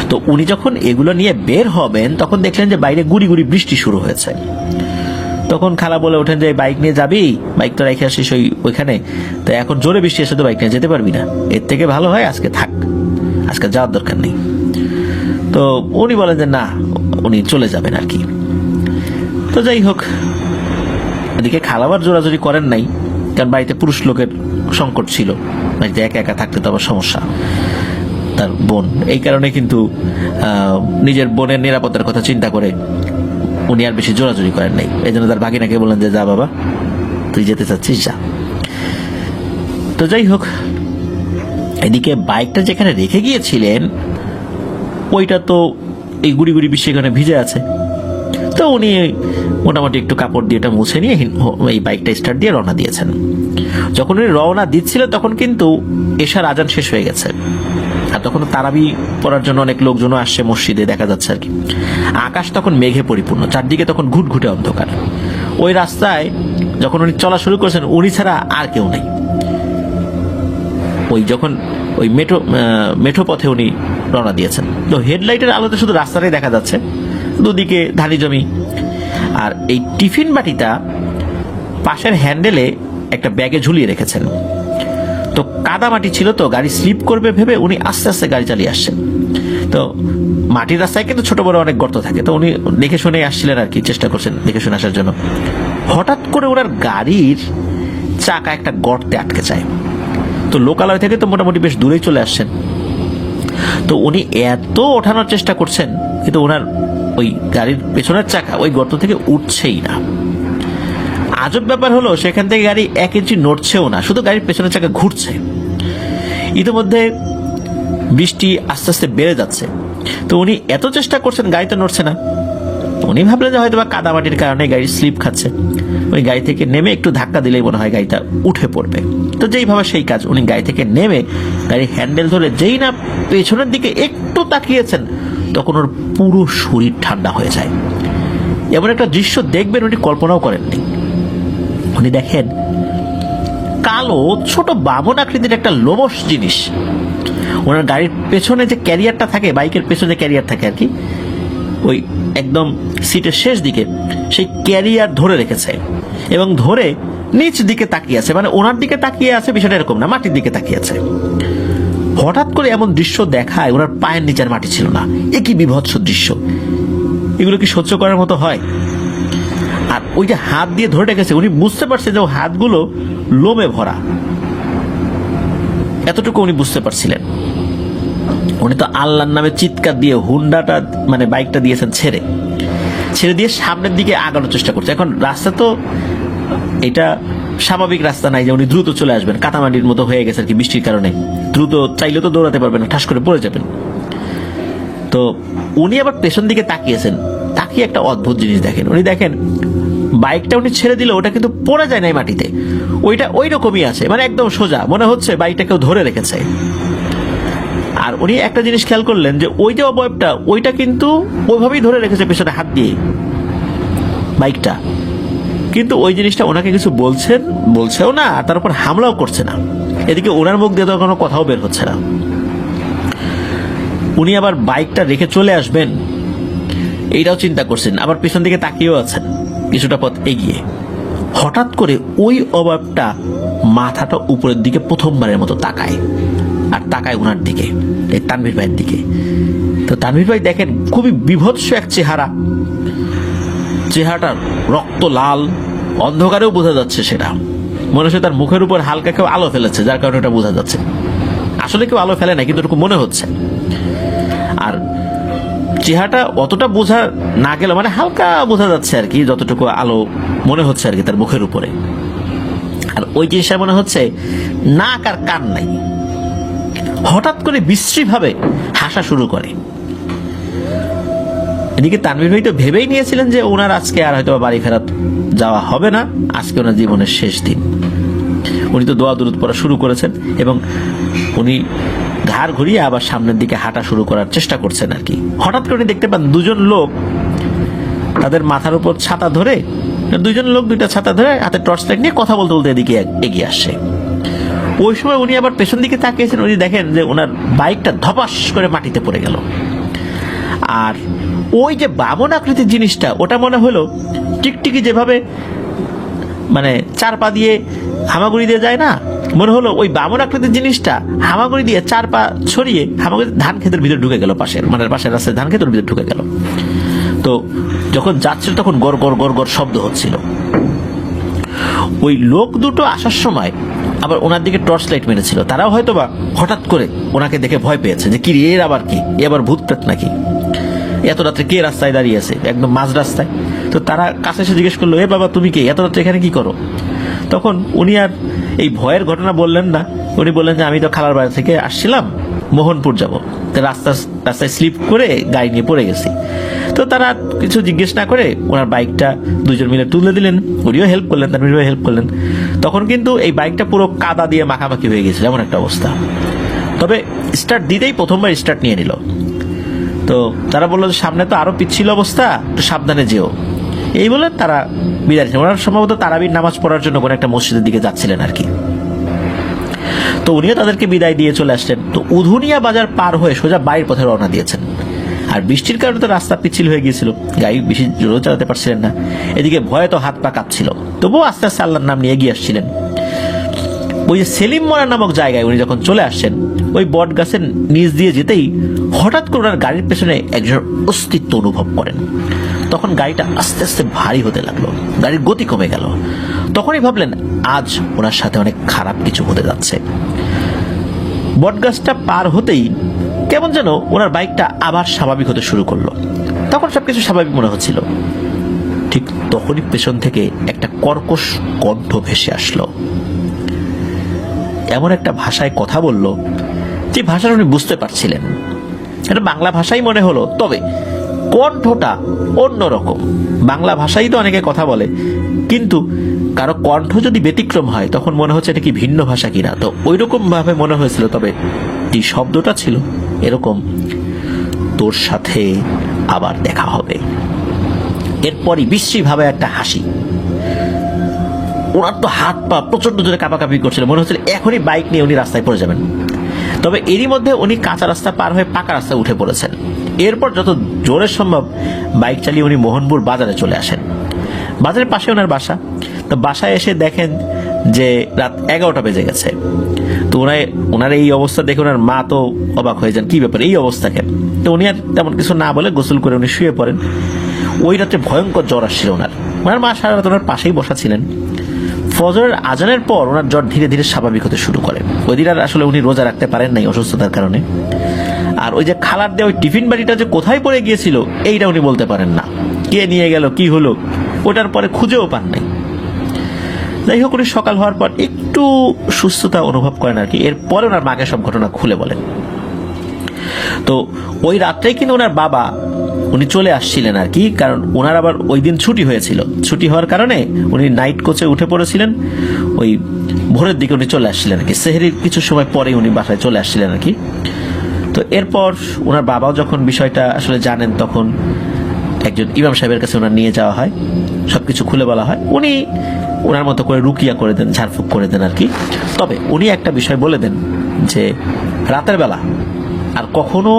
তো উনি যখন এগুলো নিয়ে বের হবেন, তখন দেখলেন যে বাইরে গুড়ি গুড়ি বৃষ্টি শুরু হয়েছে। তখন খালা বলে ওঠেন যে বাইক নিয়ে যাবি, বাইক তো রেখে আসিস ওইখানে, তো এখন জোরে বৃষ্টি এসে তো বাইক নিয়ে যেতে পারবি না, এর থেকে ভালো হয় আজকে থাক, আজকে যাওয়ার দরকার নেই। তো উনি বলেন যে না, উনি চলে যাবেন আর কি। তো যাই হোক, এদিকে খালাবার জোরাজোরি করেন নাই, কারণ বাড়িতে পুরুষ লোকের সংকট ছিল, বাড়িতে একা একা থাকতে তো আবার সমস্যা, তার বোন। এই কারণে কিন্তু নিজের বোনের নিরাপত্তার কথা চিন্তা করে উনি আর বেশি জোরাজোরি করেন নাই। এই জন্য তার ভাগিনাকে বললেন যে যা বাবা, তুই যেতে চাচ্ছিস যা। তো যাই হোক, এদিকে বাইকটা যেখানে রেখে গিয়েছিলেন ওইটা তো এই গুড়ি গুড়ি বৃষ্টির কারণে ভিজে আছে। তো উনি মোটামুটি একটু কাপড় দিয়ে এটা মুছে নিয়ে এই বাইকটা স্টার্ট দিয়ে রওনা দিয়েছেন। যখন উনি রওনা দিচ্ছিল তখন কিন্তু এশার আজান শেষ হয়ে গেছে, আর তখন তারাবি পড়ার জন্য অনেক লোকজনও আসছে মসজিদে, দেখা যাচ্ছে আর কি। আকাশ তখন মেঘে পরিপূর্ণ, চারদিকে তখন ঘুটঘুটে অন্ধকার। ওই রাস্তায় যখন উনি চলা শুরু করেছেন, উনি ছাড়া আর কেউ নেই। ওই যখন ওই মেঠো পথে উনি রওনা দিয়েছেন, তো হেডলাইটের আলোতে শুধু রাস্তাটাই দেখা যাচ্ছে, দুদিকে ধানি জমি। আর এই টিফিন বাটিটা পাশের হ্যান্ডেলে একটা ব্যাগে ঝুলিয়ে রেখেছেন। তো কাদা মাটি ছিল, তো গাড়ি স্লিপ করবে ভেবে উনি আস্তে আস্তে গাড়ি চালিয়ে আসছেন। তো মাটির রাস্তায় কিন্তু ছোট বড় অনেক গর্ত থাকে, তো উনি দেখে শুনে আসছিলেন আর কি, চেষ্টা করছেন দেখে শুনে আসার জন্য। হঠাৎ করে ওনার গাড়ির চাকা একটা গর্তে আটকে যায়। তো লোকালয় থেকে তো মোটামুটি বেশ দূরেই চলে আসছেন। তো উনি এত ওঠানোর চেষ্টা করছেন, কিন্তু ওনার ওই গাড়ির পেছনের চাকা ওই গর্ত থেকে উঠছেই না। আজব ব্যাপার হলো, সেখান থেকে গাড়ি 1 ইঞ্চি নড়ছেও না, শুধু গাড়ির পেছনের চাকা ঘুরছে। ইতিমধ্যে বৃষ্টি আস্তে আস্তে বেড়ে যাচ্ছে। তো উনি এত চেষ্টা করছেন, গাড়ি তো নড়ছে না। উনি ভাবলেন যে হয়তো বা কাদামাটির কারণে গাড়ি স্লিপ খাচ্ছে, ওই গাড়ি থেকে নেমে একটু ধাক্কা দিলেই মনে হয় গাড়িটা উঠে পড়বে। তো যেই ভাবে সেই কাজ, উনি গাড়ি থেকে নেমে গাড়ির হ্যান্ডেল ধরে যেই না পেছনের দিকে একটু তাকিয়েছেন, তখন ওর পুরো শরীর ঠান্ডা হয়ে যায়। এমন একটা দৃশ্য দেখবেন উনি কল্পনাও করেননি। উনি দেখেন কালো ছোট বামন আকৃতির একটা লোমশ জিনিস ওনার গাড়ির পেছনে যে ক্যারিয়ারটা থাকে, বাইকের পেছনে ক্যারিয়ার থাকে আর কি, ওই একদম সিটের শেষ দিকে সেই ক্যারিয়ার ধরে রেখেছে এবং ধরে নিচ দিকে তাকিয়ে আছে। মানে ওনার দিকে তাকিয়ে আছে, বিষয়টা এরকম না, মাটির দিকে তাকিয়ে আছে। হঠাৎ করে এমন দৃশ্য দেখায় ওনার পায়ের নিচের মাটি ছিল না। এ কি বিভৎস দৃশ্য, এগুলো কি সহ্য করার মতো হয়? আর ওই যে হাত দিয়ে ধরে রেখেছে, উনি বুঝতে পারছে যে হাতগুলো লোমে ভরা, এতটুকু উনি বুঝতে পারছিলেন। উনি তো আল্লাহর নামে চিৎকার দিয়ে হুন্ডাটা মানে বাইকটা দিয়েছেন ছেড়ে দিয়ে সামনের দিকে আগানোর চেষ্টা করছে। এখন রাস্তা তো এটা স্বাভাবিক রাস্তা নাই যে উনি দ্রুত চলে আসবেন, কাটামাটির মতো হয়ে গেছে আর কি বৃষ্টির কারণে, দ্রুত চাইলে তো দৌড়াতে পারবেন না, ঠাস করে পড়ে যাবেন। তো উনি আবার পেছন দিকে তাকিয়েছেন, তাকিয়ে একটা অদ্ভুত জিনিস দেখেন। উনি দেখেন বাইকটা উনি ছেড়ে দিল, ওটা কিন্তু পড়ে যায় নাই মাটিতে, ওইটা ওই রকমই আছে, মানে একদম সোজা, মনে হচ্ছে বাইকটা কেউ ধরে রেখেছে। আর উনি একটা জিনিস খেয়াল করলেন যে ওই যে অবয়বটা, ওইটা কিন্তু ওইভাবেই ধরে রেখেছে পেছনে হাত দিয়ে বাইকটা, কিন্তু ওই জিনিসটা ওনাকে কিছু বলছেও না, আর তার উপর হামলাও করছে না। এদিকে ওনার মুখ দিয়ে তো কোনো কথাও বের হচ্ছে না। উনি আবার বাইকটা রেখে চলে আসবেন এইটাও চিন্তা করছেন, আবার পিছন দিকে তাকিয়েও আছেন। কিছুটা পথ এগিয়ে হঠাৎ করে ওই অবয়বটা মাথাটা উপরের দিকে প্রথমবারের মতো তাকায়, আর তাকায় ওনার দিকে, এই তানভীর ভাইয়ের দিকে। তো তানভীর ভাই দেখেন খুবই বিভৎস এক চেহারাটা রক্ত লাল, অন্ধকারেও বোঝা যাচ্ছে সেটা, মনে হচ্ছে তার মুখের উপর হালকা কেউ আলো ফেলেছে, যার কারণে ওটা বোঝা যাচ্ছে। আসলে কেউ আলো ফেলে না, কিন্তু এরকম মনে হচ্ছে। আর চেহারাটা অতটা বোঝা না গেল, মানে হালকা বোঝা যাচ্ছে আর কি, যতটুকু আলো মনে হচ্ছে আর কি তার মুখের উপরে। আর ওই জিনিসটা মনে হচ্ছে নাক আর কান নাই। হঠাৎ করে বিশ্রীভাবে হাসা শুরু করে। এদিকে তানভীর ভাই তো ভেবেই নিয়েছিলেন যে ওনার আজকে আর হয়তো বাড়ি ফেরত যাওয়া হবে না, আজকে ওনার জীবনের শেষ দিন। উনি তো দোয়া দুরুদ পড়া শুরু করেছেন এবং উনি ঘাড় ঘুরিয়ে আবার সামনের দিকে হাঁটা শুরু করার চেষ্টা করছেন আর কি। হঠাৎ করে উনি দেখতে পান দুজন লোক তাদের মাথার উপর ছাতা ধরে, দুইটা ছাতা ধরে হাতে টর্চ লাইট নিয়ে কথা বলতে বলতে এদিকে এগিয়ে আসছে। ওই সময় উনি আবার পেছন দিকে তাকিয়েছেন, উনি দেখেন যে ওনার বাইকটা ধপাস করে মাটিতে পড়ে গেল। আর ওই যে বামন আকৃতির জিনিসটা, ওটা মনে হলো টিকটিকি যেভাবে মানে চার পা দিয়ে হামাগুড়ি দিয়ে যায় না, মনে হলো ওই বামন আকৃতির জিনিসটা হামাগুড়ি দিয়ে চার পা ছড়িয়ে হামাগুড়ি ধান ক্ষেতের ভিতরে ঢুকে গেল, পাশের রাস্তায় ধান ক্ষেতের ভিতরে ঢুকে গেল। তো যখন যাচ্ছিল তখন গড় গড় গড় গড় শব্দ হচ্ছিল। ওই লোক দুটো আসার সময় আবার ওনার দিকে টর্চ লাইট মেরেছিল, তারাও হয়তোবা হঠাৎ করে ওনাকে দেখে ভয় পেয়েছে যে কি রে, এর আবার কি, এ আবার ভূত প্রেত নাকি, এত রাত্রে কে রাস্তায় দাঁড়িয়ে আছে, একদম মাঝ রাস্তায়। তো তারা কাছে এসে জিজ্ঞেস করলো, এ বাবা তুমি কে, এত রাত্রে এখানে কি করো? তখন উনি আর এই ভয়ের ঘটনা বললেন না, উনি বললেন যে আমি তো খালার বাড়ি থেকে আসছিলাম, মোহনপুর যাব, রাস্তায় স্লিপ করে গাড়ি নিয়ে পড়ে গেছি। তো তারা কিছু জিজ্ঞেস না করে ওনার বাইকটা দুজন মিলে তুলে দিলেন, উনিও হেল্প করলেন, তানভীর হেল্প করলেন। তখন কিন্তু এই বাইকটা পুরো কাদা দিয়ে মাখামাখি হয়ে গেছিল, এমন একটা অবস্থা। তবে স্টার্ট দিতেই প্রথমবার স্টার্ট নিয়ে নিল। তো তারা বললো যে সামনে তো আরো পিচ্ছিল অবস্থা, একটু সাবধানে যেও, এই বলে তারা বিদায় নিলেন। ওনারা সম্ভবত তারাবির নামাজ পড়ার জন্য কোনো একটা মসজিদের দিকে যাচ্ছিলেন আর কি। তো উনিও তাদেরকে বিদায় দিয়ে চলে আসলেন। তো উধুনিয়া বাজার পার হয়ে সোজা বাড়ির পথে রওনা দিয়েছেন। আর বৃষ্টির কারণে তো রাস্তা পিচ্ছিল হয়ে গিয়েছিল, গাড়ি বেশি জোরেও চালাতে পারছিলেন না। এদিকে ভয়ে তো হাত পা কাঁপছিল, তবুও আস্তে আস্তে আল্লাহর নাম নিয়ে এগিয়ে আসছিলেন। ওই যে সেলিম মোড়া নামক জায়গায় উনি যখন চলে আসছেন, ওই বট গাছের নিচ দিয়ে যেতেই হঠাৎ করে ওনার গাড়ির পেছনে একজন অস্তিত্ব অনুভব করেন। তখন গাড়িটা আস্তে আস্তে ভারী হতে লাগলো, গাড়ির গতি কমে গেল। তখনই ভাবলেন আজ ওনার সাথে অনেক খারাপ কিছু হতে যাচ্ছে। বটগাছটা পার হতেই কেমন যেন ওনার বাইকটা আবার স্বাভাবিক হতে শুরু করলো। তখন সবকিছু স্বাভাবিক মনে হচ্ছিল। ঠিক তখনই পেছন থেকে একটা কর্কশ কণ্ঠ ভেসে আসলো। এমন একটা ভাষায় কথা বলল যে ভাষাটা উনি বুঝতে পারছিলেন, এটা বাংলা ভাষাই মনে হলো, তবে কণ্ঠটা অন্যরকম। বাংলা ভাষাই তো অনেকে কথা বলে, কিন্তু কারো কণ্ঠ যদি ব্যতিক্রম হয় তখন মনে হচ্ছে এটা কি ভিন্ন ভাষা কিনা। তো ওই রকম ভাবে মনে হয়েছিল, তবে এই শব্দটা ছিল এরকম, তোর সাথে আবার দেখা হবে। এরপরই বিশ্রী ভাবে একটা হাসি। ওনার তো হাত পা প্রচন্ড জোরে কাঁপাকাঁপি করছিল, মনে হচ্ছিল এখনই বাইক নিয়ে উনি রাস্তায় পড়ে যাবেন। তবে এরই মধ্যে উনি কাঁচা রাস্তা পার হয়ে পাকা রাস্তায় উঠে পড়েছেন। এরপর যত জোরে সম্ভব বাইক চালিয়ে উনি মোহনপুর বাজারে চলে আসেন। বাজারের পাশে ওনার বাসা। তো বাসায় এসে দেখেন যে রাত 11টা বেজে গেছে। তো ওনার এই অবস্থা দেখে ওনার মা তো অবাক হয়ে যান, কি ব্যাপার এই অবস্থা কেন? তো উনি আর তেমন কিছু না বলে গোসল করে উনি শুয়ে পড়েন। ওই রাত্রে ভয়ঙ্কর জ্বর আসছিল ওনার মা সারা রাত ওনার পাশেই বসা ছিলেন। ফজরের আজানের পর ওনার জ্বর ধীরে ধীরে স্বাভাবিক হতে শুরু করে। ওই দিন আর আসলে উনি রোজা রাখতে পারেন নাই অসুস্থতার কারণে। আর ওই যে খালার দেওয়া ওই টিফিন বাড়িটা যে কোথায় পড়ে গিয়েছিল এইটা উনি বলতে পারেন না, কে নিয়ে গেল কি হলো ওটার পরে খুঁজেও পান নাই। যাই হোক, উনি সকাল হওয়ার পর একটু সুস্থতা অনুভব করেন আর কি। এরপরে ওনার মাকে সব ঘটনা খুলে বলেন। তো ওই রাত্রেই কিন্তু ওনার বাবা উনি চলে আসছিলেন আর কি, কারণ ওনার আবার ওই দিন ছুটি হয়েছিল। ছুটি হওয়ার কারণে উনি নাইট কোচে উঠে পড়েছিলেন। ওই ভোরের দিকে উনি চলে আসছিলেন আর কি, সেহরির কিছু সময় পরে উনি বাসায় চলে আসছিলেন আর কি। তো এরপর ওনার বাবাও যখন বিষয়টা আসলে জানেন, তখন একজন ইমাম সাহেবের কাছে ওনার নিয়ে যাওয়া হয়, সবকিছু খুলে বলা হয়। উনি ওনার মতো করে রুকিয়া করে দেন, ঝাড়ফুঁক করে দেন আর কি। তবে উনি একটা বিষয় বলে দেন যে রাতের বেলা আর কখনো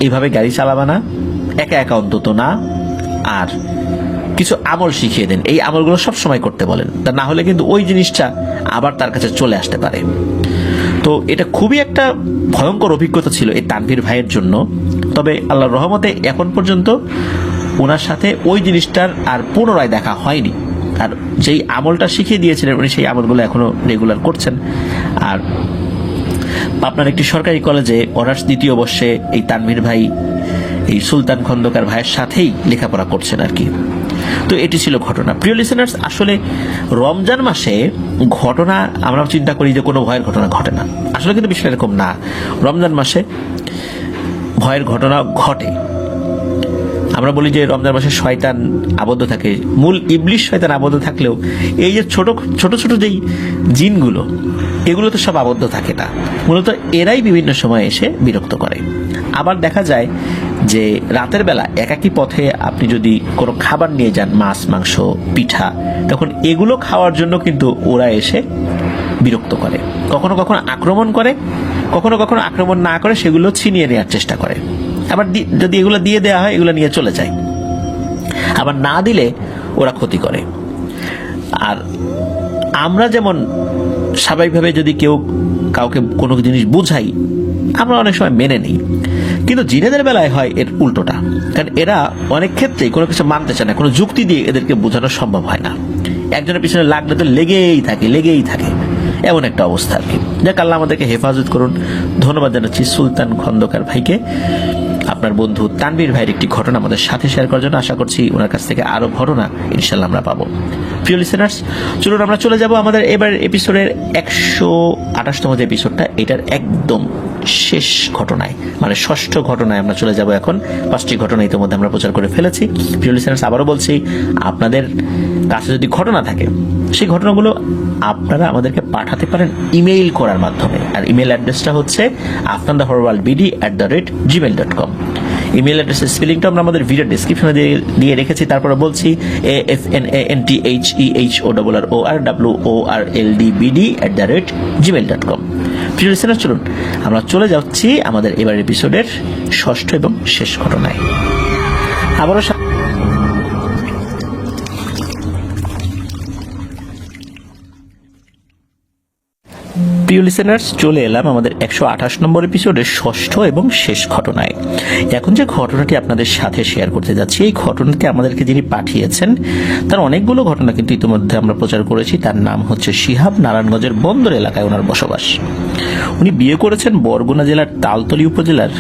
এইভাবে গাড়ি চালাবা না, একা একা অন্তত না, আর কিছু আমল শিখিয়ে দেন। এই আমলগুলো সবসময় করতে বলেন, তা না হলে কিন্তু ওই জিনিসটা আবার তার কাছে চলে আসতে পারে। তো এটা খুবই একটা ভয়ঙ্কর অভিজ্ঞতা ছিল এই তানভীর ভাইয়ের জন্য। তবে আল্লাহর রহমতে এখন পর্যন্ত ওনার সাথে ওই জিনিসটার আর পুনরায় দেখা হয়নি। আর যেই আমলটা শিখিয়ে দিয়েছিলেন উনি সেই আমলগুলো এখনো রেগুলার করছেন। আর আপনার একটি সরকারি কলেজে অনার্স দ্বিতীয় বর্ষে এই তানভীর ভাই এই সুলতান খন্দকার ভাইয়ের সাথেই লেখাপড়া করছেন আর কি। তো এটি ছিল ঘটনা। প্রিয় লিসেনার্স, আসলে রমজান মাসে ঘটনা আমরা চিন্তা করি যে কোনো ভয়ের ঘটনা ঘটে না, আসলে কিন্তু বিষয়টা এরকম না। রমজান মাসে ভয়ের ঘটনা ঘটে। আমরা বলি যে রমজান মাসে শয়তান আবদ্ধ থাকে, মূল ইবলিশ শয়তান আবদ্ধ থাকলেও এই যে ছোট ছোট ছোট যেই জিনগুলো, এগুলো তো সব আবদ্ধ থাকে না, মূলত এরাই বিভিন্ন সময় এসে বিরক্ত করে। আবার দেখা যায় যে রাতের বেলা একাকী পথে আপনি যদি কোনো খাবার নিয়ে যান, মাছ, মাংস, পিঠা, তখন এগুলো খাওয়ার জন্য কিন্তু ওরা এসে বিরক্ত করে। কখনো কখনো আক্রমণ করে, কখনো কখনো আক্রমণ না করে সেগুলো ছিনিয়ে নেওয়ার চেষ্টা করে। আবার যদি এগুলো দিয়ে দেওয়া হয় এগুলো নিয়ে চলে যায়, আবার না দিলে ওরা ক্ষতি করে। আর আমরা যেমন স্বাভাবিকভাবে যদি কেউ কাউকে কোনো জিনিস বুঝাই, আমরা অনেক সময় মেনে নিই, কিন্তু জিনেদের বেলায় হয় এর উল্টোটা। কারণ এরা অনেক ক্ষেত্রেই কোনো কিছু মানতে চায় না, কোনো যুক্তি দিয়ে এদেরকে বোঝানো সম্ভব হয় না। একজনের পিছনে লাগলে তো লেগেই থাকে, এমন একটা অবস্থা আর কি। যাক, আল্লাহ আমাদেরকে হেফাজত করুন। ধন্যবাদ জানাচ্ছি সুলতান খন্দকার ভাইকে, আপনার বন্ধু তানভীর ভাইয়ের একটি ঘটনা আমাদের সাথে শেয়ার করার জন্য। আশা করছি ওনার কাছ থেকে আরো ঘটনা ইনশাল্লাহ আমরা পাবো। প্রিয় লিসেনার্স, চলুন আমরা চলে যাব আমাদের এবার এপিসোডের 128তম যে এপিসোডটা, এটার একদম শেষ ঘটনায়, মানে ষষ্ঠ ঘটনায় আমরা চলে যাব এখন। 5টি ঘটনা ইতিমধ্যে আমরা প্রচার করে ফেলেছি। প্রিয় লিসেনার্স, আবারও বলছি, আপনাদের কাছে যদি ঘটনা থাকে সেই ঘটনাগুলো আপনারা আমাদেরকে পাঠাতে পারেন ইমেইল করার মাধ্যমে। আর ইমেইল অ্যাড্রেসটা হচ্ছে afnandahorbald@gmail.com। ইমেইল অ্যাড্রেসের স্পেলিংটা আমরা আমাদের ভিডিও ডেসক্রিপশনে দিয়ে রেখেছি। তারপরে বলছি afnanthehoorwordld@gmail.com। প্রিয় লিসেনার, চলুন আমরা চলে যাচ্ছি আমাদের এবার এপিসোডের ষষ্ঠ এবং শেষ ঘটনায়। আবারও প্রিয় লিসেনার্স, চলে এলাম আমাদের 128 নম্বর এপিসোডের ষষ্ঠ এবং শেষ ঘটনায়। এখন যে ঘটনাটি আপনাদের সাথে শেয়ার করতে যাচ্ছি, এই ঘটনাটি আমাদেরকে যিনি পাঠিয়েছেন তার অনেকগুলো ঘটনা কিন্তু ইতিমধ্যে আমরা প্রচার করেছি। তার নাম হচ্ছে শিহাব, নারায়ণগঞ্জের বন্দর এলাকায় ওনার বসবাস। উনি বিয়ে করেছেন বরগুনা জেলার তালতলী উপজেলার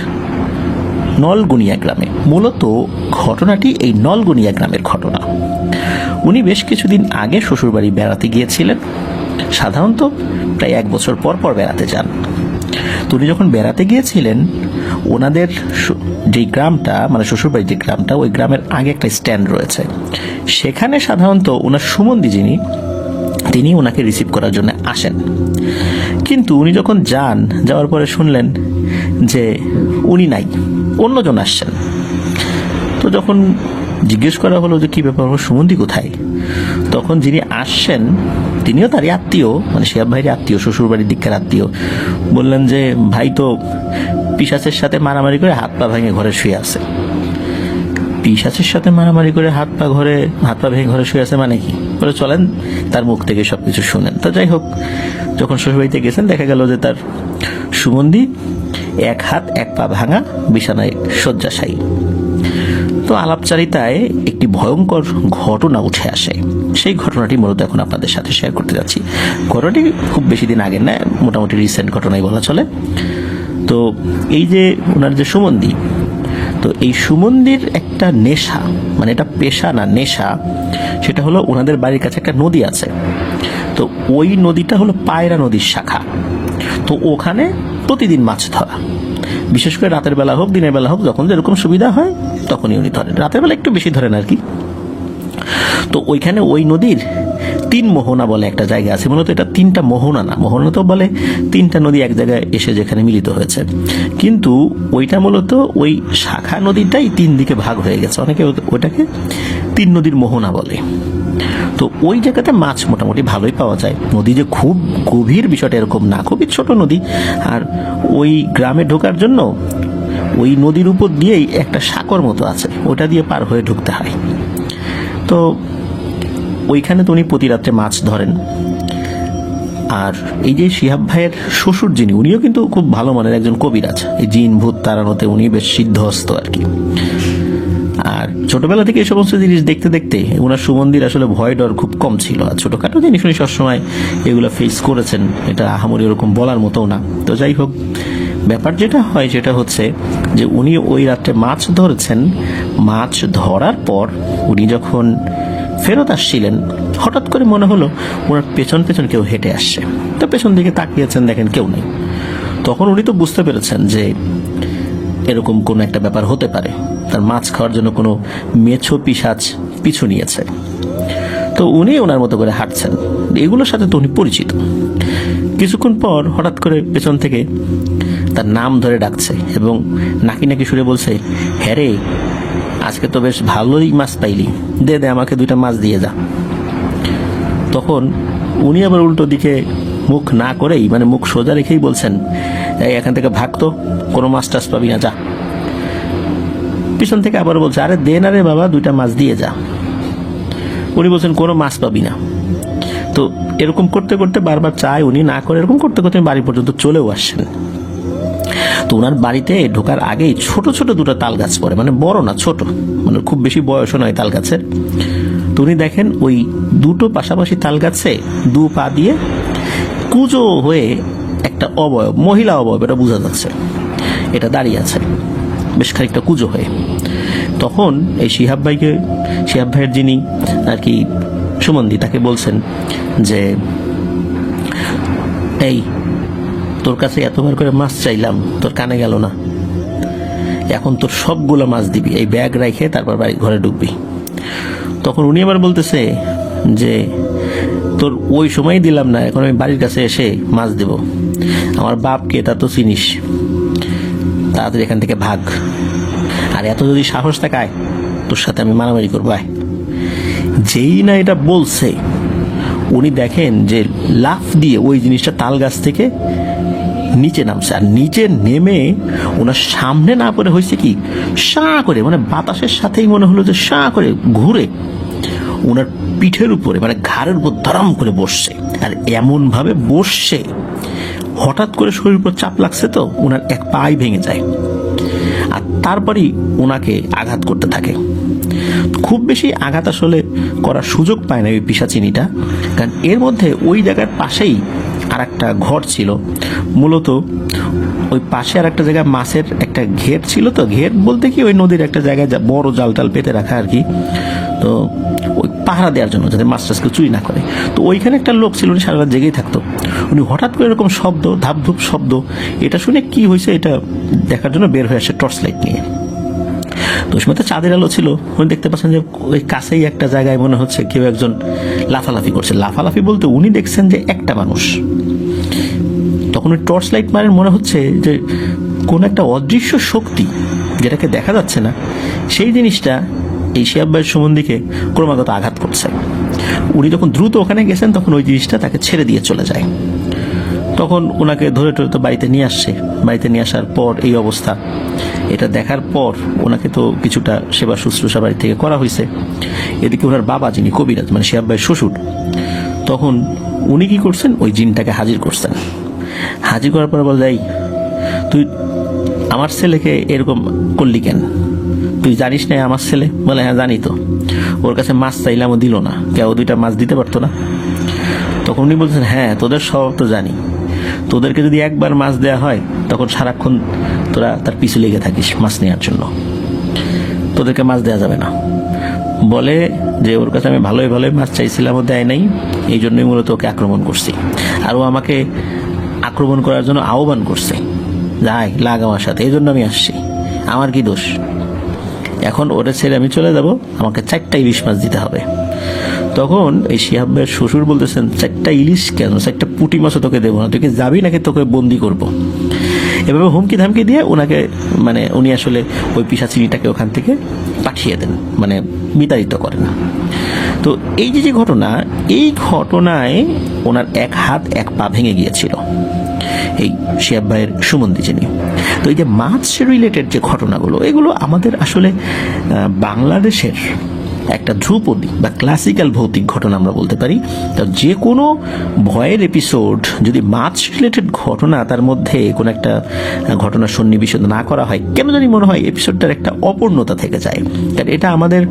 নলগুনিয়া গ্রামে। মূলত ঘটনাটি এই নলগুনিয়া গ্রামের ঘটনা। উনি বেশ কিছুদিন আগে শ্বশুরবাড়ি বেড়াতে গিয়েছিলেন। সাধারণত প্রায় 1 বছর পর পর বেড়াতে যান। তো উনি যখন বেড়াতে গিয়েছিলেন, ওনাদের যে গ্রামটা, মানে শ্বশুরবাড়ির যে গ্রামটা, ওই গ্রামের আগে একটা স্ট্যান্ড রয়েছে। সেখানে সাধারণত ওনার সুমন্দি যিনি, তিনি ওনাকে রিসিভ করার জন্য আসেন। কিন্তু উনি যখন যাওয়ার পরে শুনলেন যে উনি নাই, অন্যজন আসছেন। তো যখন জিজ্ঞেস করা হলো যে কি ব্যাপার, সুমন্দি কোথায়, তখন যিনি আসছেন তিনিও তারই আত্মীয়, মানে শিহাব ভাইয়ের আত্মীয়, শ্বশুরবাড়ির দিককার আত্মীয়, বললেন যে ভাই তো পিশাচের সাথে মারামারি করে হাত পা ভেঙে ঘরে শুয়ে আছে। পিশাচের সাথে মারামারি করে হাত পা ভেঙে ঘরে শুয়ে আছে মানে কি, বলে চলেন তার মুখ থেকে সবকিছু শুনেন। তো যাই হোক, যখন শ্বশুরবাড়িতে গেছেন দেখা গেল যে তার সুমন্দি 1 হাত 1 পা ভাঙা, বিছানায় শয্যাশায়ী। তো আলাপচারিতায় একটি ভয়ঙ্কর ঘটনা উঠে আসে। সেই ঘটনাটি মূলত এখন আপনাদের সাথে শেয়ার করতে যাচ্ছি। ঘটনাটি খুব বেশি দিন আগের না, মোটামুটি রিসেন্ট ঘটনাই বলা চলে। তো এই যে ওনার যে সুমন্দি, তো এই সুমন্দির একটা নেশা, মানে এটা পেশা না নেশা, সেটা হলো ওনাদের বাড়ির কাছে একটা নদী আছে। তো ওই নদীটা হলো পায়রা নদীর শাখা। তো ওখানে প্রতিদিন মাছ ধরা, বিশেষ করে রাতের বেলা হোক দিনের বেলা হোক, যখন যেরকম সুবিধা হয় তখনই উনি ধরেন। রাতের বেলা একটু বেশি ধরেন আর কি। তো ওইখানে ওই নদীর 3 মোহনা বলে একটা জায়গা আছে। মূলত এটা 3টা মোহনা না, মোহনা তো বলে 3টা নদী এক জায়গায় এসে যেখানে মিলিত হয়েছে, কিন্তু ওইটা মূলত ওই শাখা নদীটাই 3 দিকে ভাগ হয়ে গেছে। অনেকে ওইটাকে 3 নদীর মোহনা বলে। তো ওই জায়গাতে মাছ মোটামুটি ভালোই পাওয়া যায়। নদী যে খুব গভীর বিষয়টা এরকম না, খুবই ছোট নদী। আর ওই গ্রামে ঢোকার জন্য ওই নদীর উপর দিয়েই একটা সাঁকর মতো আছে, ওটা দিয়ে পার হয়ে ঢুকতে হয়। তো ওইখানে তো উনি প্রতি রাত্রে মাছ ধরেন। আর এই যে শিহাব ভাইয়ের শ্বশুর যিনি, উনিও কিন্তু খুব ভালো মানের একজন কবিরাজ। এই জিন ভূত তাড়ানোতে উনি বেশ সিদ্ধহস্ত আর কি। আর ছোটবেলা থেকে এই সমস্ত জিনিস দেখতে দেখতে ওনার সুমন্দির আসলে ভয় ডর খুব কম ছিল। আর ছোটখাটো জিনিস উনি সবসময় এগুলো ফেস করেছেন, এটা আহামরি ওরকম বলার মতো না। তো যাই হোক, ব্যাপার যেটা হয় সেটা হচ্ছে যে উনি ওই রাত্রে মাছ ধরেছেন। মাছ ধরার পর উনি যখন ফেরত আসছিলেন, হঠাৎ করে মনে হলো ওনার পেছন পেছন কেউ হেঁটে আসছে। তো পেছন দিকে তাকিয়েছেন, দেখেন কেউ নেই। তখন উনি তো বুঝতে পেরেছেন যে এরকম কোনো একটা ব্যাপার হতে পারে, তার মাছ খাওয়ার জন্য কোনো মেছো পিশাচ পিছু নিয়েছে। তো উনি ওনার মতো করে হাঁটছেন, এগুলোর সাথে তো উনি পরিচিত। কিছুক্ষণ পর হঠাৎ করে পেছন থেকে তার নাম ধরে ডাকছে এবং নাকি নাকি সুরে বলছে, হ্যাঁ রে, আজকে তো বেশ ভালোই মাছ পাইলি, দে দে আমাকে 2টা মাছ দিয়ে যা। তখন উনি আবার উল্টো দিকে মুখ না করেই, মানে মুখ সোজা রেখেই বলছেন, এই এখান থেকে ভাগতো, কোনো মাছ টাছ পাবি না, যা। পিছন থেকে আবার বলছে, আরে দে না রে বাবা, 2টা মাছ দিয়ে যা। উনি বলছেন কোনো মাছ পাবি না। তো এরকম করতে করতে বারবার চায়, উনি না করে, এরকম করতে করতে বাড়ি পর্যন্ত চলেও আসছেন। তো ওনার বাড়িতে ঢোকার আগেই ছোট ছোট 2টা তাল গাছ পড়ে, মানে বড় না, ছোট, মানে খুব বেশি বয়সও নয় তাল গাছের। তো উনি দেখেন ওই 2টো পাশাপাশি তাল গাছে 2 পা দিয়ে কুজো হয়ে একটা অবয়ব, মহিলা অবয়ব, এটা বোঝা যাচ্ছে, এটা দাঁড়িয়ে আছে বেশ খানিকটা কুজো হয়ে। তখন এই শিহাব ভাইয়ের যিনি আর কি সুমন্দি, তাকে বলছেন যে, এই তোর কাছে এতবার করে মাছ চাইলাম, তোর কানে গেল না, এখন তোর সবগুলো মাছ দিবি, এই ব্যাগ রেখে তারপর বাড়ি ঘরে ঢুকবি। তখন উনি আবার বলতেছে যে, তোর ওই সময় দিলাম না, এখন আমি বাড়ির কাছে এসে মাছ দেব, আমার বাপকে তা তো চিনিস, তাড়াতাড়ি এখান থেকে ভাগ, আর এত যদি সাহস থাকে তোর সাথে আমি মারামারি করবো। যেই না এটা বলছে, উনি দেখেন যে লাফ দিয়ে ওই জিনিসটা তাল গাছ থেকে নিচে নামছে। আর নিচে নেমে ওনার সামনে না পড়ে হয়েছে কি, শাঁ করে, মানে বাতাসের সাথেই মনে হলো যে শাঁ করে ঘুরে ওনার পিঠের উপরে, মানে ঘাড়ের উপর ধরাম করে বসছে। আর এমন ভাবে বসছে, হঠাৎ করে শরীর উপর চাপ লাগছে, তো ওনার এক পাই ভেঙে যায়। আর তারপরেই ওনাকে আঘাত করতে থাকে। খুব বেশি আঘাত আসলে করার সুযোগ পায় না ওই পিশাচিনিটা, কারণ এর মধ্যে ওই জায়গার পাশেই আর একটা ঘর ছিল। মূলত ওই পাশে আর একটা জায়গায় মাছের একটা ঘের ছিল। তো ঘের বলতে কি, ওই নদীর একটা জায়গায় বড় জাল টাল পেতে রাখা আর কি, তো ওই পাহারা দেওয়ার জন্য, যাতে মাছ টাছকে চুরি না করে। তো ওইখানে একটা লোক ছিল, উনি সারা রাত জেগেই থাকতো। উনি হঠাৎ করে এরকম শব্দ, ধাপধুপ শব্দ, এটা শুনে কি হয়েছে এটা দেখার জন্য বের হয়ে আসে টর্চ লাইট নিয়ে। তো ওই সময় তো চাঁদের আলো ছিল, উনি দেখতে পাচ্ছেন যে ওই কাছেই একটা জায়গায় মনে হচ্ছে কেউ একজন লাফালাফি করছে। লাফালাফি বলতে উনি দেখছেন যে একটা মানুষ। তখন ওই টর্চ লাইট মারেন, মনে হচ্ছে যে কোন একটা অদৃশ্য শক্তি, যেটাকে দেখা যাচ্ছে না, সেই জিনিসটা এই শিহাব ভাইয়ের সম্বন্ধীকে ক্রমাগত আঘাত করছে। উনি যখন দ্রুত ওখানে গেছেন, তখন ওই জিনিসটা তাকে ছেড়ে দিয়ে চলে যায়। তখন ওনাকে ধরে টরে তো বাড়িতে নিয়ে আসছে। বাড়িতে নিয়ে আসার পর এই অবস্থা, এটা দেখার পর ওনাকে তো কিছুটা সেবা শুশ্রূষা বাড়ি থেকে করা হয়েছে। এদিকে ওনার বাবা, যিনি কবিরাজ, মানে শিহাব ভাইয়ের শ্বশুর, তখন উনি কি করছেন, ওই জিনটাকে হাজির করছেন। হাজির করার পর বলে, যাই তুই আমার ছেলেকে এরকম করলি কেন, তুই জানিস না আমার ছেলে? বলে, হ্যাঁ জানি তো, ওর কাছে মাছ চাইলাম ও দিল না, কেউ 2টা মাছ দিতে পারতো না? তখন উনি বলছেন, হ্যাঁ তোদের স্বভাব তো জানি, তোদেরকে যদি একবার মাছ দেয়া হয়, তখন সারাক্ষণ তোরা তার পিছু লেগে থাকিস মাছ নেওয়ার জন্য, তোদেরকে মাছ দেওয়া যাবে না। বলে যে ওর কাছে আমি ভালোই ভালোই মাছ চাইছিলাম, ও দেয় নাই, এই জন্যই মূলত ওকে আক্রমণ করছি। আর ও আমাকে আক্রমণ করার জন্য আহ্বান করছে, যাই লাগ আমার সাথে, এই জন্য আমি আসছি, আমার কি দোষ? এখন ওরে ছেড়ে আমি চলে যাব, আমাকে 4টা ইলিশ মাছ দিতে হবে। তখন এই শিহাব ভাইয়ের শ্বশুর বলতেছেন, 4টা ইলিশ কেন, 4টা পুঁটি মাছও তোকে দেবো না, তুই কি যাবি নাকি তোকে বন্দি করব। এভাবে হুমকি ধামকি দিয়ে ওনাকে, মানে উনি আসলে ওই পিশাচিনিটাকে ওখান থেকে পাঠিয়ে দেন, মানে বিতাড়িত করেন। তো এই যে ঘটনা, এই ঘটনায় ওনার এক হাত এক পা ভেঙে গিয়েছিল এই শিহাব ভাইয়ের সুমন্দি যিনি। তো এই যে মাছ রিলেটেড যে ঘটনাগুলো, এগুলো আমাদের আসলে বাংলাদেশের একটা ধ্রুপদী বা ক্লাসিক্যাল ভৌতিক ঘটনা আমরা বলতে পারি। তো যে কোনো ভয়ের এপিসোড যদি মাছ রিলেটেড ঘটনা তার মধ্যে কোনো একটা ঘটনা সন্নিবেশিত না করা হয়, কেন জানি মনে হয় এপিসোডটার একটা অপূর্ণতা থেকে যায়। কারণ এটা আমাদের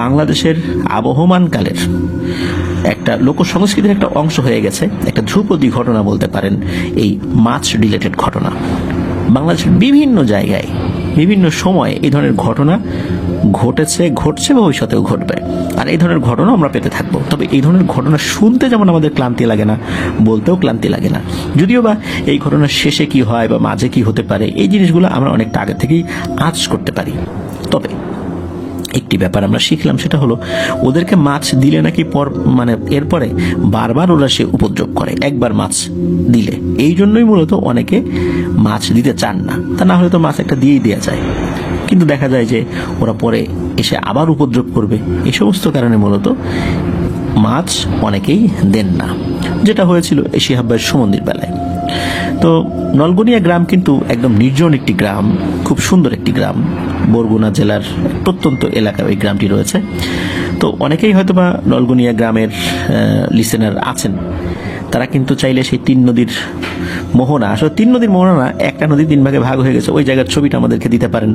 বাংলাদেশের আবহমানকালের একটা লোক সংস্কৃতির একটা অংশ হয়ে গেছে, একটা ধ্রুপদী ঘটনা বলতে পারেন এই মাছ রিলেটেড ঘটনা। বাংলাদেশের বিভিন্ন জায়গায় বিভিন্ন সময় এই ধরনের ঘটনা ঘটেছে, ঘটছে, ভবিষ্যতেও ঘটবে। আর এই ধরনের ঘটনা আমরা পেতে থাকবো। তবে এই ধরনের ঘটনা শুনতে যেমন আমাদের ক্লান্তি লাগে না, বলতেও ক্লান্তি লাগে না। যদিও বা এই ঘটনার শেষে কি হয় বা মাঝে কি হতে পারে, এই জিনিসগুলো আমরা অনেকটা আগে থেকেই আঁচ করতে পারি। তবে একটি ব্যাপার আমরা শিখলাম, সেটা হলো ওদেরকে মাছ দিলে নাকি মানে এরপরে বারবার ওরা সে উপদ্রব করে একবার মাছ দিলে। এই জন্যই মূলত অনেকে মাছ দিতে চান না, তা না হলে তো মাছ একটা দিয়েই দেওয়া যায়। কিন্তু দেখা যায় যে ওরা পরে এসে আবার উপদ্রব করবে, এই সমস্ত কারণে মূলত মাছ অনেকেই দেন না, যেটা হয়েছিল এই শিহাব ভাইয়ের সুমন্দির বেলায়। তো নলগনিয়া গ্রাম কিন্তু একদম নির্জন একটি গ্রাম, খুব সুন্দর একটি গ্রাম, বরগুনা জেলার প্রত্যন্ত এলাকায় ওই গ্রামটি রয়েছে। তো অনেকেই হয়তোবা নলগনিয়া গ্রামের লিসেনার আছেন, তারা কিন্তু চাইলে সেই 3 নদীর মোহনা, আসলে 3 নদীর মোহনা না, একটা নদী 3 ভাগে ভাগ হয়ে গেছে, ওই জায়গার ছবিটা আমাদেরকে দিতে পারেন।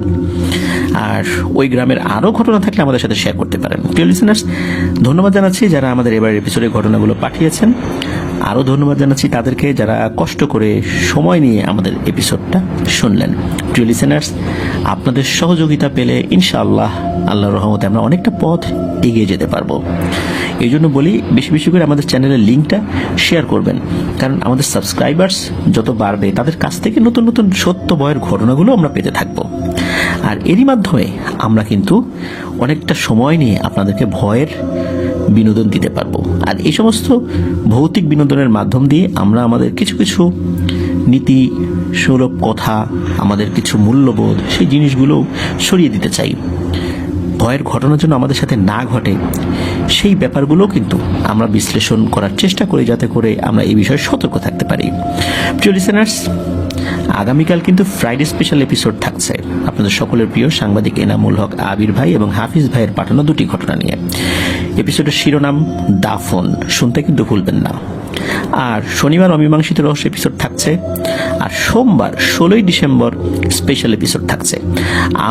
আর ওই গ্রামের আরও ঘটনা থাকলে আমাদের সাথে শেয়ার করতে পারেন। প্রিয় লিসেনার্স, ধন্যবাদ জানাচ্ছি যারা আমাদের এবার এপিসোডে ঘটনাগুলো পাঠিয়েছেন। আরও ধন্যবাদ জানাচ্ছি তাদেরকে যারা কষ্ট করে সময় নিয়ে আমাদের এপিসোডটা শুনলেন। প্রিয় লিসেনার্স, আপনাদের সহযোগিতা পেলে ইনশাআল্লাহ আল্লাহর রহমতে আমরা অনেকটা পথ এগিয়ে যেতে পারবো। এই জন্য বলি, বেশি বেশি করে আমাদের চ্যানেলের লিঙ্কটা শেয়ার করবেন, কারণ আমাদের সাবস্ক্রাইবার্স যত বাড়বে তাদের কাছ থেকে নতুন নতুন সত্য ভয়ের ঘটনাগুলো আমরা পেতে থাকবো। আর এরই মাধ্যমে আমরা কিন্তু অনেকটা সময় নিয়ে আপনাদেরকে ভয়ের বিনোদন দিতে পারবো। আর এই সমস্ত ভৌতিক বিনোদনের মাধ্যম দিয়ে আমরা আমাদের কিছু কিছু নীতি সুলভ কথা, আমাদের কিছু মূল্যবোধ, সেই জিনিসগুলো সরিয়ে দিতে চাই। ভয়ের ঘটনার জন্য আমাদের সাথে না ঘটে সেই ব্যাপারগুলো কিন্তু আমরা বিশ্লেষণ করার চেষ্টা করি, যাতে করে আমরা এই বিষয়ে সতর্ক থাকতে পারি। প্রিয় লিসেনার্স, আগামীকাল কিন্তু ফ্রাইডে স্পেশাল এপিসোড থাকছে আপনাদের সকলের প্রিয় সাংবাদিক এনামুল হক আবির ভাই এবং হাফিজ ভাইয়ের পাঠানো 2টি ঘটনা নিয়ে। এপিসোডের শিরোনাম দাফন, শুনতে কিন্তু ভুলবেন না। আর শনিবার অমীমাংসিত রহস্য এপিসোড থাকছে, আর সোমবার 16ই ডিসেম্বর স্পেশাল এপিসোড থাকছে।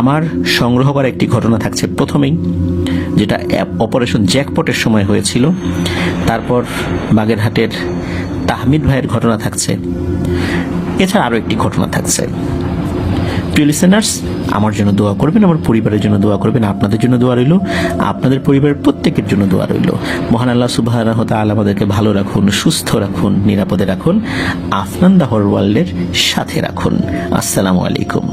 আমার সংগ্রহ করা একটি ঘটনা থাকছে প্রথমেই, যেটা অপারেশন জ্যাকপটের সময় হয়েছিল। তারপর বাগেরহাটের তাহমিদ ভাইয়ের ঘটনা থাকছে, এছাড়া আরও একটি ঘটনা থাকছে। প্রিয় লিসেনার্স, আমার জন্য দোয়া করবেন, আমার পরিবারের জন্য দোয়া করবেন, আপনাদের জন্য দোয়া রইল, আপনাদের পরিবারের প্রত্যেকের জন্য দোয়া রইল। মহান আল্লাহ সুবহানাহু ওয়া তাআলা আমাদেরকে ভালো রাখুন, সুস্থ রাখুন, নিরাপদে রাখুন, আফনান দা হর ওয়ার্ল্ডের সাথে রাখুন। আসসালামু আলাইকুম।